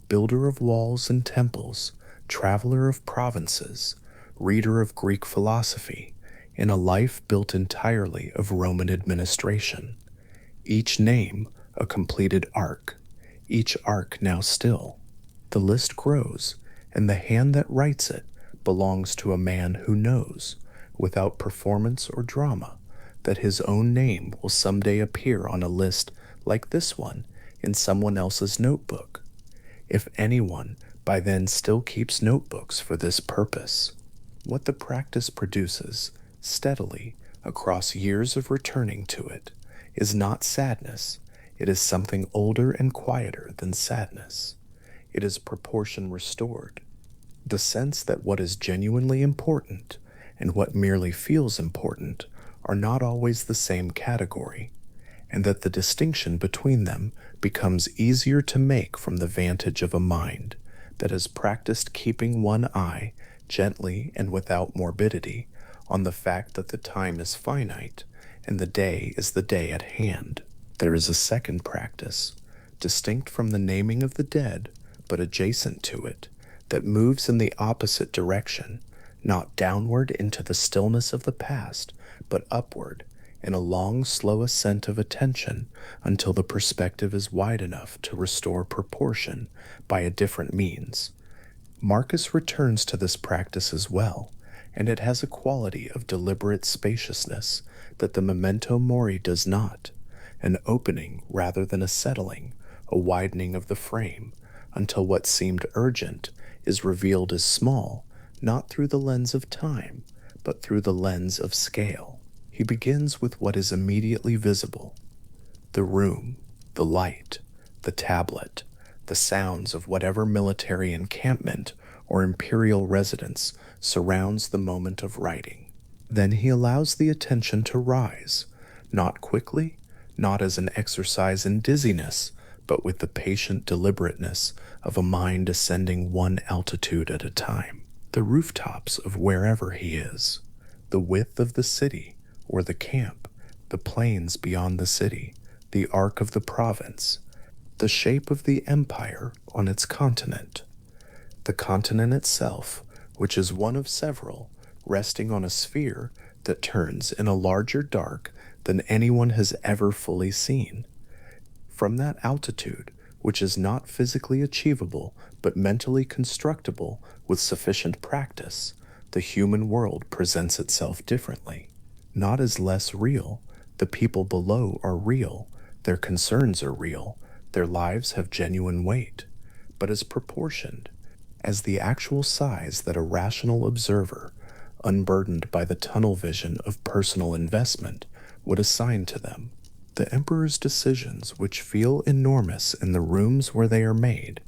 builder of walls and temples, traveler of provinces, reader of Greek philosophy, in a life built entirely of Roman administration. Each name a completed arc, each arc now still. The list grows, and the hand that writes it belongs to a man who knows, without performance or drama, that his own name will someday appear on a list like this one in someone else's notebook, if anyone by then still keeps notebooks for this purpose. What the practice produces, steadily, across years of returning to it, is not sadness. It is something older and quieter than sadness. It is proportion restored. The sense that what is genuinely important and what merely feels important are not always the same category, and that the distinction between them becomes easier to make from the vantage of a mind that has practiced keeping one eye, gently and without morbidity, on the fact that the time is finite and the day is the day at hand. There is a second practice, distinct from the naming of the dead, but adjacent to it, that moves in the opposite direction, not downward into the stillness of the past, but upward in a long, slow ascent of attention until the perspective is wide enough to restore proportion by a different means. Marcus returns to this practice as well, and it has a quality of deliberate spaciousness that the memento mori does not, an opening rather than a settling, a widening of the frame, until what seemed urgent is revealed as small, not through the lens of time, but through the lens of scale. He begins with what is immediately visible: the room, the light, the tablet, the sounds of whatever military encampment or imperial residence surrounds the moment of writing. Then he allows the attention to rise, not quickly, not as an exercise in dizziness, but with the patient deliberateness of a mind ascending one altitude at a time. The rooftops of wherever he is, the width of the city or the camp, the plains beyond the city, the arc of the province, the shape of the empire on its continent, the continent itself, which is one of several, resting on a sphere that turns in a larger dark than anyone has ever fully seen. From that altitude, which is not physically achievable but mentally constructible with sufficient practice, the human world presents itself differently. Not as less real, the people below are real, their concerns are real, their lives have genuine weight, but as proportioned, as the actual size that a rational observer, unburdened by the tunnel vision of personal investment, would assign to them. The emperor's decisions, which feel enormous in the rooms where they are made,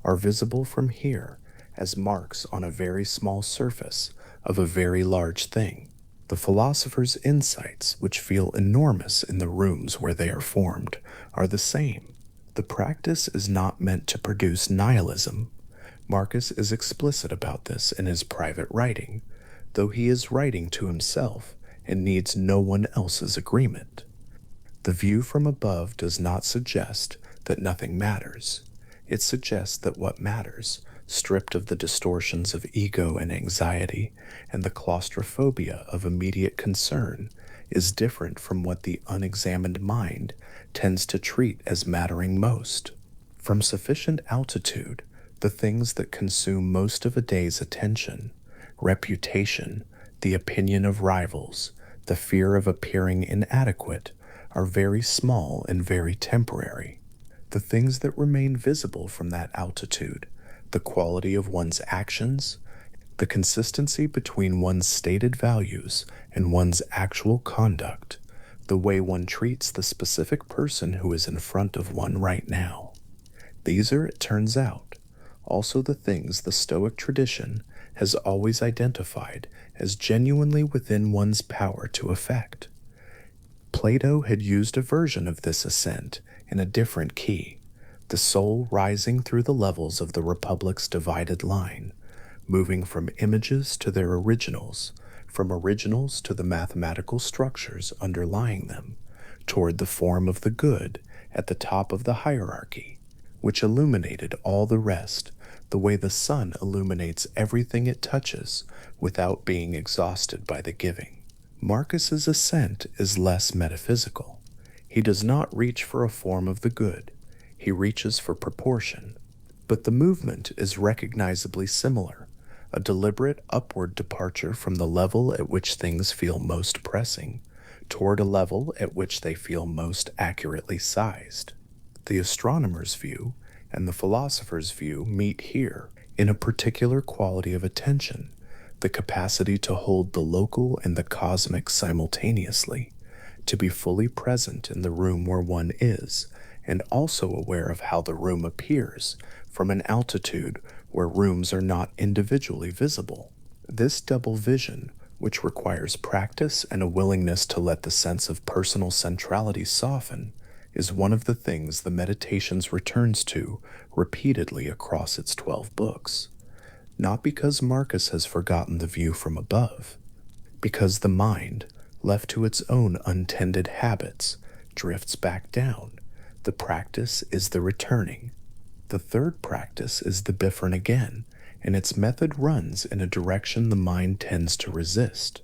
are visible from here as marks on a very small surface of a very large thing. The philosopher's insights, which feel enormous in the rooms where they are formed, are the same. The practice is not meant to produce nihilism. Marcus is explicit about this in his private writing, though he is writing to himself and needs no one else's agreement. The view from above does not suggest that nothing matters. It suggests that what matters, stripped of the distortions of ego and anxiety and the claustrophobia of immediate concern, is different from what the unexamined mind tends to treat as mattering most. From sufficient altitude, the things that consume most of a day's attention, reputation, the opinion of rivals, the fear of appearing inadequate, are very small and very temporary. The things that remain visible from that altitude, the quality of one's actions, the consistency between one's stated values and one's actual conduct, the way one treats the specific person who is in front of one right now. These are, it turns out, also the things the Stoic tradition has always identified as genuinely within one's power to effect. Plato had used a version of this ascent in a different key, the soul rising through the levels of the Republic's divided line, moving from images to their originals, from originals to the mathematical structures underlying them, toward the form of the good at the top of the hierarchy, which illuminated all the rest, the way the sun illuminates everything it touches without being exhausted by the giving. Marcus's ascent is less metaphysical. He does not reach for a form of the good. He reaches for proportion. But the movement is recognizably similar, a deliberate upward departure from the level at which things feel most pressing, toward a level at which they feel most accurately sized. The astronomer's view and the philosopher's view meet here in a particular quality of attention, the capacity to hold the local and the cosmic simultaneously, to be fully present in the room where one is, and also aware of how the room appears from an altitude where rooms are not individually visible. This double vision, which requires practice and a willingness to let the sense of personal centrality soften, is one of the things the Meditations returns to repeatedly across its 12 books. Not because Marcus has forgotten the view from above, because the mind, left to its own untended habits, drifts back down. The practice is the returning. The third practice is the Bifrön again, and its method runs in a direction the mind tends to resist,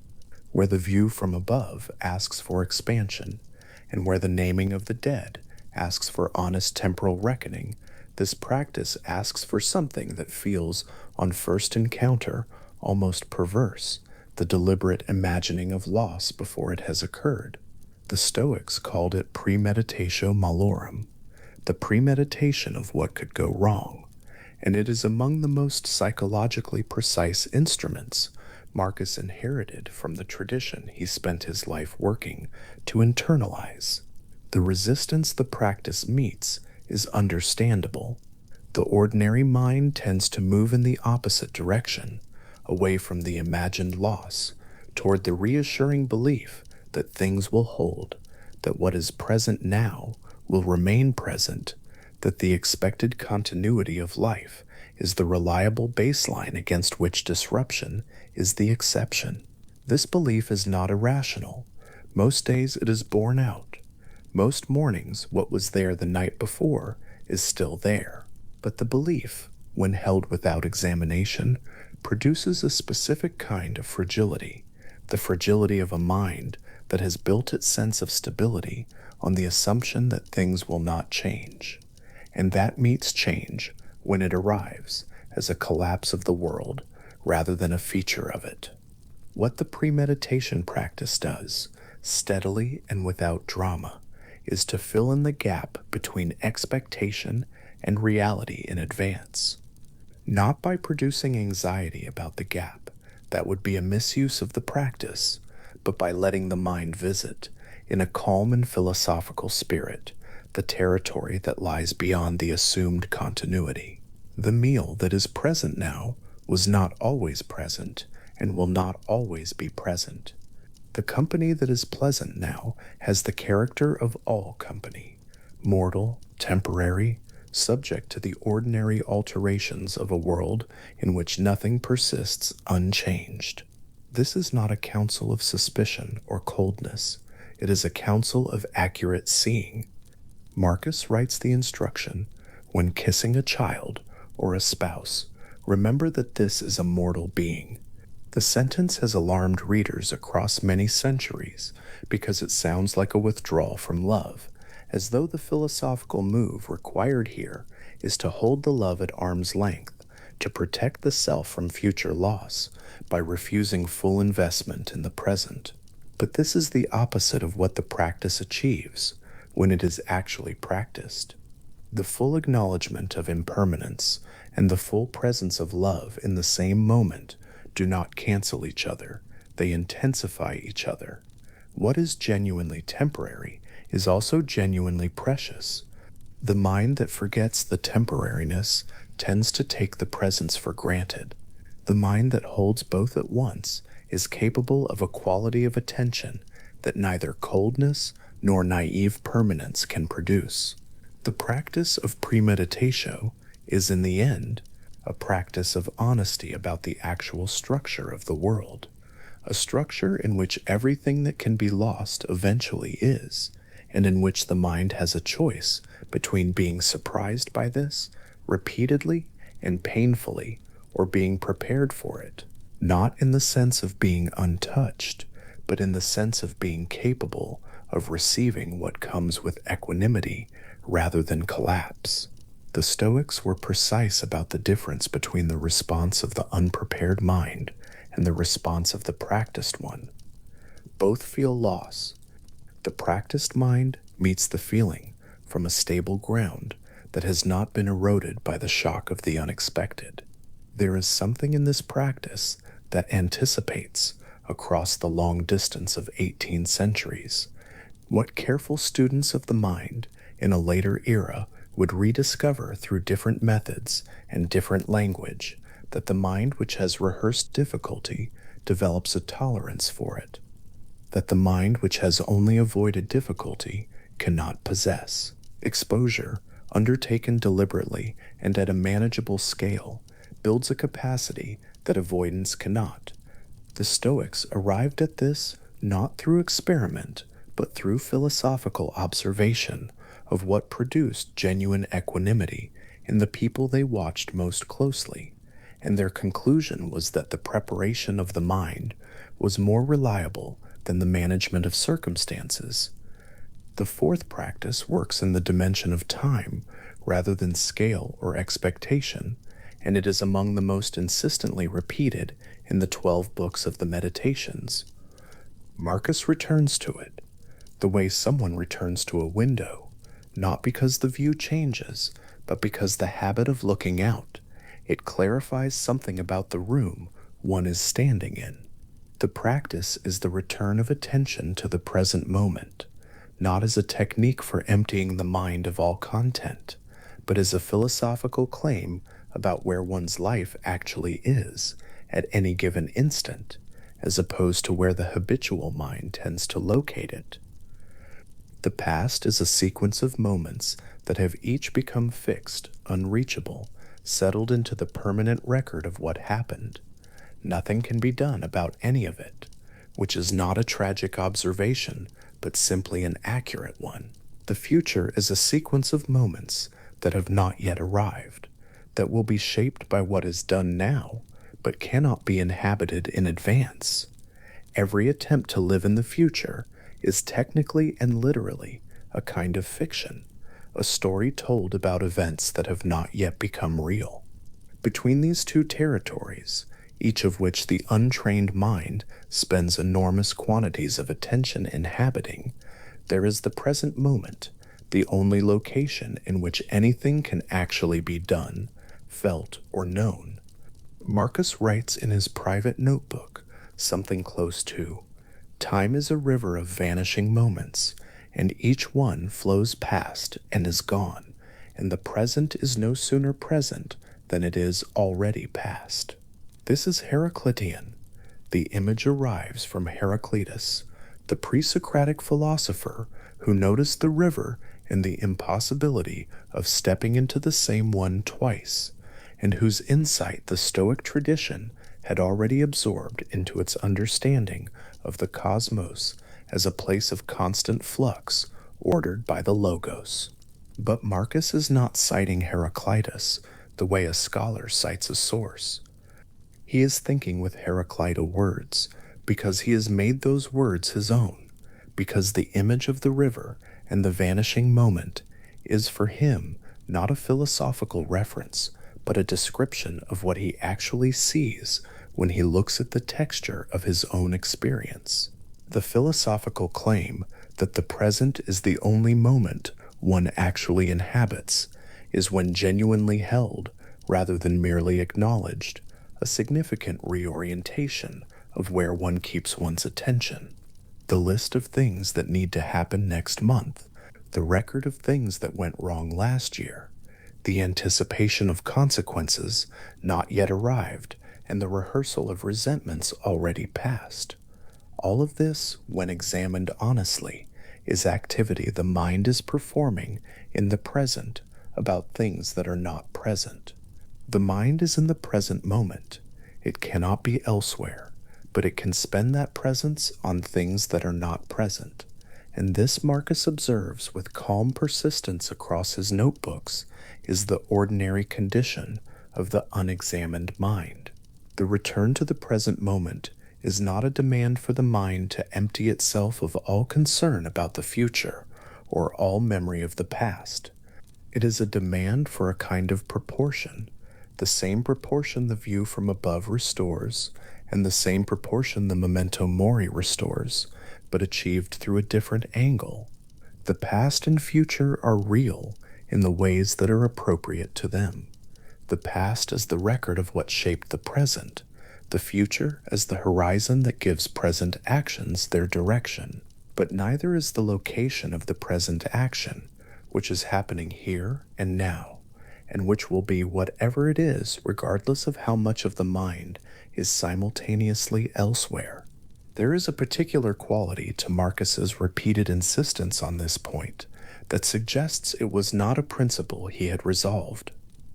where the view from above asks for expansion, and where the naming of the dead asks for honest temporal reckoning. This practice asks for something that feels, on first encounter, almost perverse, the deliberate imagining of loss before it has occurred. The Stoics called it premeditatio malorum, the premeditation of what could go wrong, and it is among the most psychologically precise instruments Marcus inherited from the tradition he spent his life working to internalize. The resistance the practice meets is understandable. The ordinary mind tends to move in the opposite direction, away from the imagined loss, toward the reassuring belief that things will hold, that what is present now will remain present, that the expected continuity of life is the reliable baseline against which disruption is the exception. This belief is not irrational. Most days it is borne out. Most mornings, what was there the night before is still there. But the belief, when held without examination, produces a specific kind of fragility, the fragility of a mind that has built its sense of stability on the assumption that things will not change, and that meets change when it arrives as a collapse of the world rather than a feature of it. What the premeditation practice does, steadily and without drama, is to fill in the gap between expectation and reality in advance. Not by producing anxiety about the gap, that would be a misuse of the practice, but by letting the mind visit, in a calm and philosophical spirit, the territory that lies beyond the assumed continuity. The meal that is present now was not always present and will not always be present. The company that is pleasant now has the character of all company, mortal, temporary, subject to the ordinary alterations of a world in which nothing persists unchanged. This is not a counsel of suspicion or coldness. It is a counsel of accurate seeing. Marcus writes the instruction, when kissing a child or a spouse, remember that this is a mortal being. The sentence has alarmed readers across many centuries because it sounds like a withdrawal from love, as though the philosophical move required here is to hold the love at arm's length, to protect the self from future loss by refusing full investment in the present. But this is the opposite of what the practice achieves when it is actually practiced. The full acknowledgement of impermanence and the full presence of love in the same moment do not cancel each other, they intensify each other. What is genuinely temporary is also genuinely precious. The mind that forgets the temporariness tends to take the presence for granted. The mind that holds both at once is capable of a quality of attention that neither coldness nor naive permanence can produce. The practice of premeditatio is, in the end, a practice of honesty about the actual structure of the world, a structure in which everything that can be lost eventually is, and in which the mind has a choice between being surprised by this repeatedly and painfully or being prepared for it, not in the sense of being untouched, but in the sense of being capable of receiving what comes with equanimity rather than collapse. The Stoics were precise about the difference between the response of the unprepared mind and the response of the practiced one. Both feel loss. The practiced mind meets the feeling from a stable ground that has not been eroded by the shock of the unexpected. There is something in this practice that anticipates, across the long distance of 18 centuries, What careful students of the mind in a later era would rediscover through different methods and different language that the mind which has rehearsed difficulty develops a tolerance for it, that the mind which has only avoided difficulty cannot possess. Exposure, undertaken deliberately and at a manageable scale, builds a capacity that avoidance cannot. The Stoics arrived at this not through experiment, but through philosophical observation of what produced genuine equanimity in the people they watched most closely, and their conclusion was that the preparation of the mind was more reliable than the management of circumstances. The fourth practice works in the dimension of time rather than scale or expectation, and it is among the most insistently repeated in the 12 books of the Meditations. Marcus returns to it, the way someone returns to a window, not because the view changes, but because the habit of looking out. It clarifies something about the room one is standing in. The practice is the return of attention to the present moment, not as a technique for emptying the mind of all content, but as a philosophical claim about where one's life actually is at any given instant, as opposed to where the habitual mind tends to locate it. The past is a sequence of moments that have each become fixed, unreachable, settled into the permanent record of what happened. Nothing can be done about any of it, which is not a tragic observation, but simply an accurate one. The future is a sequence of moments that have not yet arrived, that will be shaped by what is done now, but cannot be inhabited in advance. Every attempt to live in the future is technically and literally a kind of fiction, a story told about events that have not yet become real. Between these two territories, each of which the untrained mind spends enormous quantities of attention inhabiting, there is the present moment, the only location in which anything can actually be done, felt, or known. Marcus writes in his private notebook something close to, "Time is a river of vanishing moments, and each one flows past and is gone, and the present is no sooner present than it is already past." This is Heraclitean. The image arrives from Heraclitus, the pre-Socratic philosopher who noticed the river and the impossibility of stepping into the same one twice, and whose insight the Stoic tradition had already absorbed into its understanding of the cosmos as a place of constant flux ordered by the Logos. But Marcus is not citing Heraclitus the way a scholar cites a source. He is thinking with Heraclita words, because he has made those words his own, because the image of the river and the vanishing moment is for him not a philosophical reference, but a description of what he actually sees when he looks at the texture of his own experience. The philosophical claim that the present is the only moment one actually inhabits is, when genuinely held rather than merely acknowledged, a significant reorientation of where one keeps one's attention. The list of things that need to happen next month, the record of things that went wrong last year, the anticipation of consequences not yet arrived, and the rehearsal of resentments already past. All of this, when examined honestly, is activity the mind is performing in the present about things that are not present. The mind is in the present moment. It cannot be elsewhere, but it can spend that presence on things that are not present. And this, Marcus observes with calm persistence across his notebooks, is the ordinary condition of the unexamined mind. The return to the present moment is not a demand for the mind to empty itself of all concern about the future or all memory of the past. It is a demand for a kind of proportion, the same proportion the view from above restores, and the same proportion the memento mori restores, but achieved through a different angle. The past and future are real in the ways that are appropriate to them. The past as the record of what shaped the present, the future as the horizon that gives present actions their direction. But neither is the location of the present action, which is happening here and now, and which will be whatever it is, regardless of how much of the mind is simultaneously elsewhere. There is a particular quality to Marcus's repeated insistence on this point that suggests it was not a principle he had resolved.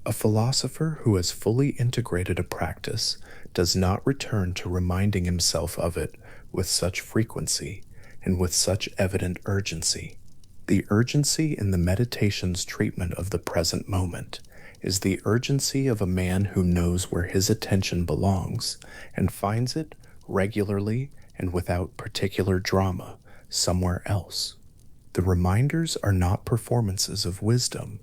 A philosopher who has fully integrated a practice does not return to reminding himself of it with such frequency and with such evident urgency. The urgency in the meditation's treatment of the present moment is the urgency of a man who knows where his attention belongs and finds it regularly and without particular drama somewhere else. The reminders are not performances of wisdom.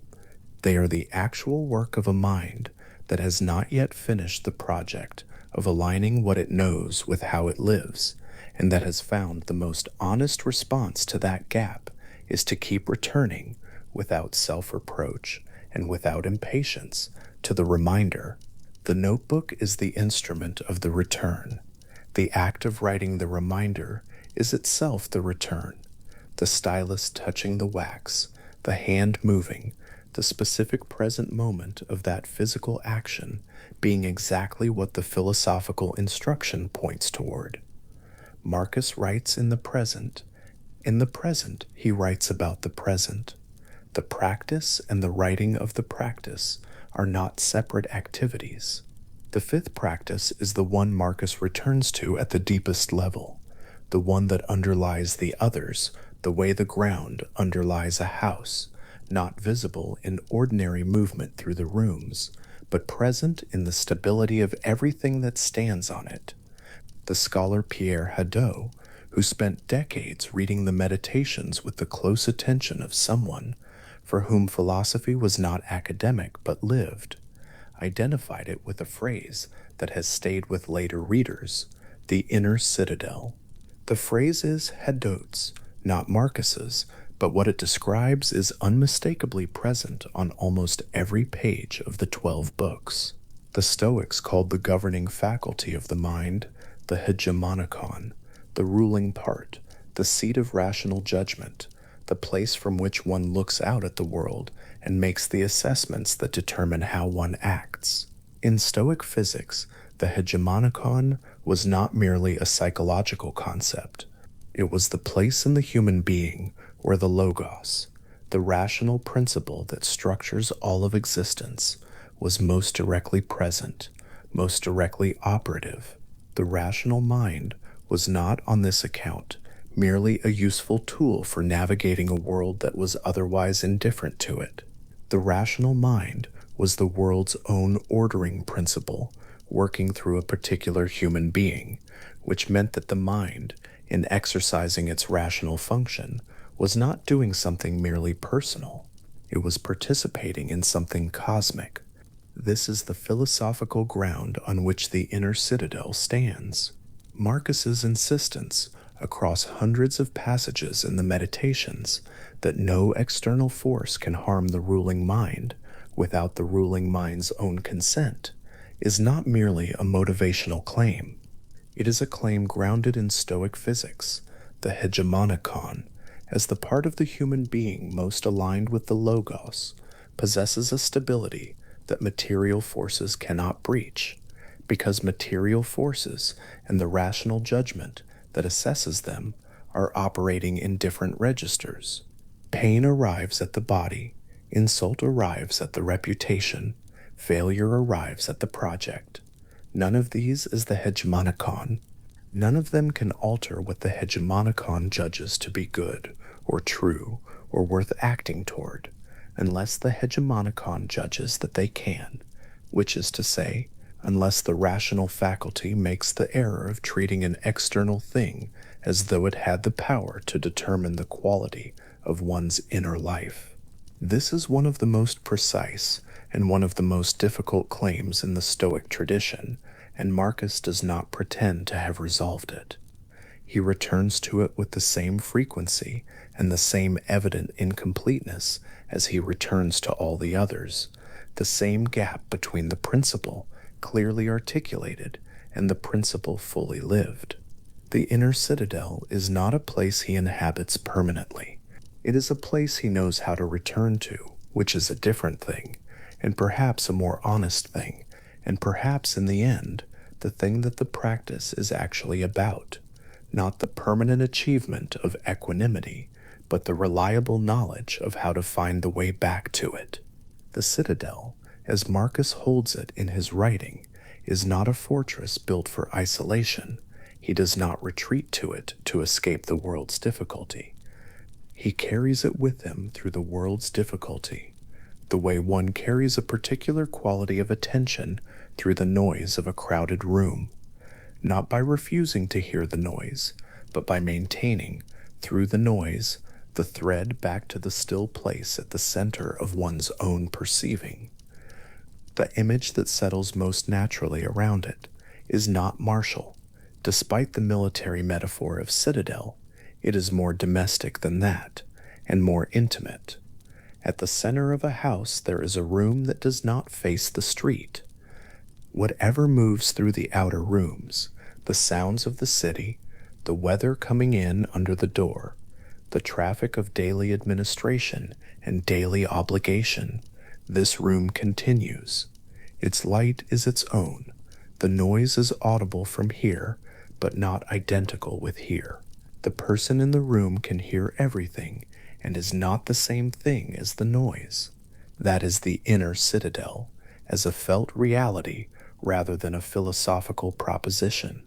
They are the actual work of a mind that has not yet finished the project of aligning what it knows with how it lives, and that has found the most honest response to that gap is to keep returning without self-reproach and without impatience to the reminder. The notebook is the instrument of the return. The act of writing the reminder is itself the return. The stylus touching the wax, the hand moving, the specific present moment of that physical action being exactly what the philosophical instruction points toward. Marcus writes in the present. In the present, he writes about the present. The practice and the writing of the practice are not separate activities. The fifth practice is the one Marcus returns to at the deepest level, the one that underlies the others the way the ground underlies a house, not visible in ordinary movement through the rooms, but present in the stability of everything that stands on it. The scholar Pierre Hadot, who spent decades reading the Meditations with the close attention of someone for whom philosophy was not academic but lived, identified it with a phrase that has stayed with later readers, the inner citadel. The phrase is Hadot's, not Marcus's, but what it describes is unmistakably present on almost every page of the 12 books. The Stoics called the governing faculty of the mind the hegemonikon, the ruling part, the seat of rational judgment, the place from which one looks out at the world and makes the assessments that determine how one acts. In Stoic physics, the hegemonikon was not merely a psychological concept. It was the place in the human being where the logos, the rational principle that structures all of existence, was most directly present, most directly operative. The rational mind was not on this account merely a useful tool for navigating a world that was otherwise indifferent to it. The rational mind was the world's own ordering principle working through a particular human being, which meant that the mind, in exercising its rational function, was not doing something merely personal. It was participating in something cosmic. This is the philosophical ground on which the inner citadel stands. Marcus's insistence, across hundreds of passages in the Meditations, that no external force can harm the ruling mind without the ruling mind's own consent, is not merely a motivational claim. It is a claim grounded in Stoic physics, the hegemonikon, as the part of the human being most aligned with the logos, possesses a stability that material forces cannot breach, because material forces and the rational judgment that assesses them are operating in different registers. Pain arrives at the body, insult arrives at the reputation, failure arrives at the project. None of these is the hegemonikon. None of them can alter what the hegemonikon judges to be good, or true, or worth acting toward, unless the hegemonikon judges that they can, which is to say, unless the rational faculty makes the error of treating an external thing as though it had the power to determine the quality of one's inner life. This is one of the most precise and one of the most difficult claims in the Stoic tradition, and Marcus does not pretend to have resolved it. He returns to it with the same frequency and the same evident incompleteness as he returns to all the others, the same gap between the principle clearly articulated and the principle fully lived. The inner citadel is not a place he inhabits permanently. It is a place he knows how to return to, which is a different thing, and perhaps a more honest thing, and perhaps in the end, the thing that the practice is actually about, not the permanent achievement of equanimity, but the reliable knowledge of how to find the way back to it. The citadel, as Marcus holds it in his writing, is not a fortress built for isolation. He does not retreat to it to escape the world's difficulty. He carries it with him through the world's difficulty, the way one carries a particular quality of attention through the noise of a crowded room, not by refusing to hear the noise, but by maintaining, through the noise, the thread back to the still place at the center of one's own perceiving. The image that settles most naturally around it is not martial. Despite the military metaphor of citadel, it is more domestic than that, and more intimate. At the center of a house there is a room that does not face the street. Whatever moves through the outer rooms, the sounds of the city, the weather coming in under the door, the traffic of daily administration and daily obligation, this room continues. Its light is its own. The noise is audible from here, but not identical with here. The person in the room can hear everything and is not the same thing as the noise. That is the inner citadel, as a felt reality rather than a philosophical proposition.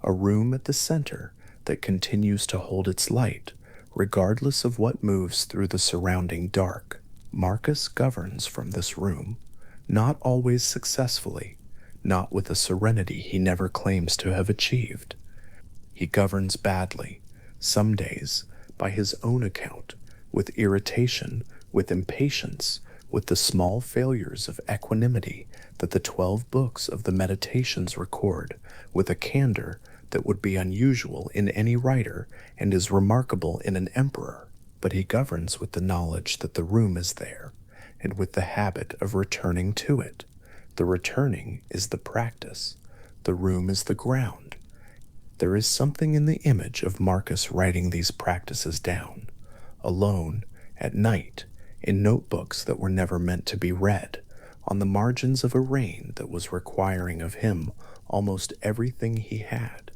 A room at the center that continues to hold its light, regardless of what moves through the surrounding dark. Marcus governs from this room, not always successfully, not with a serenity he never claims to have achieved. He governs badly, some days, by his own account, with irritation, with impatience, with the small failures of equanimity that the 12 books of the Meditations record, with a candor that would be unusual in any writer and is remarkable in an emperor. But he governs with the knowledge that the room is there, and with the habit of returning to it. The returning is the practice. The room is the ground. There is something in the image of Marcus writing these practices down, alone, at night, in notebooks that were never meant to be read, on the margins of a reign that was requiring of him almost everything he had,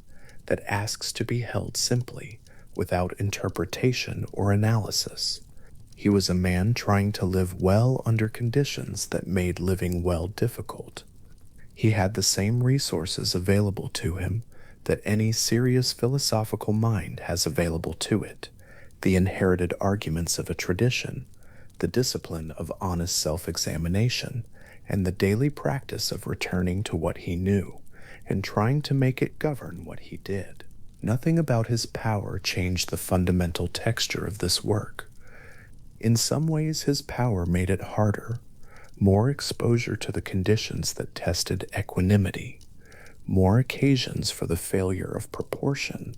that asks to be held simply, without interpretation or analysis. He was a man trying to live well under conditions that made living well difficult. He had the same resources available to him that any serious philosophical mind has available to it: the inherited arguments of a tradition, the discipline of honest self-examination, and the daily practice of returning to what he knew and trying to make it govern what he did. Nothing about his power changed the fundamental texture of this work. In some ways, his power made it harder, more exposure to the conditions that tested equanimity, more occasions for the failure of proportion,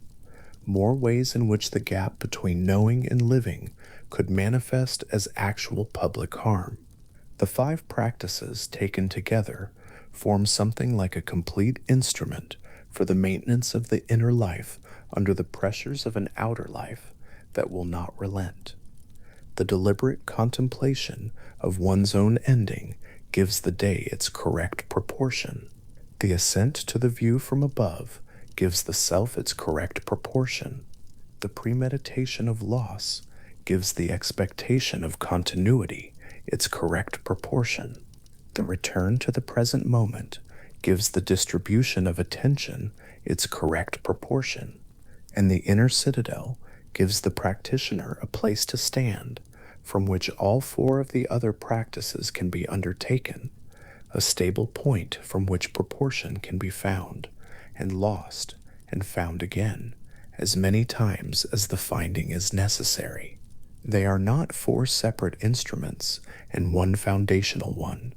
more ways in which the gap between knowing and living could manifest as actual public harm. The 5 practices taken together form something like a complete instrument for the maintenance of the inner life under the pressures of an outer life that will not relent. The deliberate contemplation of one's own ending gives the day its correct proportion. The ascent to the view from above gives the self its correct proportion. The premeditation of loss gives the expectation of continuity its correct proportion. The return to the present moment gives the distribution of attention its correct proportion, and the inner citadel gives the practitioner a place to stand from which all 4 of the other practices can be undertaken, a stable point from which proportion can be found, and lost, and found again, as many times as the finding is necessary. They are not 4 separate instruments and one foundational one.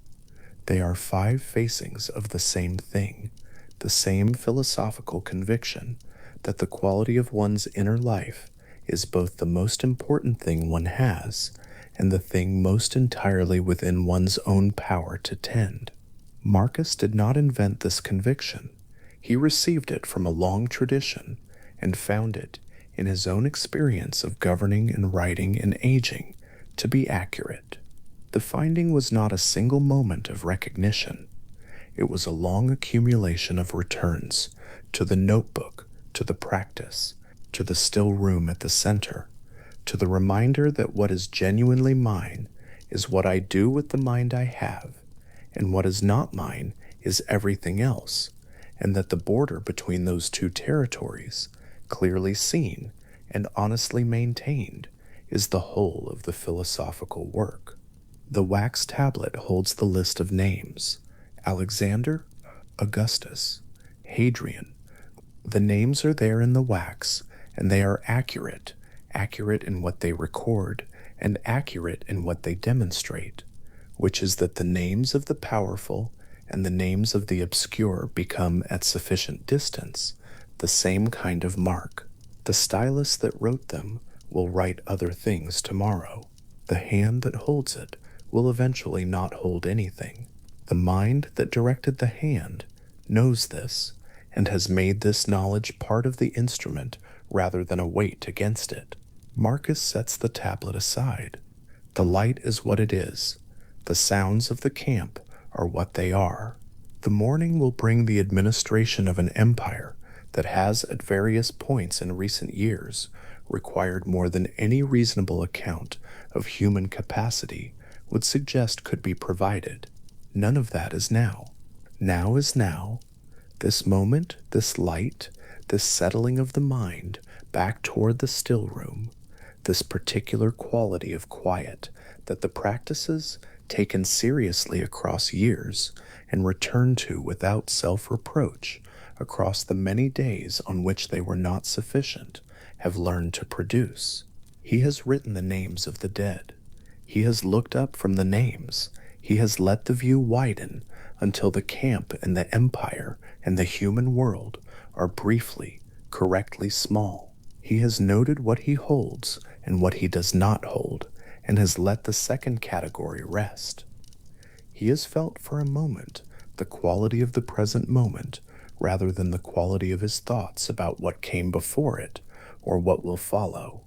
They are 5 facings of the same thing, the same philosophical conviction that the quality of one's inner life is both the most important thing one has and the thing most entirely within one's own power to tend. Marcus did not invent this conviction. He received it from a long tradition, and found it, in his own experience of governing and writing and aging, to be accurate. The finding was not a single moment of recognition. It was a long accumulation of returns to the notebook, to the practice, to the still room at the center, to the reminder that what is genuinely mine is what I do with the mind I have, and what is not mine is everything else, and that the border between those two territories, clearly seen and honestly maintained, is the whole of the philosophical work. The wax tablet holds the list of names: Alexander, Augustus, Hadrian. The names are there in the wax, and they are accurate, accurate in what they record, and accurate in what they demonstrate, which is that the names of the powerful and the names of the obscure become, at sufficient distance, the same kind of mark. The stylus that wrote them will write other things tomorrow. The hand that holds it will eventually not hold anything. The mind that directed the hand knows this and has made this knowledge part of the instrument rather than a weight against it. Marcus sets the tablet aside. The light is what it is. The sounds of the camp are what they are. The morning will bring the administration of an empire that has, at various points in recent years, required more than any reasonable account of human capacity would suggest could be provided. None of that is now. Now is now. This moment, this light, this settling of the mind back toward the still room, this particular quality of quiet that the practices, taken seriously across years and returned to without self-reproach across the many days on which they were not sufficient, have learned to produce. He has written the names of the dead. He has looked up from the names. He has let the view widen until the camp and the empire and the human world are briefly, correctly small. He has noted what he holds and what he does not hold, and has let the second category rest. He has felt for a moment the quality of the present moment rather than the quality of his thoughts about what came before it or what will follow.